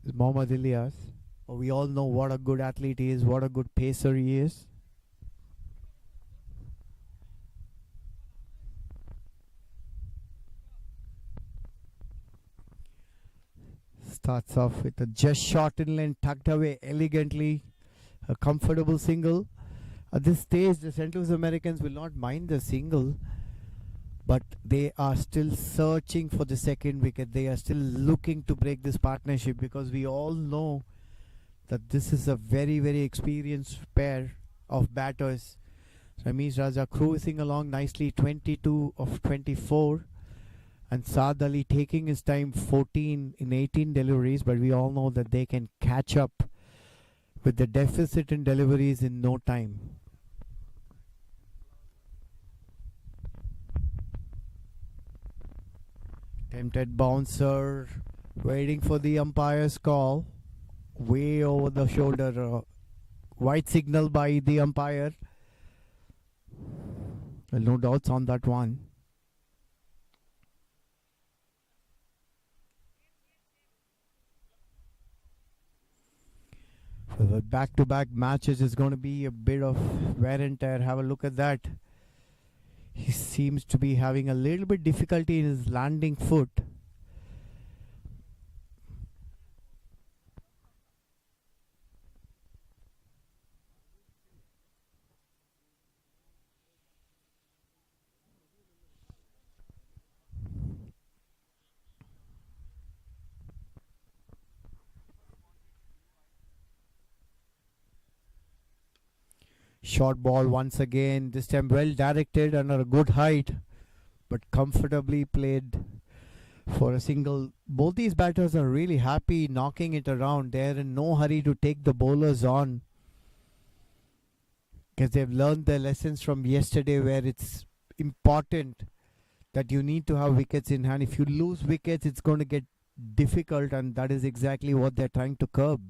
It's Mohammad Ilyas. We all know what a good athlete he is, what a good pacer he is. Starts off with a just shot inland, tucked away elegantly. A comfortable single. At this stage, the St. Louis Americans will not mind the single, but they are still searching for the second wicket. They are still looking to break this partnership, because we all know that this is a very, very experienced pair of batters. Ramesh Raja cruising along nicely, 22 of 24. And Saad Ali taking his time, 14 in 18 deliveries, but we all know that they can catch up with the deficit in deliveries in no time. Tempted bouncer, waiting for the umpire's call. Way over the shoulder, white signal by the umpire. Well, no doubts on that one. For the back-to-back matches is going to be a bit of wear and tear. Have a look at that. He seems to be having a little bit difficulty in his landing foot. Short ball once again, this time well directed and at a good height, but comfortably played for a single. Both these batters are really happy knocking it around. They're in no hurry to take the bowlers on because they've learned their lessons from yesterday, where it's important that you need to have wickets in hand. If you lose wickets, it's going to get difficult, and that is exactly what they're trying to curb.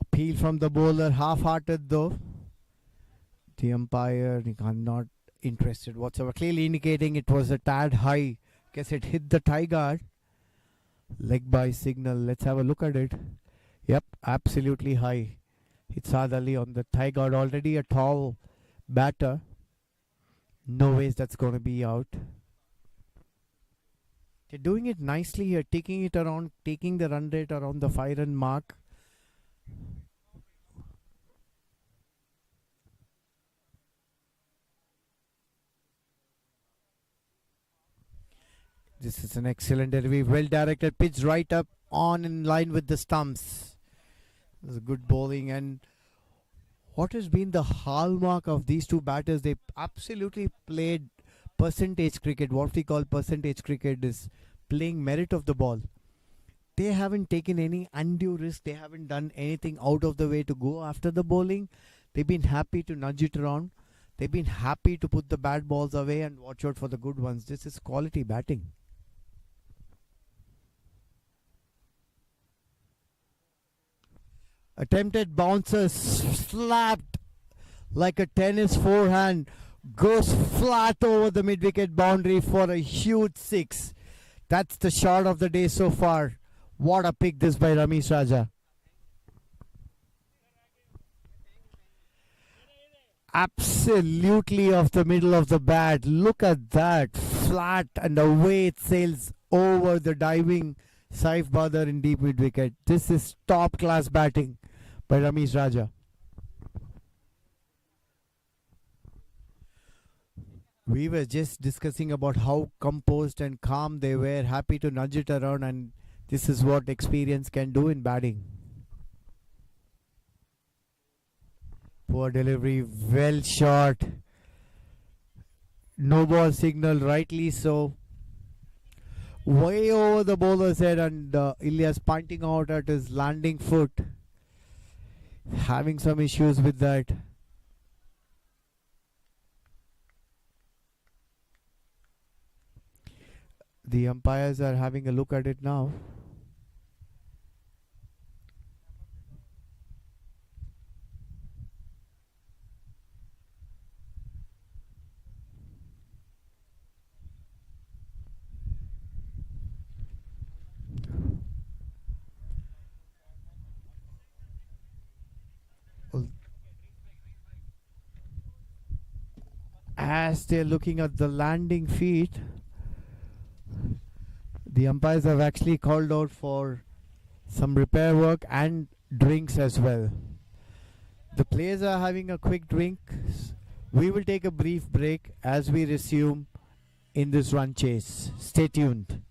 Appeal from the bowler, half-hearted though. The umpire not interested whatsoever, clearly indicating it was a tad high. Guess it hit the tie guard. Leg by signal. Let's have a look at it. Yep, absolutely high. Hit Saad Ali on the tie guard. Already a tall batter. No ways that's going to be out. They're doing it nicely here, taking it around, taking the run rate around the 5-run mark. This is an excellent delivery, well directed pitch right up on in line with the stumps. This is good bowling, and what has been the hallmark of these two batters? They absolutely played percentage cricket. What we call percentage cricket is playing merit of the ball. They haven't taken any undue risk. They haven't done anything out of the way to go after the bowling. They've been happy to nudge it around. They've been happy to put the bad balls away and watch out for the good ones. This is quality batting. Attempted bounces, slapped like a tennis forehand, goes flat over the mid-wicket boundary for a huge 6. That's the shot of the day so far. What a pick this by Ramesh Raja. Absolutely off the middle of the bat. Look at that. Flat, and away it sails over the diving Saif Badr in deep mid-wicket. This is top-class batting by Ramesh Raja. We were just discussing about how composed and calm they were, happy to nudge it around, and this is what experience can do in batting. Poor delivery, well shot. No ball signal, rightly so. Way over the bowler's head, and Ilyas pointing out at his landing foot. Having some issues with that. The umpires are having a look at it now. As they're looking at the landing feet, the umpires have actually called out for some repair work and drinks as well. The players are having a quick drink. We will take a brief break as we resume in this run chase. Stay tuned.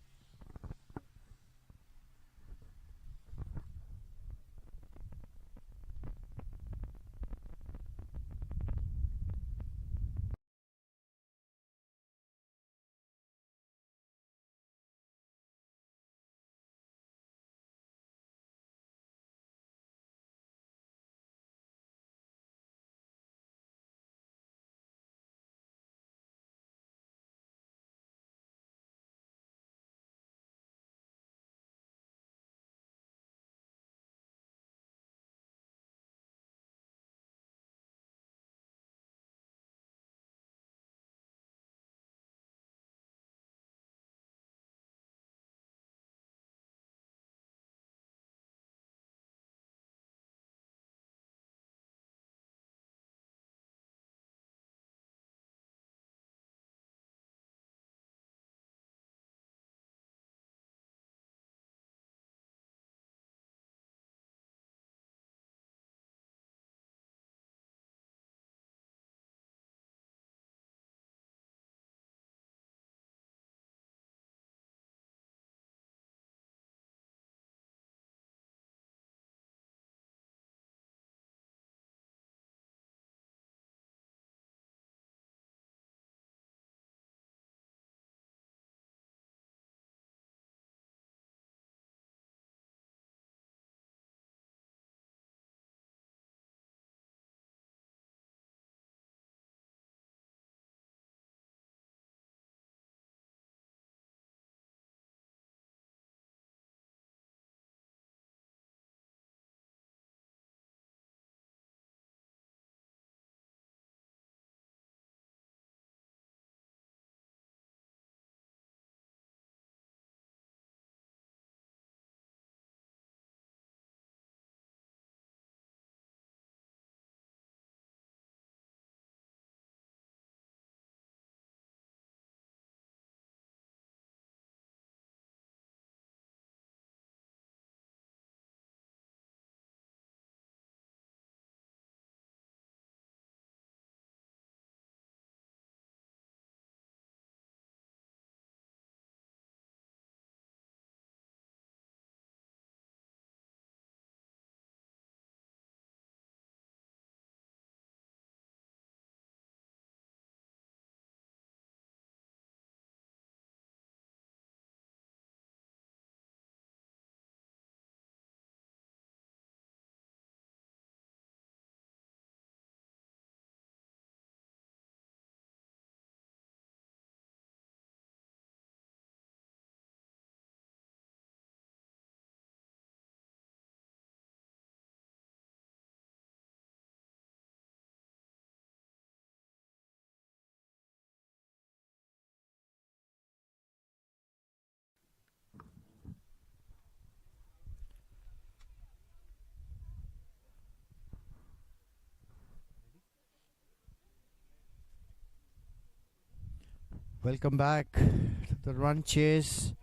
Welcome back to the run chase.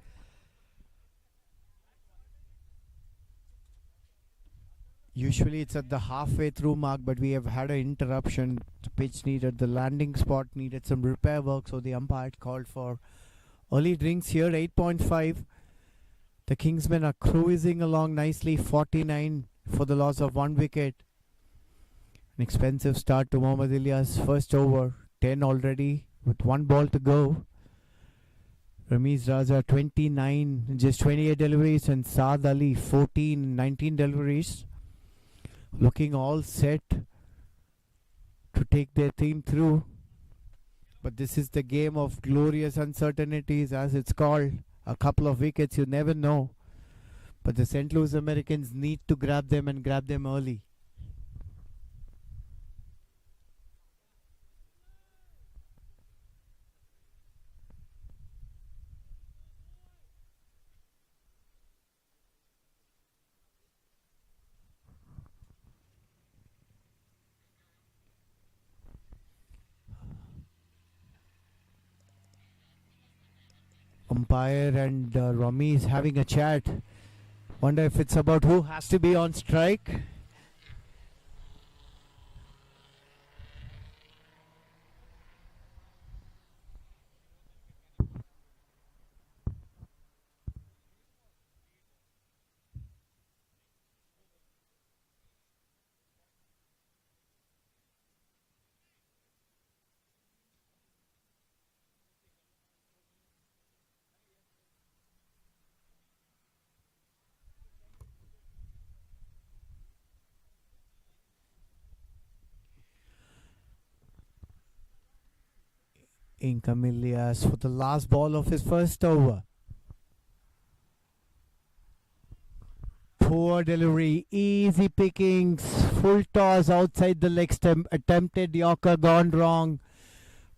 Usually it's at the halfway through mark, but we have had an interruption. The pitch needed, the landing spot needed some repair work, so the umpire called for early drinks here. 8.5. The Kingsmen are cruising along nicely. 49 for the loss of 1 wicket. An expensive start to Mohammad Ilyas. First over, 10 already with 1 ball to go. Ramiz Raza 29, just 28 deliveries, and Saad Ali 14, 19 deliveries. Looking all set to take their team through. But this is the game of glorious uncertainties, as it's called. A couple of wickets, you never know. But the St. Louis Americans need to grab them and grab them early. Umpire and Rami is having a chat. Wonder if it's about who has to be on strike. In Camillias for the last ball of his first over. Poor delivery, easy pickings, full toss outside the leg stump, attempted Yorker, gone wrong,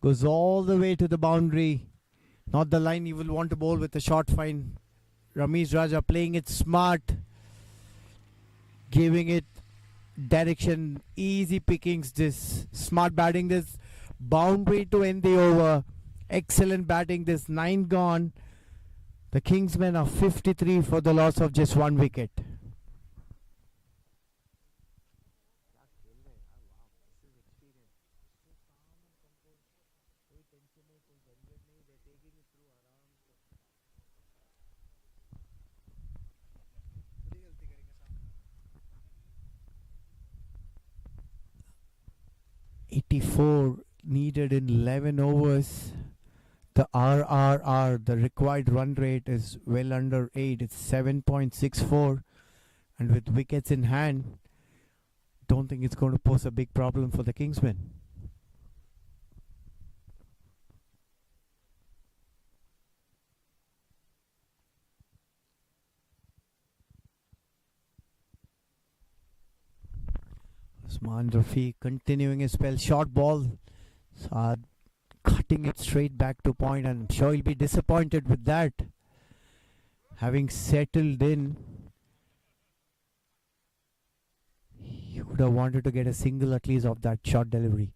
goes all the way to the boundary. Not the line you will want to bowl with a short fine. Ramiz Raja playing it smart, giving it direction, easy pickings, this smart batting, this boundary to end the over. Excellent batting, this 9 gone. The Kingsmen are 53 for the loss of just 1 wicket. .84 needed in 11 overs. The RRR, the required run rate, is well under 8. It's 7.64. And with wickets in hand, don't think it's going to pose a big problem for the Kingsmen. Usman Rafi continuing his spell. Short ball. Saad cutting it straight back to point, and I'm sure he'll be disappointed with that. Having settled in, he would have wanted to get a single at least of that short delivery.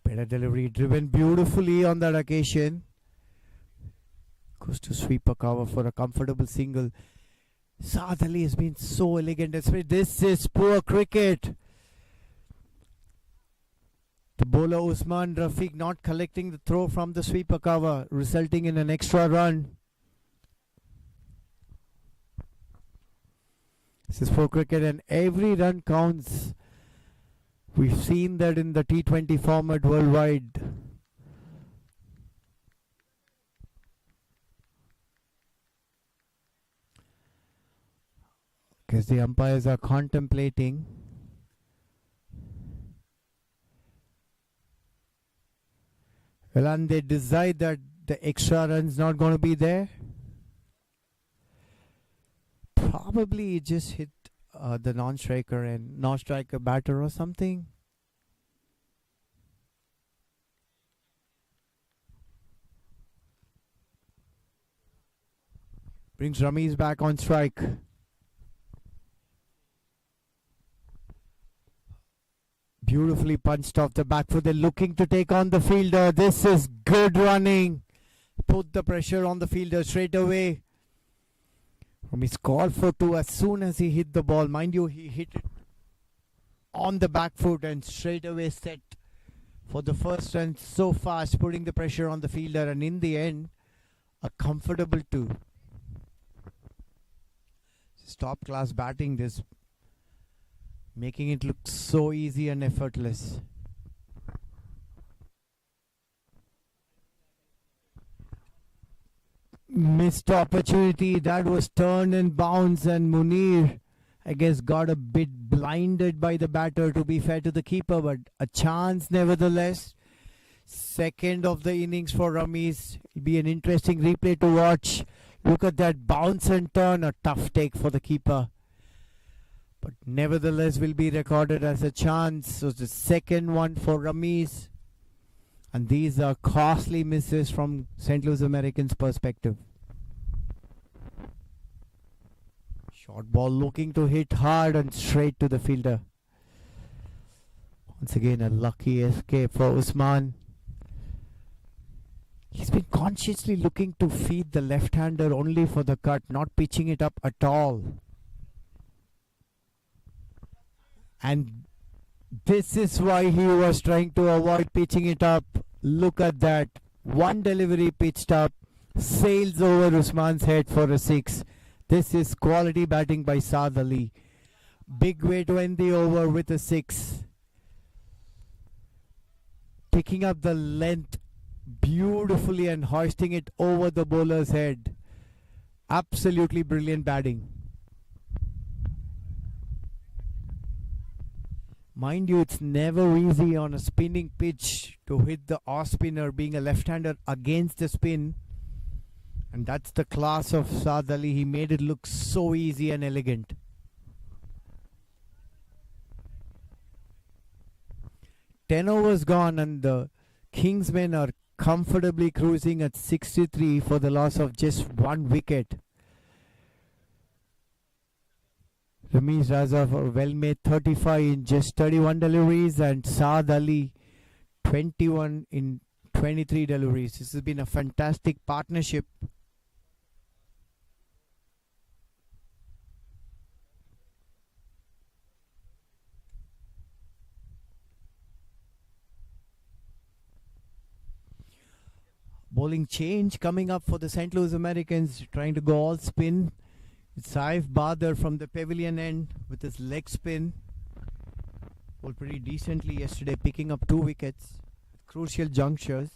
Better delivery, driven beautifully on that occasion. Goes to sweep a cover for a comfortable single. Saad Ali has been so elegant. This is poor cricket. The bowler Usman Rafiq not collecting the throw from the sweeper cover, resulting in an extra run. This is poor cricket, and every run counts. We've seen that in the T20 format worldwide. Because the umpires are contemplating. Well, and they decide that the extra run's not going to be there. Probably it just hit the non-striker and non-striker batter or something. Brings Ramiz back on strike. Beautifully punched off the back foot. They're looking to take on the fielder. This is good running. Put the pressure on the fielder straight away. He's called for two as soon as he hit the ball. Mind you, he hit it on the back foot and straight away set for the first run so fast, putting the pressure on the fielder, and in the end, a comfortable two. Top class batting, this making it look so easy and effortless. Missed opportunity, that was turn and bounce, and Munir, I guess, got a bit blinded by the batter, to be fair to the keeper, but a chance nevertheless. Second of the innings for Ramesh. It'll be an interesting replay to watch. Look at that bounce and turn, a tough take for the keeper, but nevertheless will be recorded as a chance. So the second one for Ramesh, and these are costly misses from St. Louis Americans' perspective. Short ball looking to hit hard and straight to the fielder. Once again a lucky escape for Usman. He's been consciously looking to feed the left-hander only for the cut, not pitching it up at all. And this is why he was trying to avoid pitching it up. Look at that. One delivery pitched up, sails over Usman's head for a six. This is quality batting by Saad Ali. Big way to end the over with a six. Picking up the length beautifully and hoisting it over the bowler's head. Absolutely brilliant batting. Mind you, it's never easy on a spinning pitch to hit the off spinner, being a left-hander against the spin. And that's the class of Saad Ali. He made it look so easy and elegant. Ten overs gone and the Kingsmen are comfortably cruising at 63 for the loss of just one wicket. Ramesh Raza for well made 35 in just 31 deliveries, and Saad Ali 21 in 23 deliveries. This has been a fantastic partnership. Bowling change coming up for the St. Louis Americans, trying to go all spin. It's Saif Badr from the pavilion end with his leg spin. Bowled pretty decently yesterday, picking up 2 wickets at crucial junctures.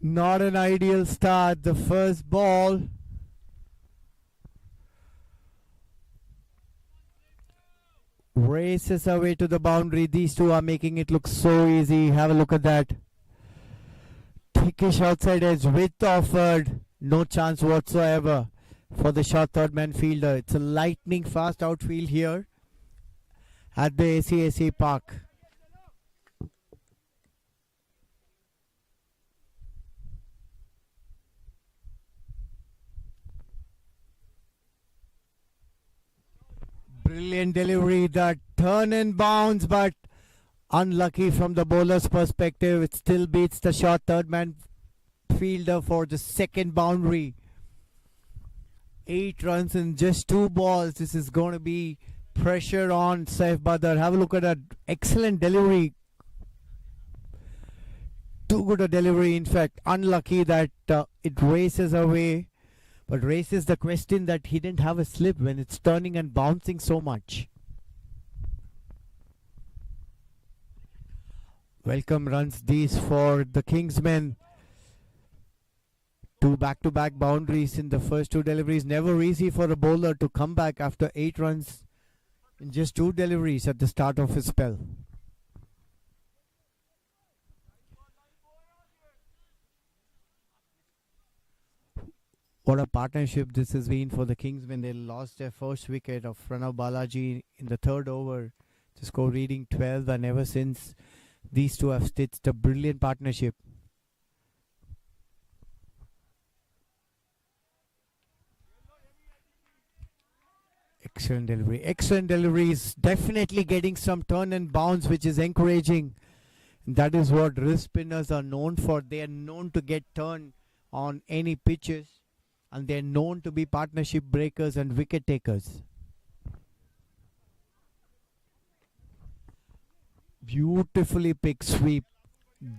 Not an ideal start. The first ball. Races away to the boundary. These two are making it look so easy. Have a look at that. Thickish outside edge, width offered. No chance whatsoever for the short third man fielder. It's a lightning fast outfield here at the ACSA Park. Brilliant delivery, that turn and bounce, but unlucky from the bowler's perspective. It still beats the short third man fielder for the second boundary. 8 runs in just 2 balls. This is going to be pressure on Saif Badr. Have a look at that excellent delivery. Too good a delivery, in fact. Unlucky that it races away. But raises the question that he didn't have a slip when it's turning and bouncing so much. Welcome runs these for the Kingsmen. 2 back-to-back boundaries in the first 2 deliveries. Never easy for a bowler to come back after 8 runs in just 2 deliveries at the start of his spell. What a partnership this has been for the Kingsmen. They lost their first wicket of Pranav Balaji in the 3rd over. The score reading 12, and ever since these two have stitched a brilliant partnership. Excellent delivery. Excellent delivery. Is definitely getting some turn and bounce, which is encouraging. That is what wrist spinners are known for. They are known to get turn on any pitches, and they are known to be partnership breakers and wicket takers. Beautifully picked sweep,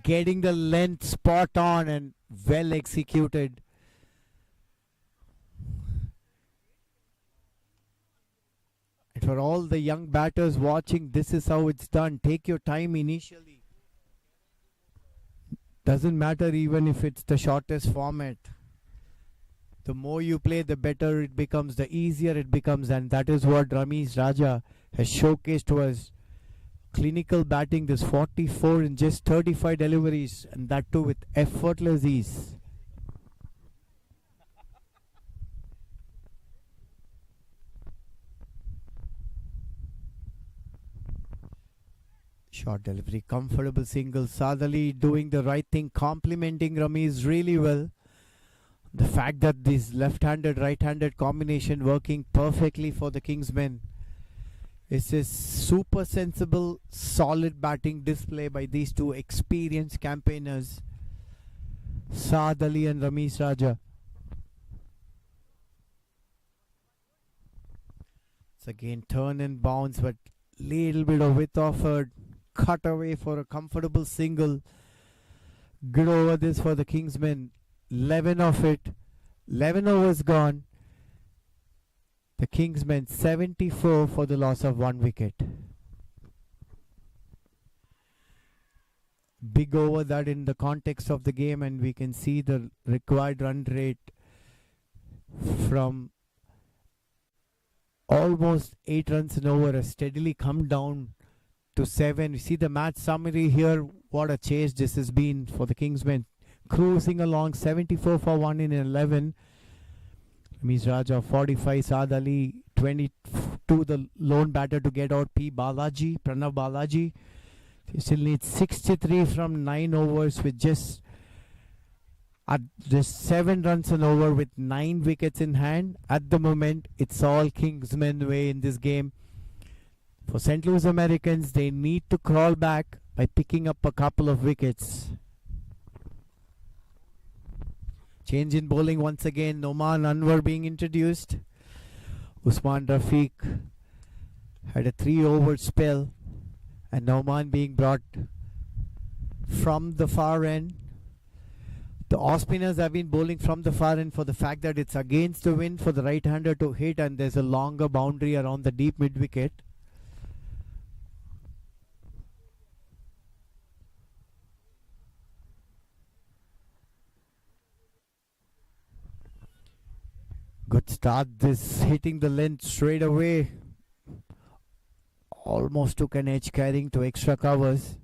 getting the length spot on and well executed. And for all the young batters watching, this is how it's done. Take your time initially. Doesn't matter even if it's the shortest format. The more you play, the better it becomes, the easier it becomes, and that is what Ramesh Raja has showcased to us. Clinical batting, this 44 in just 35 deliveries, and that too with effortless ease. Short delivery, comfortable single. Saad Ali doing the right thing, complimenting Ramesh really well. The fact that this left-handed, right-handed combination working perfectly for the Kingsmen. It's a super sensible, solid batting display by these two experienced campaigners, Saad Ali and Ramesh Raja. It's again turn and bounce, but little bit of width offered. Cut away for a comfortable single. Good over this for the Kingsmen. 11 of it. 11 overs gone. The Kingsmen 74 for the loss of 1 wicket. Big over that in the context of the game, and we can see the required run rate from almost 8 runs an over has steadily come down to 7. You see the match summary here. What a chase this has been for the Kingsmen. Cruising along, 74 for 1 in 11. Ramesh Raja 45, Saad Ali 22, the lone batter to get out. Pranav Balaji. He still needs 63 from 9 overs with just 7 runs an over with 9 wickets in hand. At the moment, it's all Kingsmen way in this game. For St. Louis Americans, they need to crawl back by picking up a couple of wickets. Change in bowling once again. Noman Anwar being introduced. Usman Rafiq had a 3-over spell, and Noman being brought from the far end. The off spinners have been bowling from the far end for the fact that it's against the wind for the right-hander to hit, and there's a longer boundary around the deep mid-wicket. Good start, this hitting the length straight away. Almost took an edge, carrying to extra covers.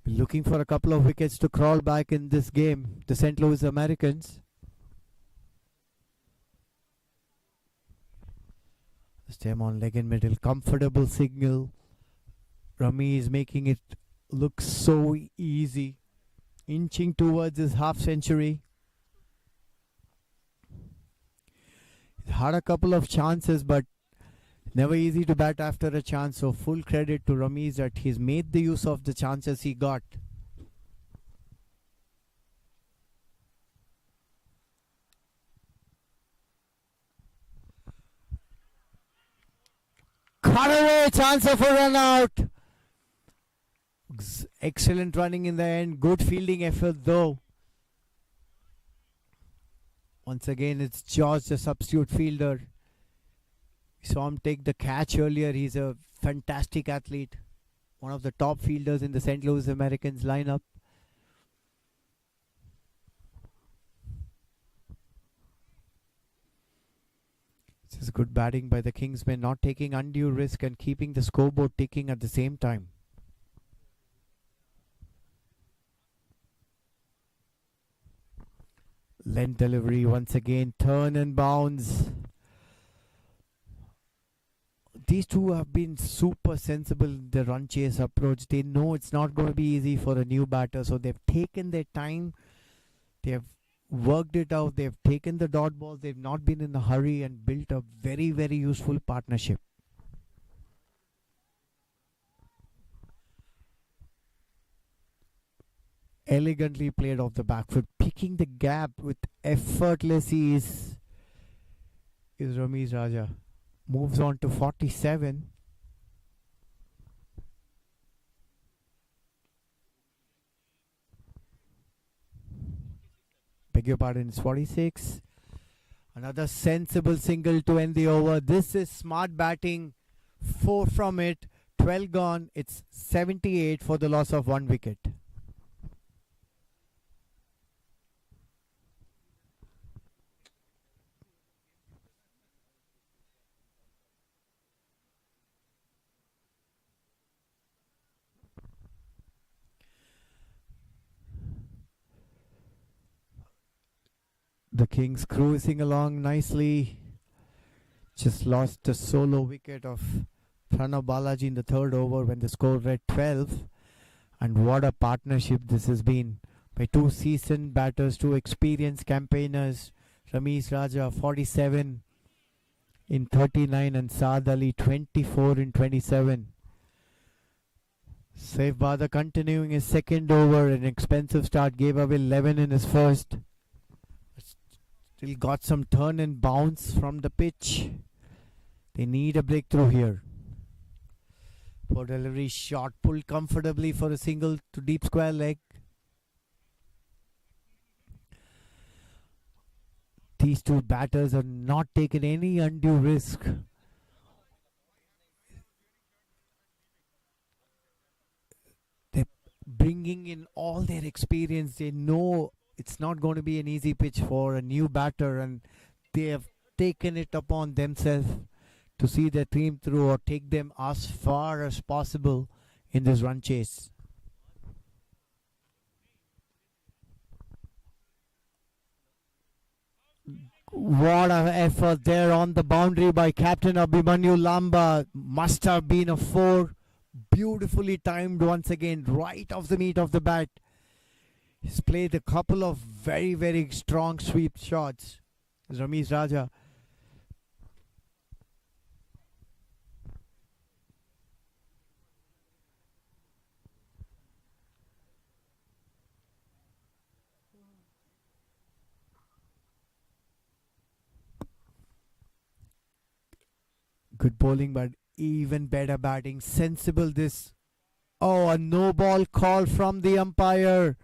Looking for a couple of wickets to crawl back in this game, the St. Louis Americans. Stem on leg and middle, comfortable signal. Rami is making it look so easy, inching towards his half century. Had a couple of chances, but never easy to bat after a chance. So full credit to Ramesh that he's made the use of the chances he got. Cut away, chance of a run out. Excellent running in the end. Good fielding effort though. Once again, it's George, the substitute fielder. We saw him take the catch earlier. He's a fantastic athlete. One of the top fielders in the St. Louis Americans lineup. This is good batting by the Kingsmen, not taking undue risk and keeping the scoreboard ticking at the same time. Length delivery once again, turn and bounce. These two have been super sensible in the run chase approach. They know it's not going to be easy for a new batter, so they've taken their time. They have worked it out. They've taken the dot balls. They've not been in a hurry and built a very, very useful partnership. Elegantly played off the back foot, picking the gap with effortless ease is Ramiz Raja. Moves on to 47. Beg your pardon, it's 46. Another sensible single to end the over. This is smart batting. 4 from it. 12 gone. It's 78 for the loss of 1 wicket. The Kings cruising along nicely. Just lost a solo wicket of Pranav Balaji in the third over when the score read 12. And what a partnership this has been by two seasoned batters, two experienced campaigners. Ramiz Raja 47 in 39 and Saad Ali 24 in 27. Saif Badar continuing his second over. An expensive start, gave away 11 in his first. Still got some turn and bounce from the pitch. They need a breakthrough here. For delivery, shot pulled comfortably for a single to deep square leg. These two batters are not taking any undue risk. They're bringing in all their experience. They know it's not going to be an easy pitch for a new batter, and they have taken it upon themselves to see their team through or take them as far as possible in this run chase. What an effort there on the boundary by Captain Abhimanyu Lamba. Must have been a 4. Beautifully timed once again, right off the meat of the bat. He's played a couple of very, very strong sweep shots. Ramiz Raja. Good bowling, but even better batting. Sensible this. Oh, a no ball call from the umpire.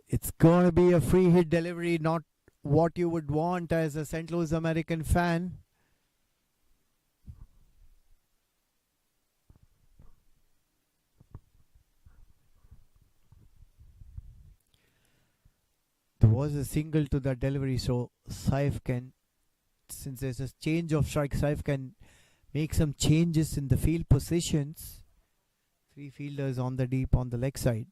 It's going to be a free hit delivery, not what you would want as a St. Louis American fan. There was a single to that delivery, so Saif can, since there's a change of strike, Saif can make some changes in the field positions. 3 fielders on the deep on the leg side.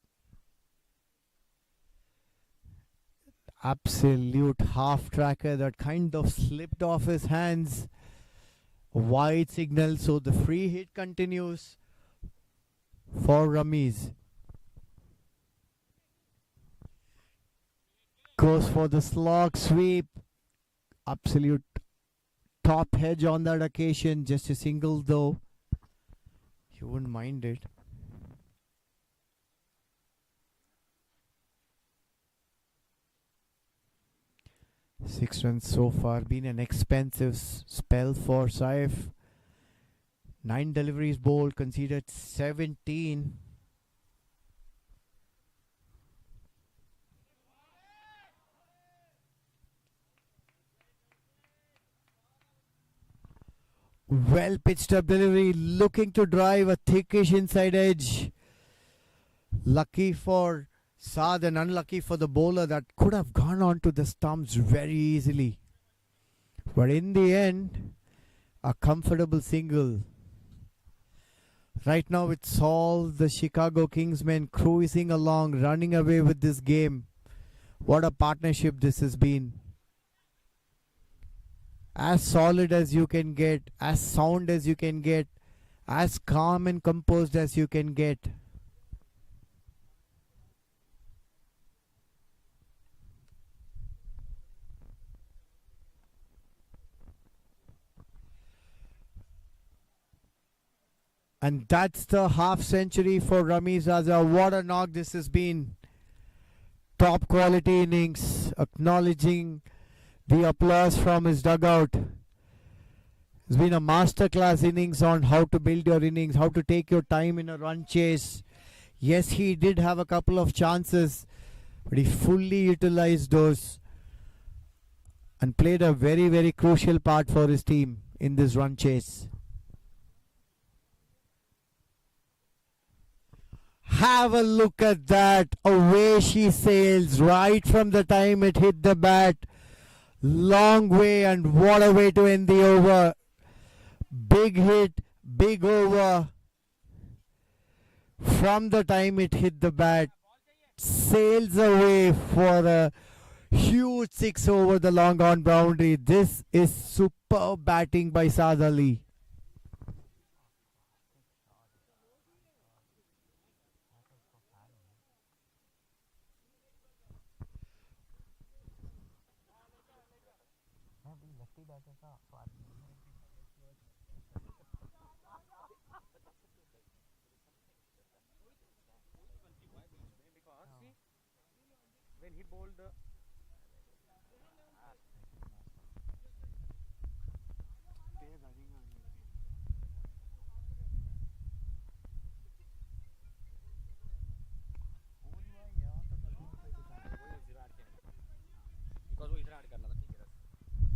Absolute half tracker that kind of slipped off his hands. Wide signal, so the free hit continues for Ramiz. Goes for the slog sweep. Absolute top hedge on that occasion. Just a single though. You wouldn't mind it. 6 runs so far. Been an expensive spell for Saif. 9 deliveries bowled, conceded 17. Well pitched up delivery, looking to drive a thickish inside edge. Lucky for Saad and unlucky for the bowler that could have gone on to the stumps very easily. But in the end, a comfortable single. Right now it's all the Chicago Kingsmen cruising along, running away with this game. What a partnership this has been. As solid as you can get, as sound as you can get, as calm and composed as you can get. And that's the half century for Ramiz Raza. What a knock this has been. Top quality innings. Acknowledging the applause from his dugout. It's been a masterclass innings on how to build your innings, how to take your time in a run chase. Yes, he did have a couple of chances, but he fully utilized those and played a very, very crucial part for his team in this run chase. Have a look at that. Away she sails right from the time it hit the bat. Long way, and what a way to end the over. Big hit, big over. From the time it hit the bat, sails away for a huge 6 over the long on boundary. This is superb batting by Saad Ali.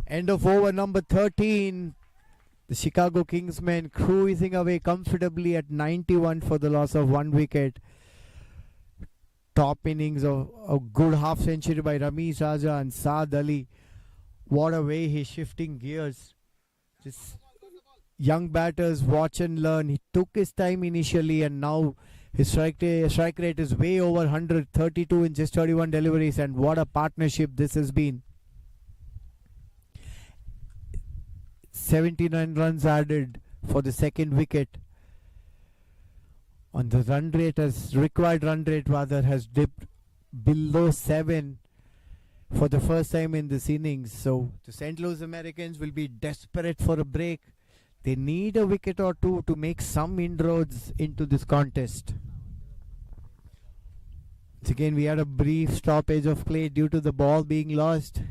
End of over number 13. The Chicago Kingsmen cruising away comfortably at 91 for the loss of 1 wicket. Top innings of a good half century by Ramiz Raza and Saad Ali. What a way he's shifting gears. Just young batters watch and learn. He took his time initially, and now his strike rate is way over 100, 32 in just 31 deliveries, and what a partnership this has been. 79 runs added for the second wicket. On the run rate, as required run rate rather, has dipped below 7 for the first time in this innings. So the St. Louis Americans will be desperate for a break. They need a wicket or two to make some inroads into this contest. Once again, we had a brief stoppage of play due to the ball being lost.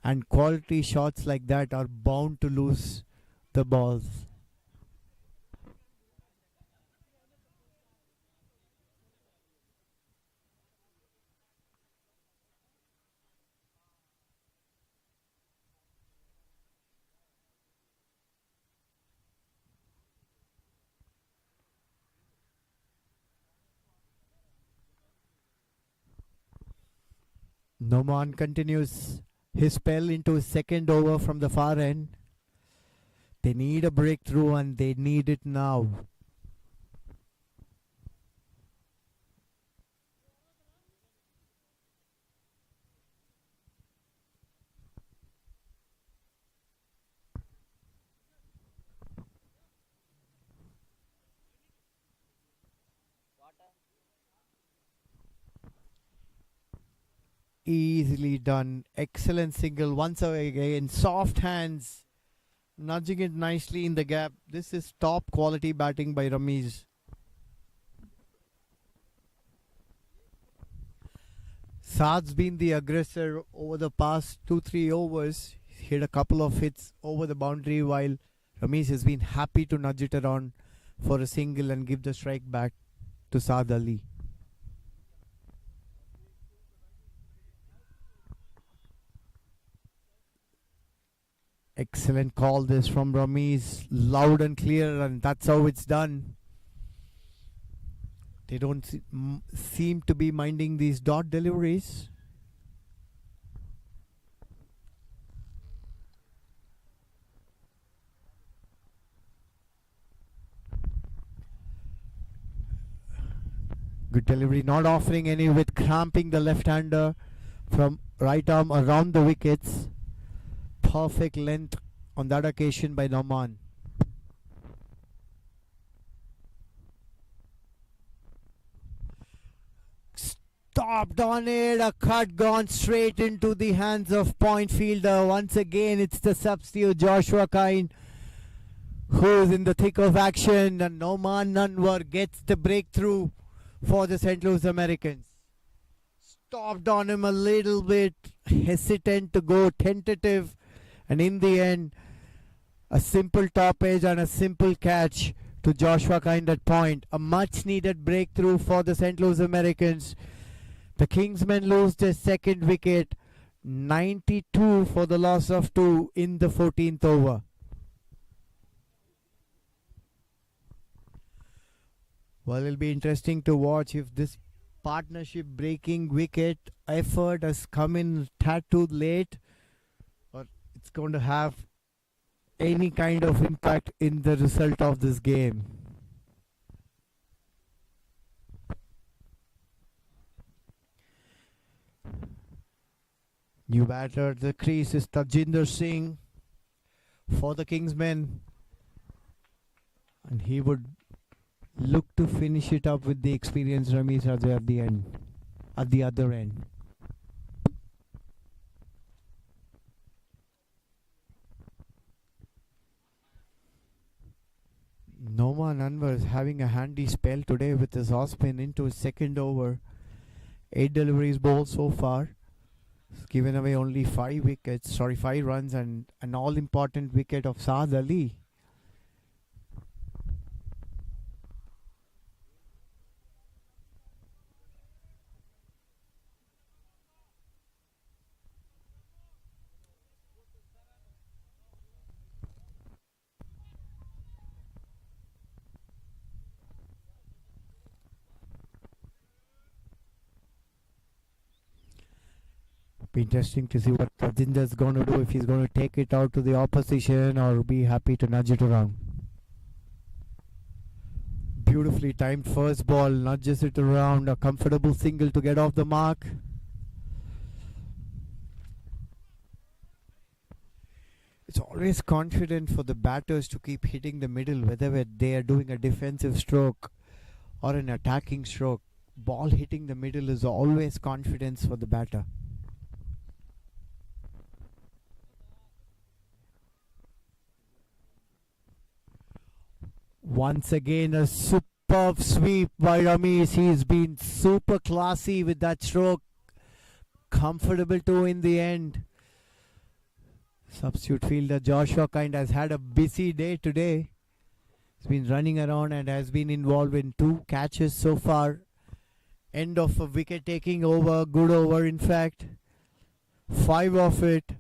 And quality shots like that are bound to lose the balls. Noman continues his spell into his second over from the far end. They need a breakthrough, and they need it now. Easily done. Excellent single. Once again, soft hands, nudging it nicely in the gap. This is top quality batting by Ramiz. Saad's been the aggressor over the past 2-3 overs. He hit a couple of hits over the boundary, while Ramiz has been happy to nudge it around for a single and give the strike back to Saad Ali. Excellent call this from Ramiz, loud and clear, and that's how it's done. They don't seem to be minding these dot deliveries. Good delivery, not offering any with cramping the left-hander from right arm around the wickets. Perfect length on that occasion by Nauman. Stopped on it, a cut gone straight into the hands of point fielder. Once again, it's the substitute Joshua Kine who is in the thick of action, and Noman Anwar gets the breakthrough for the St. Louis Americans. Stopped on him a little bit, hesitant to go, tentative, and in the end, a simple top edge and a simple catch to Joshua Kind at point. A much needed breakthrough for the St. Louis Americans. The Kingsmen lose their second wicket, 92 for the loss of 2 in the 14th over. Well, it'll be interesting to watch if this partnership breaking wicket effort has come in tad too late, or it's going to have any kind of impact in the result of this game. New batter at the crease is Tajinder Singh for the Kingsmen, and he would look to finish it up with the experienced Ramesh Raja at the end, at the other end. Noman Anwar is having a handy spell today with his off spin into his second over. 8 deliveries bowled so far. He's given away only 5 runs and an all-important wicket of Saad Ali. Be interesting to see what Tajinder's going to do, if he's going to take it out to the opposition or be happy to nudge it around. Beautifully timed first ball, nudges it around, a comfortable single to get off the mark. It's always confident for the batters to keep hitting the middle, whether they are doing a defensive stroke or an attacking stroke. Ball hitting the middle is always confidence for the batter. Once again, a superb sweep by Ramesh. He's been super classy with that stroke. Comfortable too in the end. Substitute fielder Joshua Kind has had a busy day today. He's been running around and has been involved in 2 catches so far. End of a wicket taking over, good over in fact. 5 of it.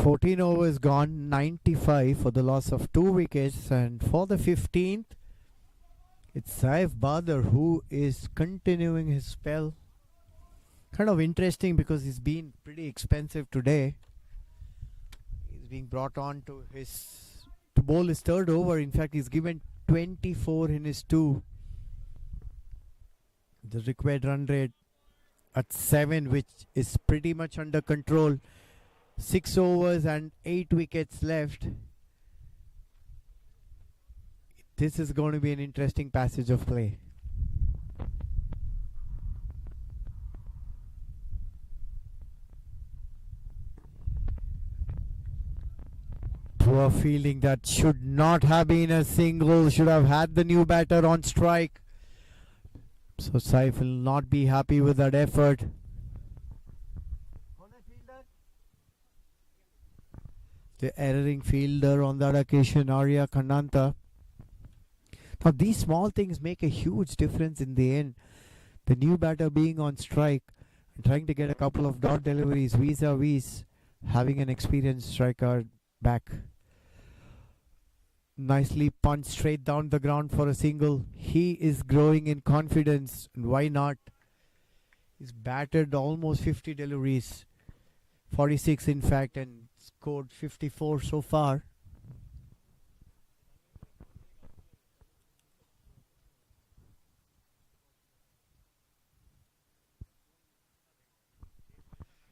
Fourteen overs gone, 95 for the loss of 2 wickets, and for the 15th, it's Saif Badr who is continuing his spell. Kind of interesting because he's been pretty expensive today. He's being brought on to bowl his 3rd over. In fact, he's given 24 in his 2. The required run rate at 7, which is pretty much under control. 6 overs and 8 wickets left. This is going to be an interesting passage of play. Poor fielding, that should not have been a single, should have had the new batter on strike. So Saif will not be happy with that effort. The erring fielder on that occasion, Arya Kananta. Now these small things make a huge difference in the end. The new batter being on strike and trying to get a couple of dot deliveries vis-a-vis having an experienced striker back. Nicely punched straight down the ground for a single. He is growing in confidence, and why not? He's batted almost 50 deliveries, 46 in fact, and scored 54 so far.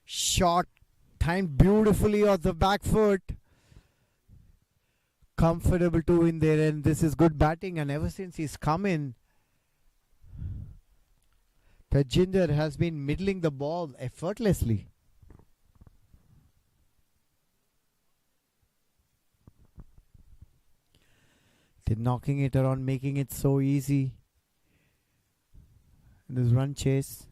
Shot timed beautifully on the back foot. Comfortable two in there, and this is good batting. And ever since he's come in, Tajinder has been middling the ball effortlessly. They're knocking it around, making it so easy. This run chase.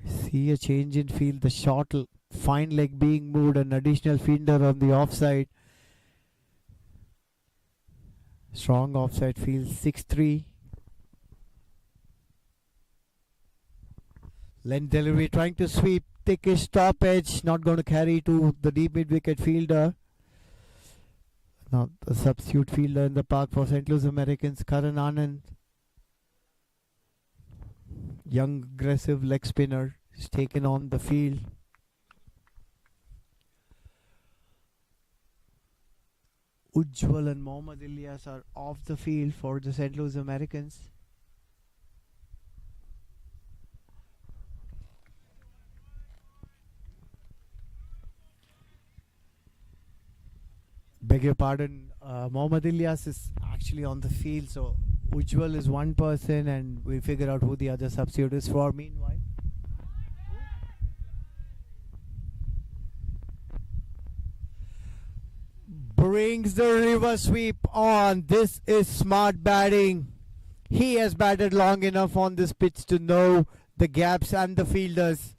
See a change in field. The short fine leg being moved. An additional fielder on the offside. Strong offside field. 6-3. Length delivery trying to sweep. Thickish top edge. Not going to carry to the deep mid wicket fielder. Now the substitute fielder in the park for St. Louis Americans, Karan Anand. Young aggressive leg spinner is taken on the field. Ujjwal and Mohammad Ilyas are off the field for the St. Louis Americans. Beg your pardon, Mohammad Ilyas is actually on the field, so Ujjwal is one person and we'll figure out who the other substitute is for. Meanwhile, brings the river sweep on. This is smart batting. He has batted long enough on this pitch to know the gaps and the fielders.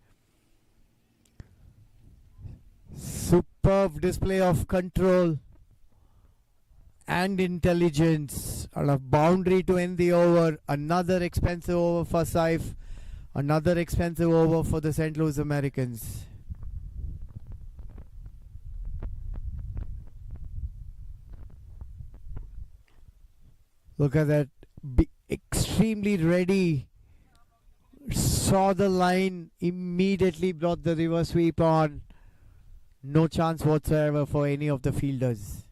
Superb display of control and intelligence. On a boundary to end the over. Another expensive over for Saif. Another expensive over for the St. Louis Americans. Look at that. Extremely ready. Saw the line. Immediately brought the river sweep on. No chance whatsoever for any of the fielders.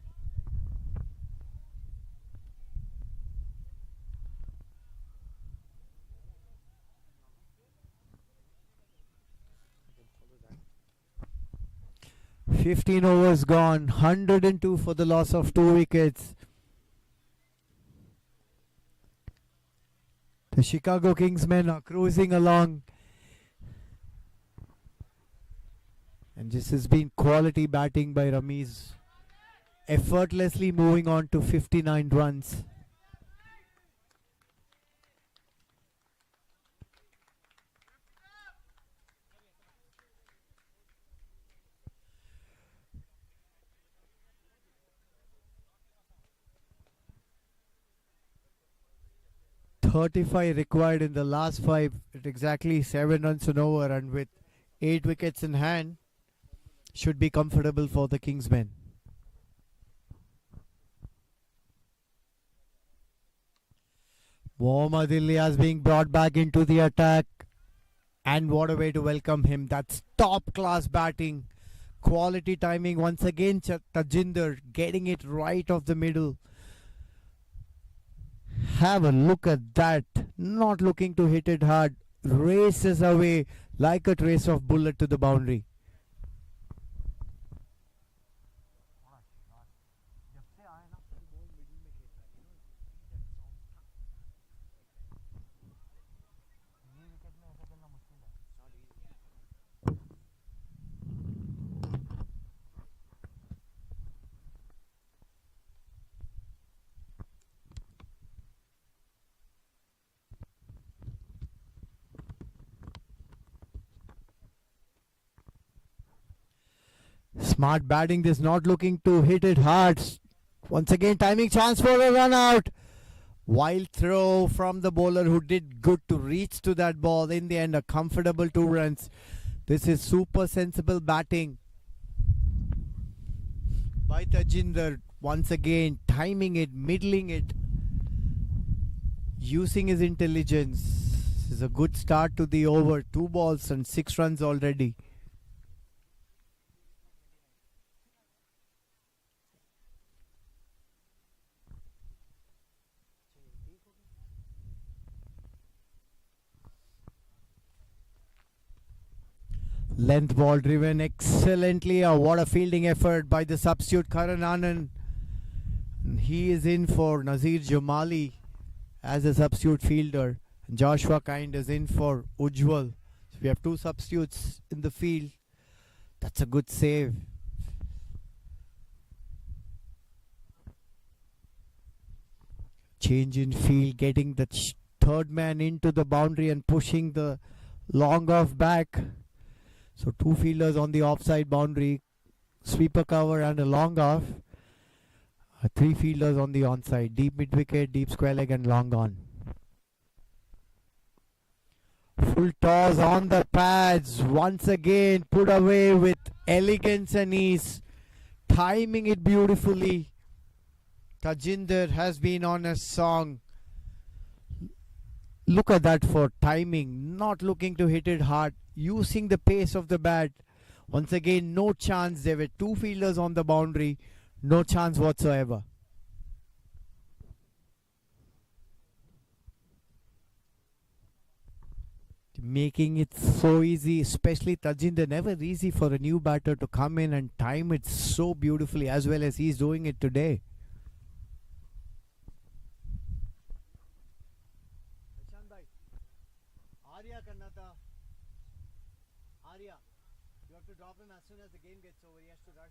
"15 overs gone, 102 for the loss of 2 wickets. The Chicago Kingsmen are cruising along. And this has been quality batting by Ramiz. Effortlessly moving on to 59 runs. "35 required in the last 5 at exactly 7 runs an over, and with 8 wickets in hand, should be comfortable for the Kingsmen." Mohammad Ilyas being brought back into the attack, and what a way to welcome him. That's top class batting, quality timing. Once again Tajinder getting it right off the middle. Have a look at that. Not looking to hit it hard. Races away like a trace of bullet to the boundary. Smart batting, this not looking to hit it hard. Once again timing chance for a run out. Wild throw from the bowler who did good to reach to that ball. In the end, a comfortable 2 runs. This is super sensible batting by Tajinder. Once again timing it, middling it, using his intelligence. This is a good start to the over. 2 balls and 6 runs already. Length ball driven excellently. What a fielding effort by the substitute Karan Anand. He is in for Nazir Jamali as a substitute fielder. Joshua Kind is in for Ujjwal. So we have two substitutes in the field. That's a good save. Change in field, getting the third man into the boundary and pushing the long off back. So two fielders on the offside boundary, sweeper cover and a long off. Three fielders on the onside, deep mid wicket, deep square leg and long on. Full toss on the pads, once again put away with elegance and ease, timing it beautifully. Tajinder has been on a song. Look at that for timing, not looking to hit it hard, using the pace of the bat. Once again, no chance. There were two fielders on the boundary, no chance whatsoever. Making it so easy, especially Tajinder, never easy for a new batter to come in and time it so beautifully as well as he's doing it today. Arya Kannata. Arya, you have to drop him as soon as the game gets over. He has to rush.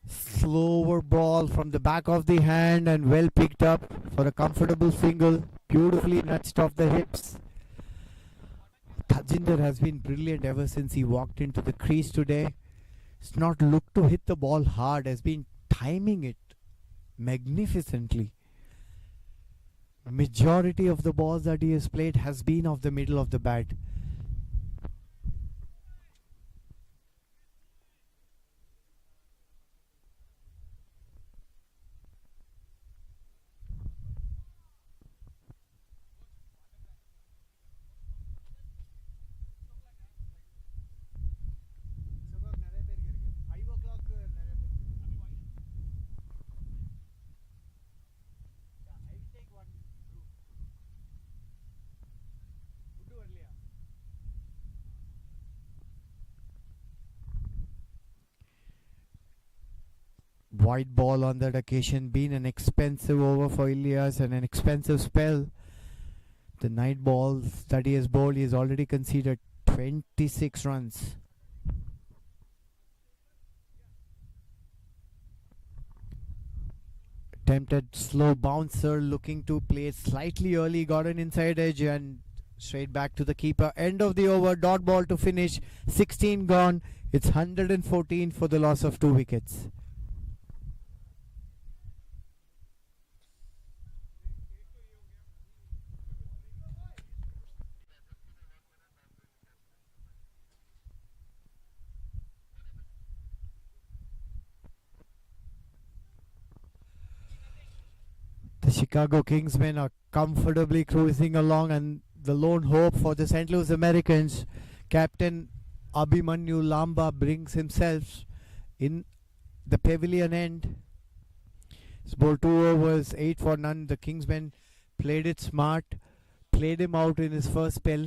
Slower ball from the back of the hand and well picked up for a comfortable single. Beautifully nudged off the hips. Tajinder has been brilliant ever since he walked into the crease today. It's not looked to hit the ball hard, has been timing it magnificently. Majority of the balls that he has played has been off the middle of the bat. White ball on that occasion, been an expensive over for Ilyas and an expensive spell. The night balls that he has bowled, he has already conceded 26 runs. Attempted slow bouncer, looking to play it slightly early, got an inside edge and straight back to the keeper. End of the over, dot ball to finish, 16 gone. It's 114 for the loss of 2 wickets. The Chicago Kingsmen are comfortably cruising along, and the lone hope for the St. Louis Americans, Captain Abhimanyu Lamba, brings himself in the pavilion end. He's bowled 2 overs, 8 for none. The Kingsmen played it smart, played him out in his first spell.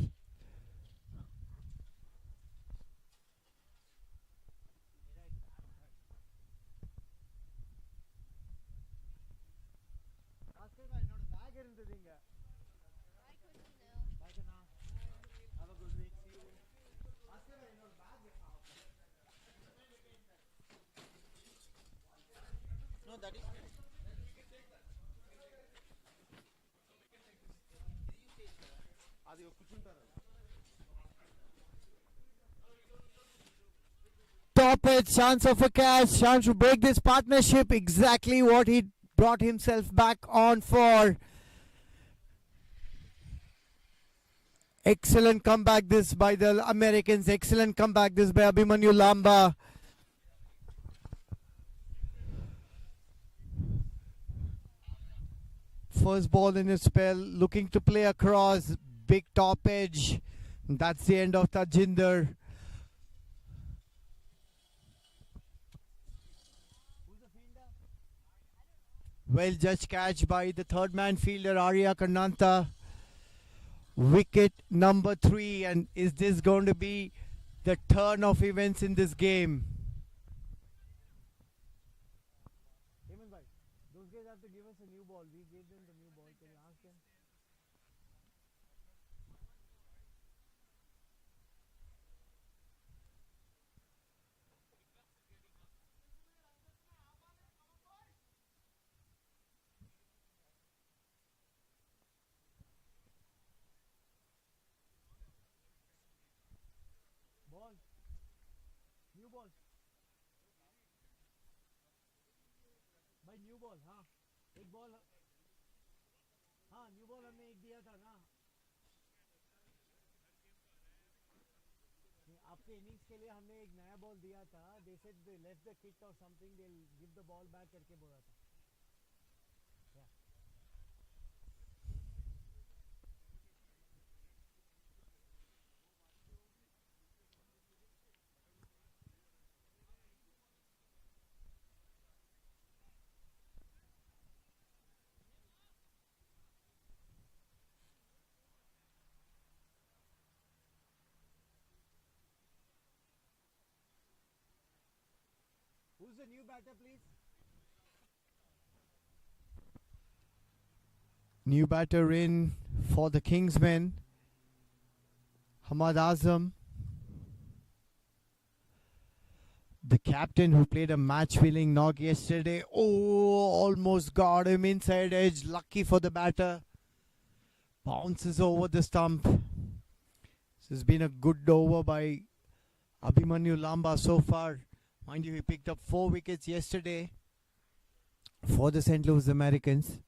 Top edge, chance of a catch, chance to break this partnership, exactly what he brought himself back on for. Excellent comeback this by the Americans, excellent comeback this by Abhimanyu Lamba. First ball in his spell, looking to play across, big top edge. That's the end of Tajinder. Well judged catch by the third man fielder Arya Karnanta. Wicket number 3, and is this going to be the turn of events in this game? Those guys have to give us a new ball. We gave them the new ball. Can you ask them? Ball. New ball. भाई new ball हाँ एक ball हाँ new ball हमने एक दिया था ना आपके इनिंग्स के लिए हमने एक नया बॉल दिया था they said they left the kit और something they will give the ball back करके बोला था Who's the new batter, please? New batter in for the Kingsmen, Hamad Azam. The captain who played a match-winning knock yesterday. Oh, almost got him inside edge. Lucky for the batter. Bounces over the stump. This has been a good over by Abhimanyu Lamba so far. Mind you, he picked up 4 wickets yesterday for the St. Louis Americans.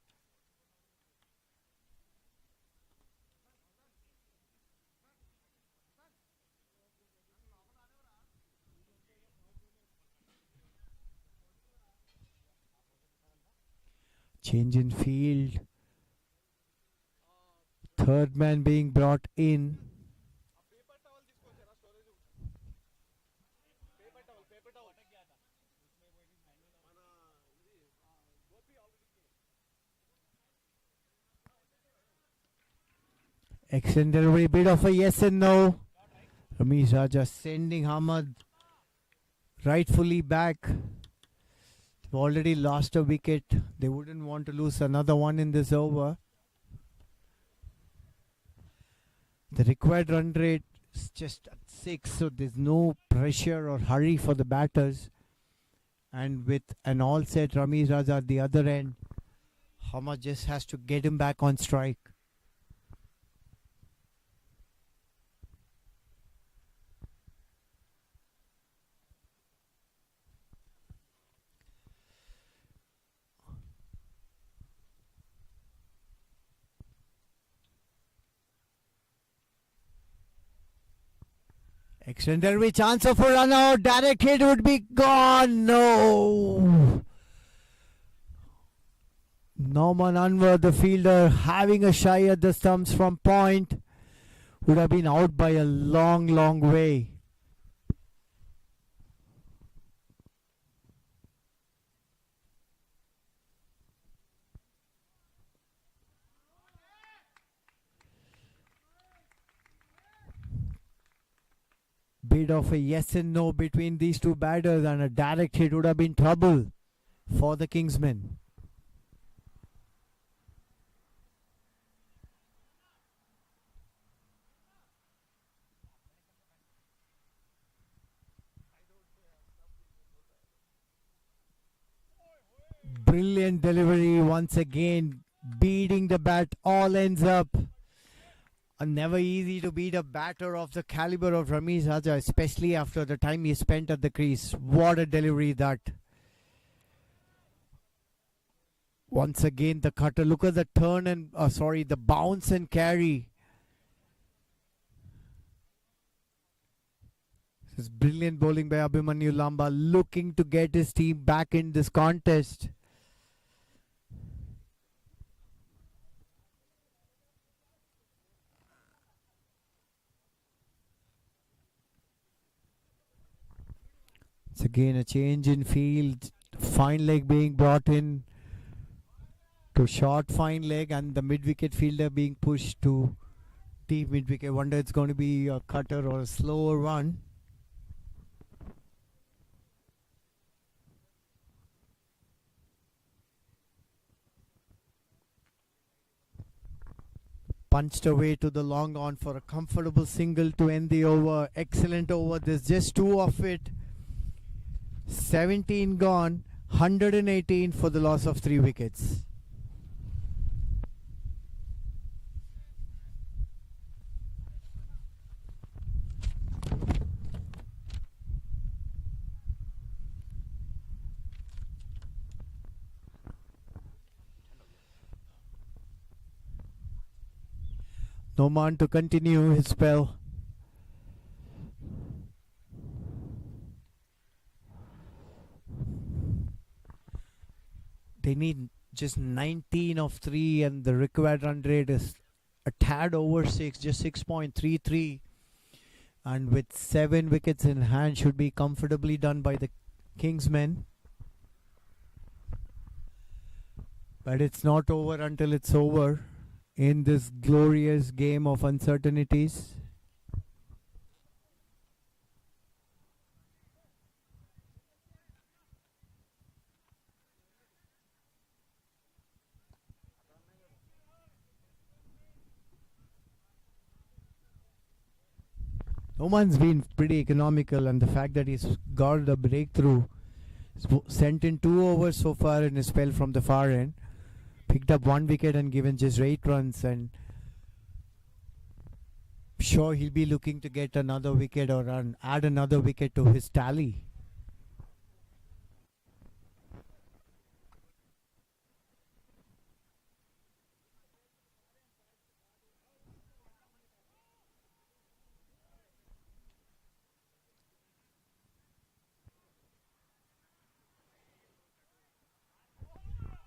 Change in field. Third man being brought in. Excellent delivery, bit of a yes and no. Ramesh Raja sending Hamad rightfully back. They've already lost a wicket. They wouldn't want to lose another one in this over. The required run rate is just at 6, so there's no pressure or hurry for the batters. And with an all set Ramesh Raja at the other end, Hamad just has to get him back on strike. Excellent delivery, chance of a run out. Direct hit would be gone. No. Norman Anwar, the fielder, having a shy at the stumps from point, would have been out by a long, long way. Bit of a yes and no between these two batters, and a direct hit would have been trouble for the Kingsmen. Brilliant delivery once again, beating the bat, all ends up. Never easy to beat a batter of the caliber of Ramesh Raja, especially after the time he spent at the crease. What a delivery that. Once again the cutter. Look at the turn and the bounce and carry. This is brilliant bowling by Abhimanyu Lamba, looking to get his team back in this contest. It's again a change in field. Fine leg being brought in to short fine leg, and the mid-wicket fielder being pushed to deep mid-wicket. Wonder it's going to be a cutter or a slower one. Punched away to the long on for a comfortable single to end the over. Excellent over. There's just two of it. 17 gone. 118 for the loss of 3 wickets. Noman to continue his spell. They need just 19 of 3 and the required run rate is a tad over 6, just 6.33. And with 7 wickets in hand should be comfortably done by the Kingsmen. But it's not over until it's over in this glorious game of uncertainties. Oman's been pretty economical, and the fact that he's got a breakthrough, sent in 2 overs so far in his spell from the far end, picked up 1 wicket and given just 8 runs, and sure he'll be looking to get another wicket or add another wicket to his tally.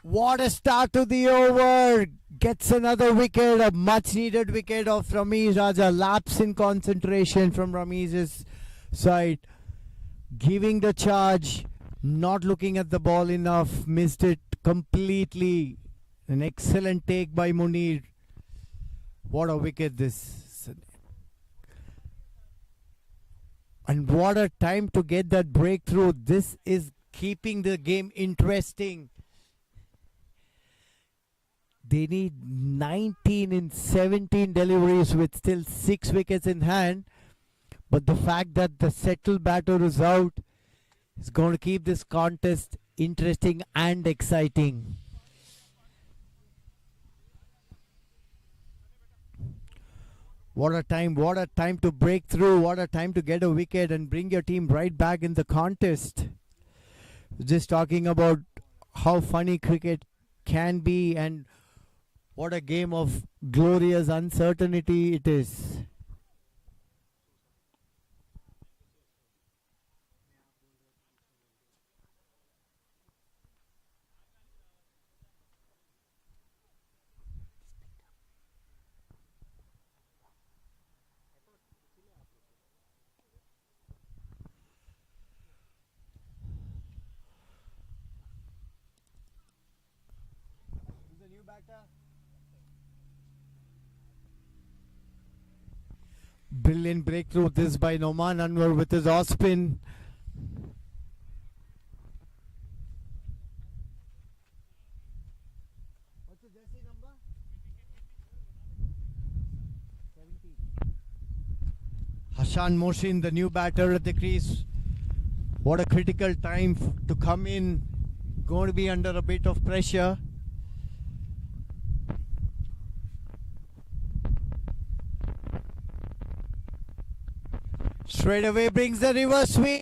What a start to the over. Gets another wicket, a much needed wicket of Ramiz Raja. Lapse in concentration from Ramiz's side. Giving the charge, not looking at the ball enough, missed it completely. An excellent take by Munir. What a wicket this. And what a time to get that breakthrough. This is keeping the game interesting. They need 19 in 17 deliveries with still 6 wickets in hand. But the fact that the settled batter is out is going to keep this contest interesting and exciting. What a time to break through. What a time to get a wicket and bring your team right back in the contest. Just talking about how funny cricket can be and what a game of glorious uncertainty it is. Who's the new batter? Brilliant breakthrough this by Noman Anwar with his off spin. What's the jersey number? 17. Hashan Moshin, the new batter at the crease. What a critical time to come in. Going to be under a bit of pressure. Straight away brings the reverse swing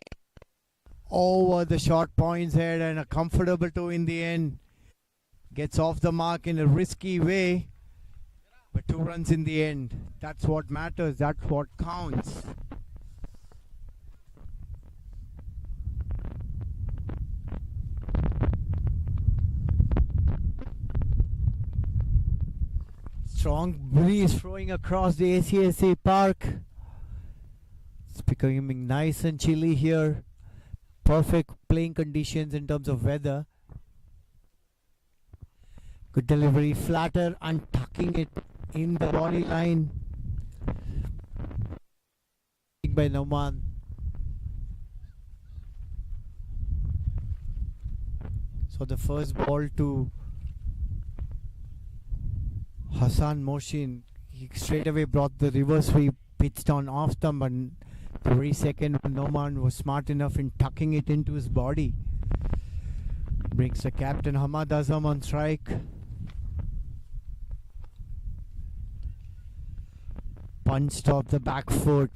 over the short points head and a comfortable 2 in the end. Gets off the mark in a risky way, but 2 runs in the end. That's what matters. That's what counts. Strong breeze flowing across the ACSA park. It's becoming nice and chilly here. Perfect playing conditions in terms of weather. Good delivery, flatter and tucking it in the body line by Noman. So the first ball to Hassan Moshin, he straight away brought the reverse sweep, pitched on off stump, and the very second Noman was smart enough in tucking it into his body. Brings the captain Hamad Azam on strike. Punched off the back foot.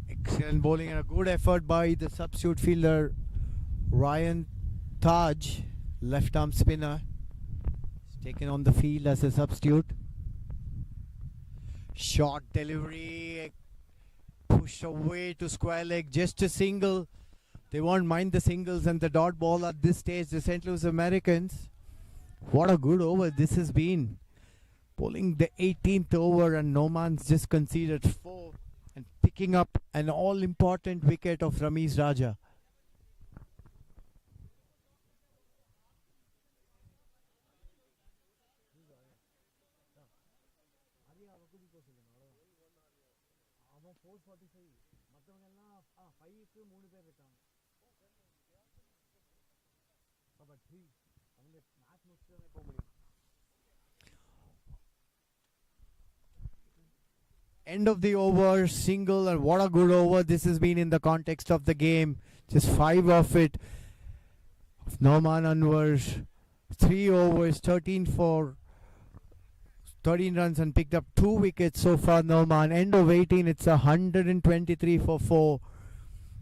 Excellent bowling and a good effort by the substitute fielder Ryan Taj, left arm spinner. He's taken on the field as a substitute. Short delivery, pushed away to square leg, just a single. They won't mind the singles and the dot ball at this stage, the St. Louis Americans. What a good over this has been. Bowling the 18th over and Noman's just conceded 4 and picking up an all-important wicket of Ramesh Raja. End of the over, single, and what a good over this has been in the context of the game. Just 5 of it. Noman Anwar, 3 overs, 13 for 13 runs and picked up 2 wickets so far. Noman, end of 18, it's 123 for 4.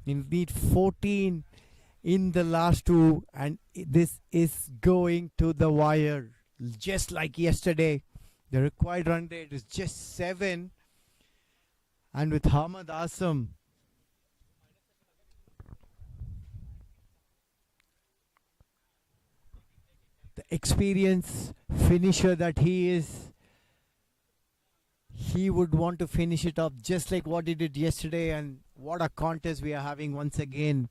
You need 14 in the last 2, and this is going to the wire. Just like yesterday, the required run rate is just 7. And with Hamad Azam, the experienced finisher that he is, he would want to finish it up just like what he did yesterday. And what a contest we are having once again.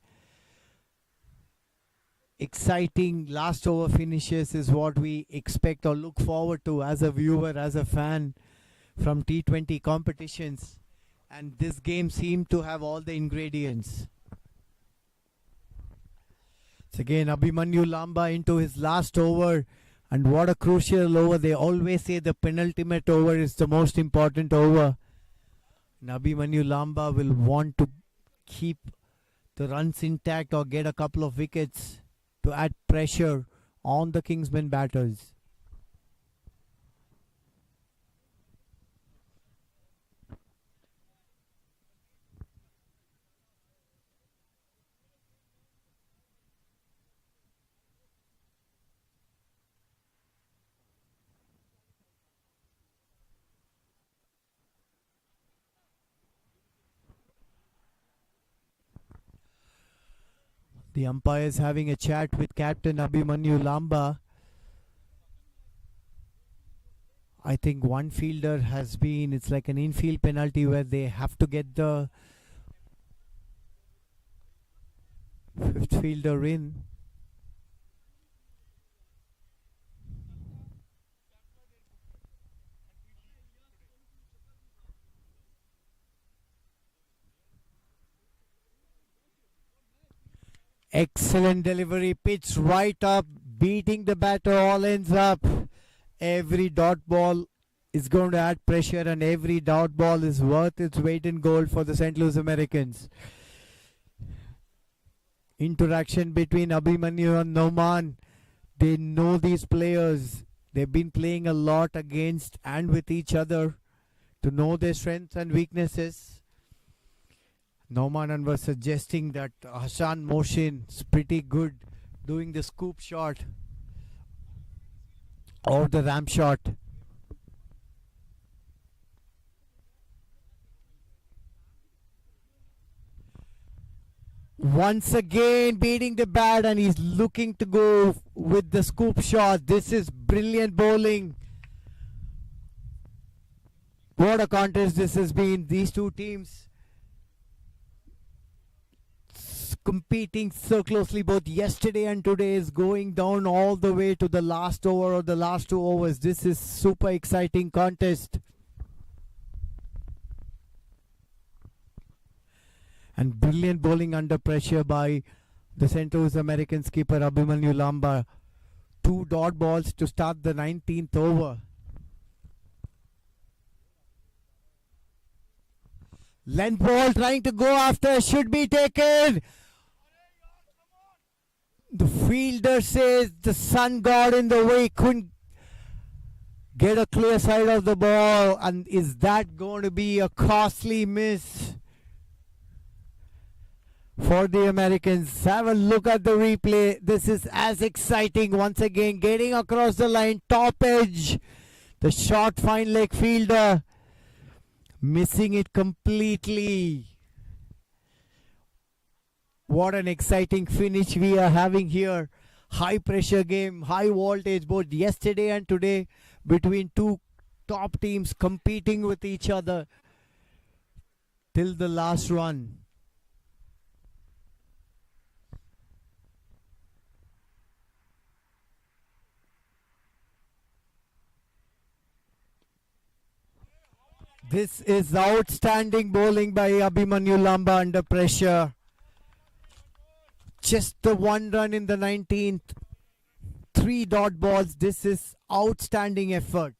Exciting last over finishes is what we expect or look forward to as a viewer, as a fan from T20 competitions. And this game seemed to have all the ingredients. So again, Abhimanyu Lamba into his last over. And what a crucial over. They always say the penultimate over is the most important over. And Abhimanyu Lamba will want to keep the runs intact or get a couple of wickets to add pressure on the Kingsmen batters. The umpire is having a chat with Captain Abhimanyu Lamba. I think one fielder has been, it's like an infield penalty where they have to get the fifth fielder in. Excellent delivery, pitch right up, beating the batter, all ends up. Every dot ball is going to add pressure, and every dot ball is worth its weight in gold for the St. Louis Americans. Interaction between Abhimanyu and Noman. They know these players. They've been playing a lot against and with each other to know their strengths and weaknesses. Noman was suggesting that Hassan Moshin is pretty good doing the scoop shot or the ramp shot. Once again beating the bat, and he's looking to go with the scoop shot. This is brilliant bowling. What a contest this has been. These two teams competing so closely both yesterday and today is going down all the way to the last over or the last 2 overs. This is super exciting contest. And brilliant bowling under pressure by the St. Louis American skipper Abhimanyu Lamba. 2 dot balls to start the 19th over. Length ball trying to go after, should be taken. The fielder says the sun got in the way, couldn't get a clear side of the ball. And is that going to be a costly miss for the Americans? Have a look at the replay. This is as exciting. Once again, getting across the line, top edge. The short fine leg fielder missing it completely. What an exciting finish we are having here. High pressure game, high voltage both yesterday and today between two top teams competing with each other till the last run. This is outstanding bowling by Abhimanyu Lamba under pressure. Just the 1 run in the 19th. 3 dot balls. This is outstanding effort.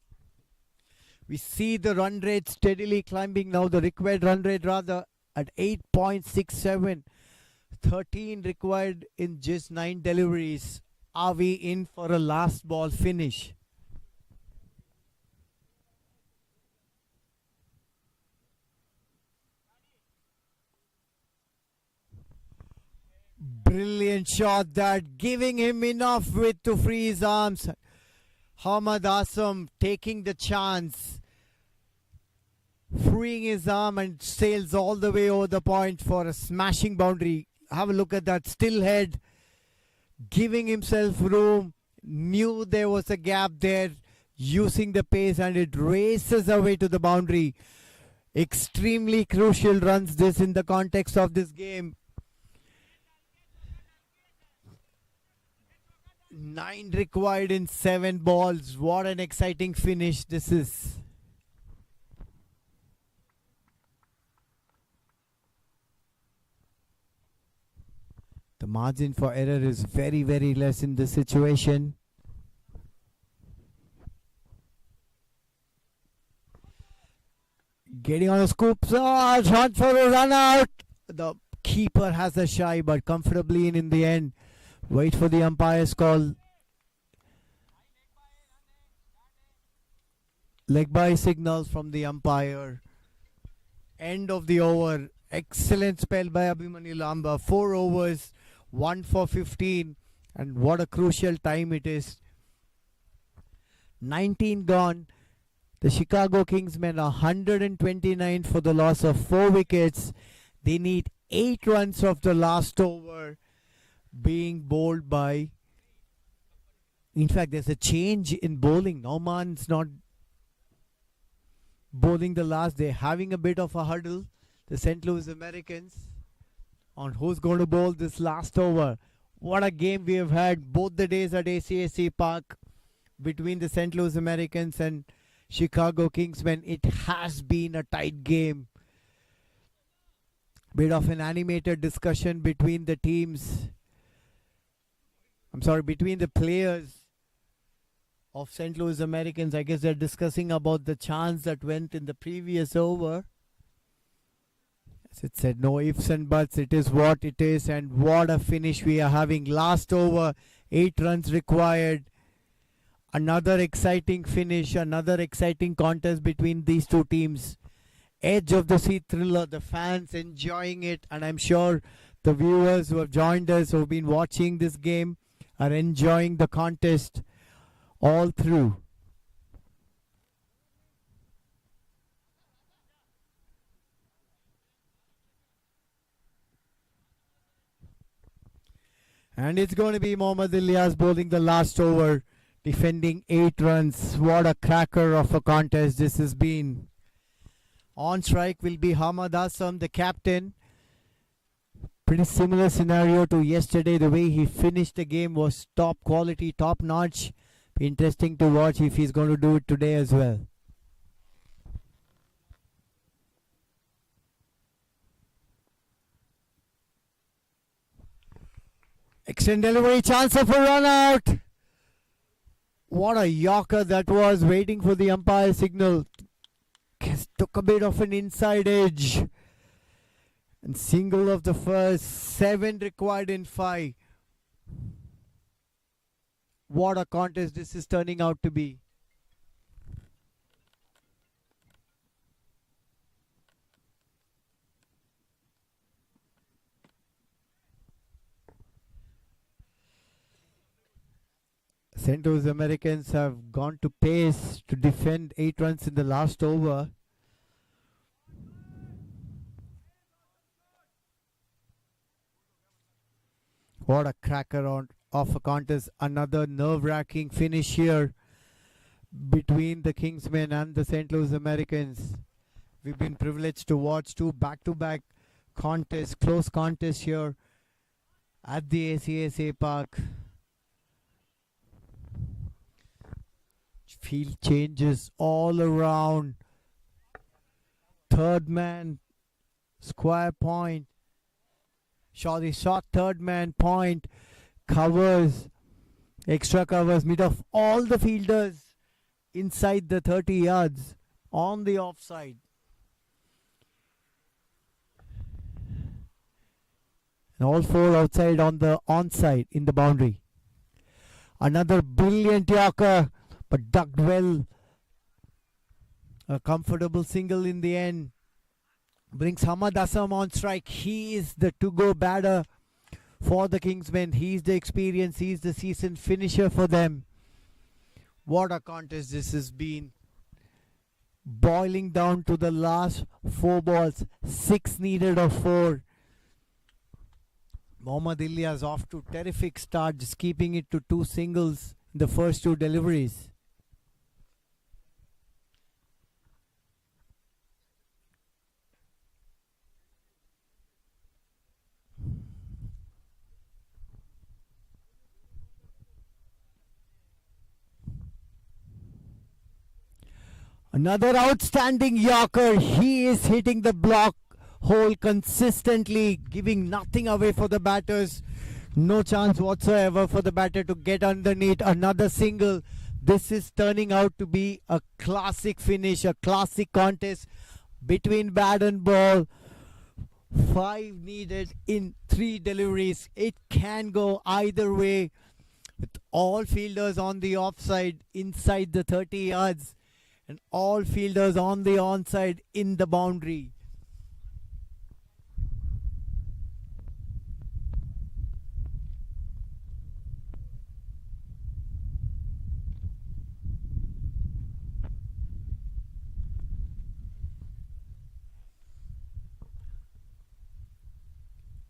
We see the run rate steadily climbing now. The required run rate rather at 8.67. 13 required in just 9 deliveries. Are we in for a last ball finish? Brilliant shot that, giving him enough width to free his arms. Hamad Asam taking the chance, freeing his arm and sails all the way over the point for a smashing boundary. Have a look at that, still head, giving himself room, knew there was a gap there, using the pace, and it races away to the boundary. Extremely crucial runs this in the context of this game. 9 required in 7 balls. What an exciting finish this is. The margin for error is very, very less in this situation. Getting on a scoop. Shot for a run out. The keeper has a shy, but comfortably in the end. Wait for the umpire's call. Leg by signal from the umpire. End of the over. Excellent spell by Abhimanyu Lamba. 4 overs, 1 for 15. And what a crucial time it is. 19 gone. The Chicago Kingsmen are 129 for the loss of 4 wickets. They need 8 runs of the last over. Being bowled by, in fact, there's a change in bowling. Nauman's not bowling the last. They're having a bit of a huddle, the St. Louis Americans, on who's going to bowl this last over. What a game we have had both the days at ACSC Park between the St. Louis Americans and Chicago Kingsmen. It has been a tight game. Bit of an animated discussion between the teams. Between the players of St. Louis Americans. I guess they're discussing about the chance that went in the previous over. As it said, no ifs and buts. It is what it is, and what a finish we are having. Last over, 8 runs required. Another exciting finish, another exciting contest between these two teams. Edge of the seat thriller, the fans enjoying it, and I'm sure the viewers who have joined us, who have been watching this game, are enjoying the contest all through. And it's going to be Mohammad Ilyas bowling the last over, defending 8 runs. What a cracker of a contest this has been. On strike will be Hamad Asam, the captain. Pretty similar scenario to yesterday. The way he finished the game was top quality, top notch. Interesting to watch if he's going to do it today as well. Excellent delivery, chance of a run out. What a yorker that was, waiting for the umpire signal. Took a bit of an inside edge. And single of the first, 7 required in 5. What a contest this is turning out to be. St. Louis Americans have gone to pace to defend 8 runs in the last over. What a cracker of a contest. Another nerve-wracking finish here between the Kingsmen and the St. Louis Americans. We've been privileged to watch 2 back-to-back contests, close contests here at the ACSA Park. Field changes all around. Third man, square point. Shot third man point. Covers, extra covers, mid of all the fielders inside the 30 yards on the offside. And all 4 outside on the onside in the boundary. Another brilliant yorker, but ducked well. A comfortable single in the end. Brings Hamad Assam on strike. He is the to-go batter for the Kingsmen. He's the experience. He's the seasoned finisher for them. What a contest this has been. Boiling down to the last 4 balls. 6 needed of 4. Mohammad Ilyas off to terrific start, just keeping it to 2 singles in the first 2 deliveries. Another outstanding yorker. He is hitting the block hole consistently, giving nothing away for the batters. No chance whatsoever for the batter to get underneath. Another single. This is turning out to be a classic finish, a classic contest between bat and ball. 5 needed in 3 deliveries. It can go either way, with all fielders on the offside inside the 30 yards. And all fielders on the onside in the boundary.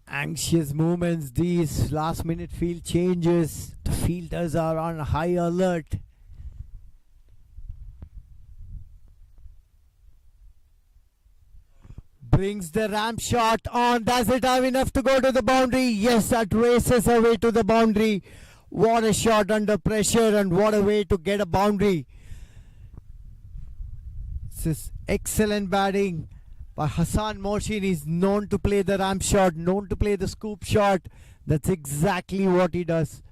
Anxious movements, these last minute field changes. The fielders are on high alert. Brings the ramp shot on. Does it have enough to go to the boundary? Yes, that races away to the boundary. What a shot under pressure, and what a way to get a boundary. This is excellent batting by Hassan Mohsin. He's known to play the ramp shot, known to play the scoop shot. That's exactly what he does.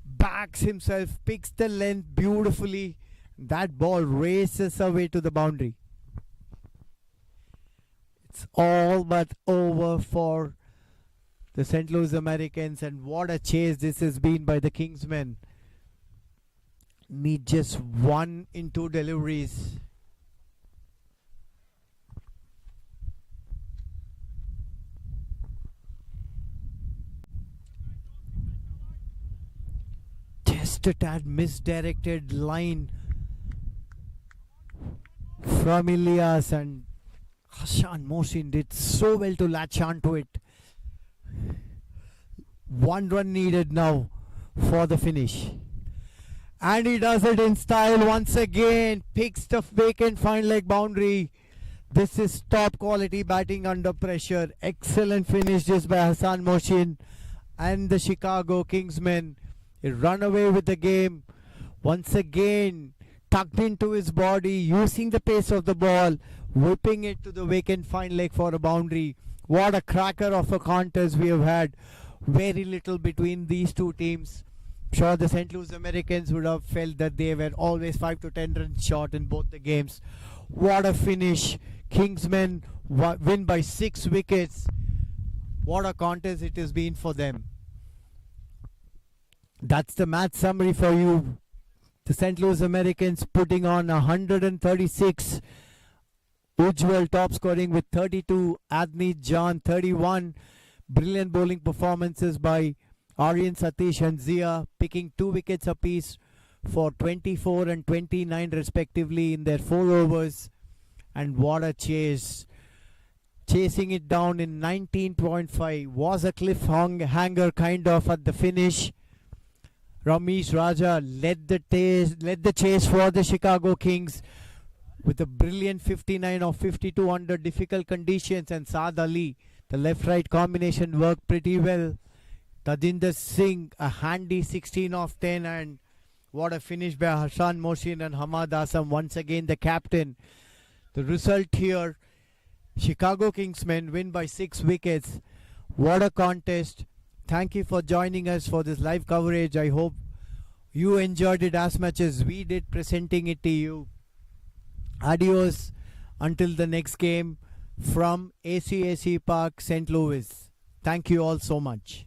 Backs himself, picks the length beautifully. That ball races away to the boundary. It's all but over for the St. Louis Americans, and what a chase this has been by the Kingsmen. Need just 1 in 2 deliveries. Just a tad misdirected line from Ilyas, and Hassan Mohsin did so well to latch onto it. 1 run needed now for the finish. And he does it in style once again. Picks the vacant fine leg boundary. This is top quality batting under pressure. Excellent finish just by Hassan Moshin and the Chicago Kingsmen. He run away with the game. Once again, tucked into his body, using the pace of the ball, whipping it to the vacant fine leg for a boundary. What a cracker of a contest we have had. Very little between these two teams. Sure, the St. Louis Americans would have felt that they were always 5 to 10 runs short in both the games. What a finish. Kingsmen win by 6 wickets. What a contest it has been for them. That's the match summary for you. The St. Louis Americans putting on 136. Ujjwal top scoring with 32. Adni John 31. Brilliant bowling performances by Aryan Satish and Zia, picking 2 wickets apiece for 24 and 29 respectively in their 4 overs. And what a chase. Chasing it down in 19.5 was a cliffhanger kind of at the finish. Ramesh Raja led the chase for the Chicago Kings with a brilliant 59 of 52 under difficult conditions, and Saad Ali, the left-right combination worked pretty well. Tadinder Singh, a handy 16 of 10, and what a finish by Hassan Moshin and Hamad Asam, once again the captain. The result here, Chicago Kingsmen win by 6 wickets. What a contest. Thank you for joining us for this live coverage. I hope you enjoyed it as much as we did presenting it to you. Adios until the next game from ACAC Park, St. Louis. Thank you all so much.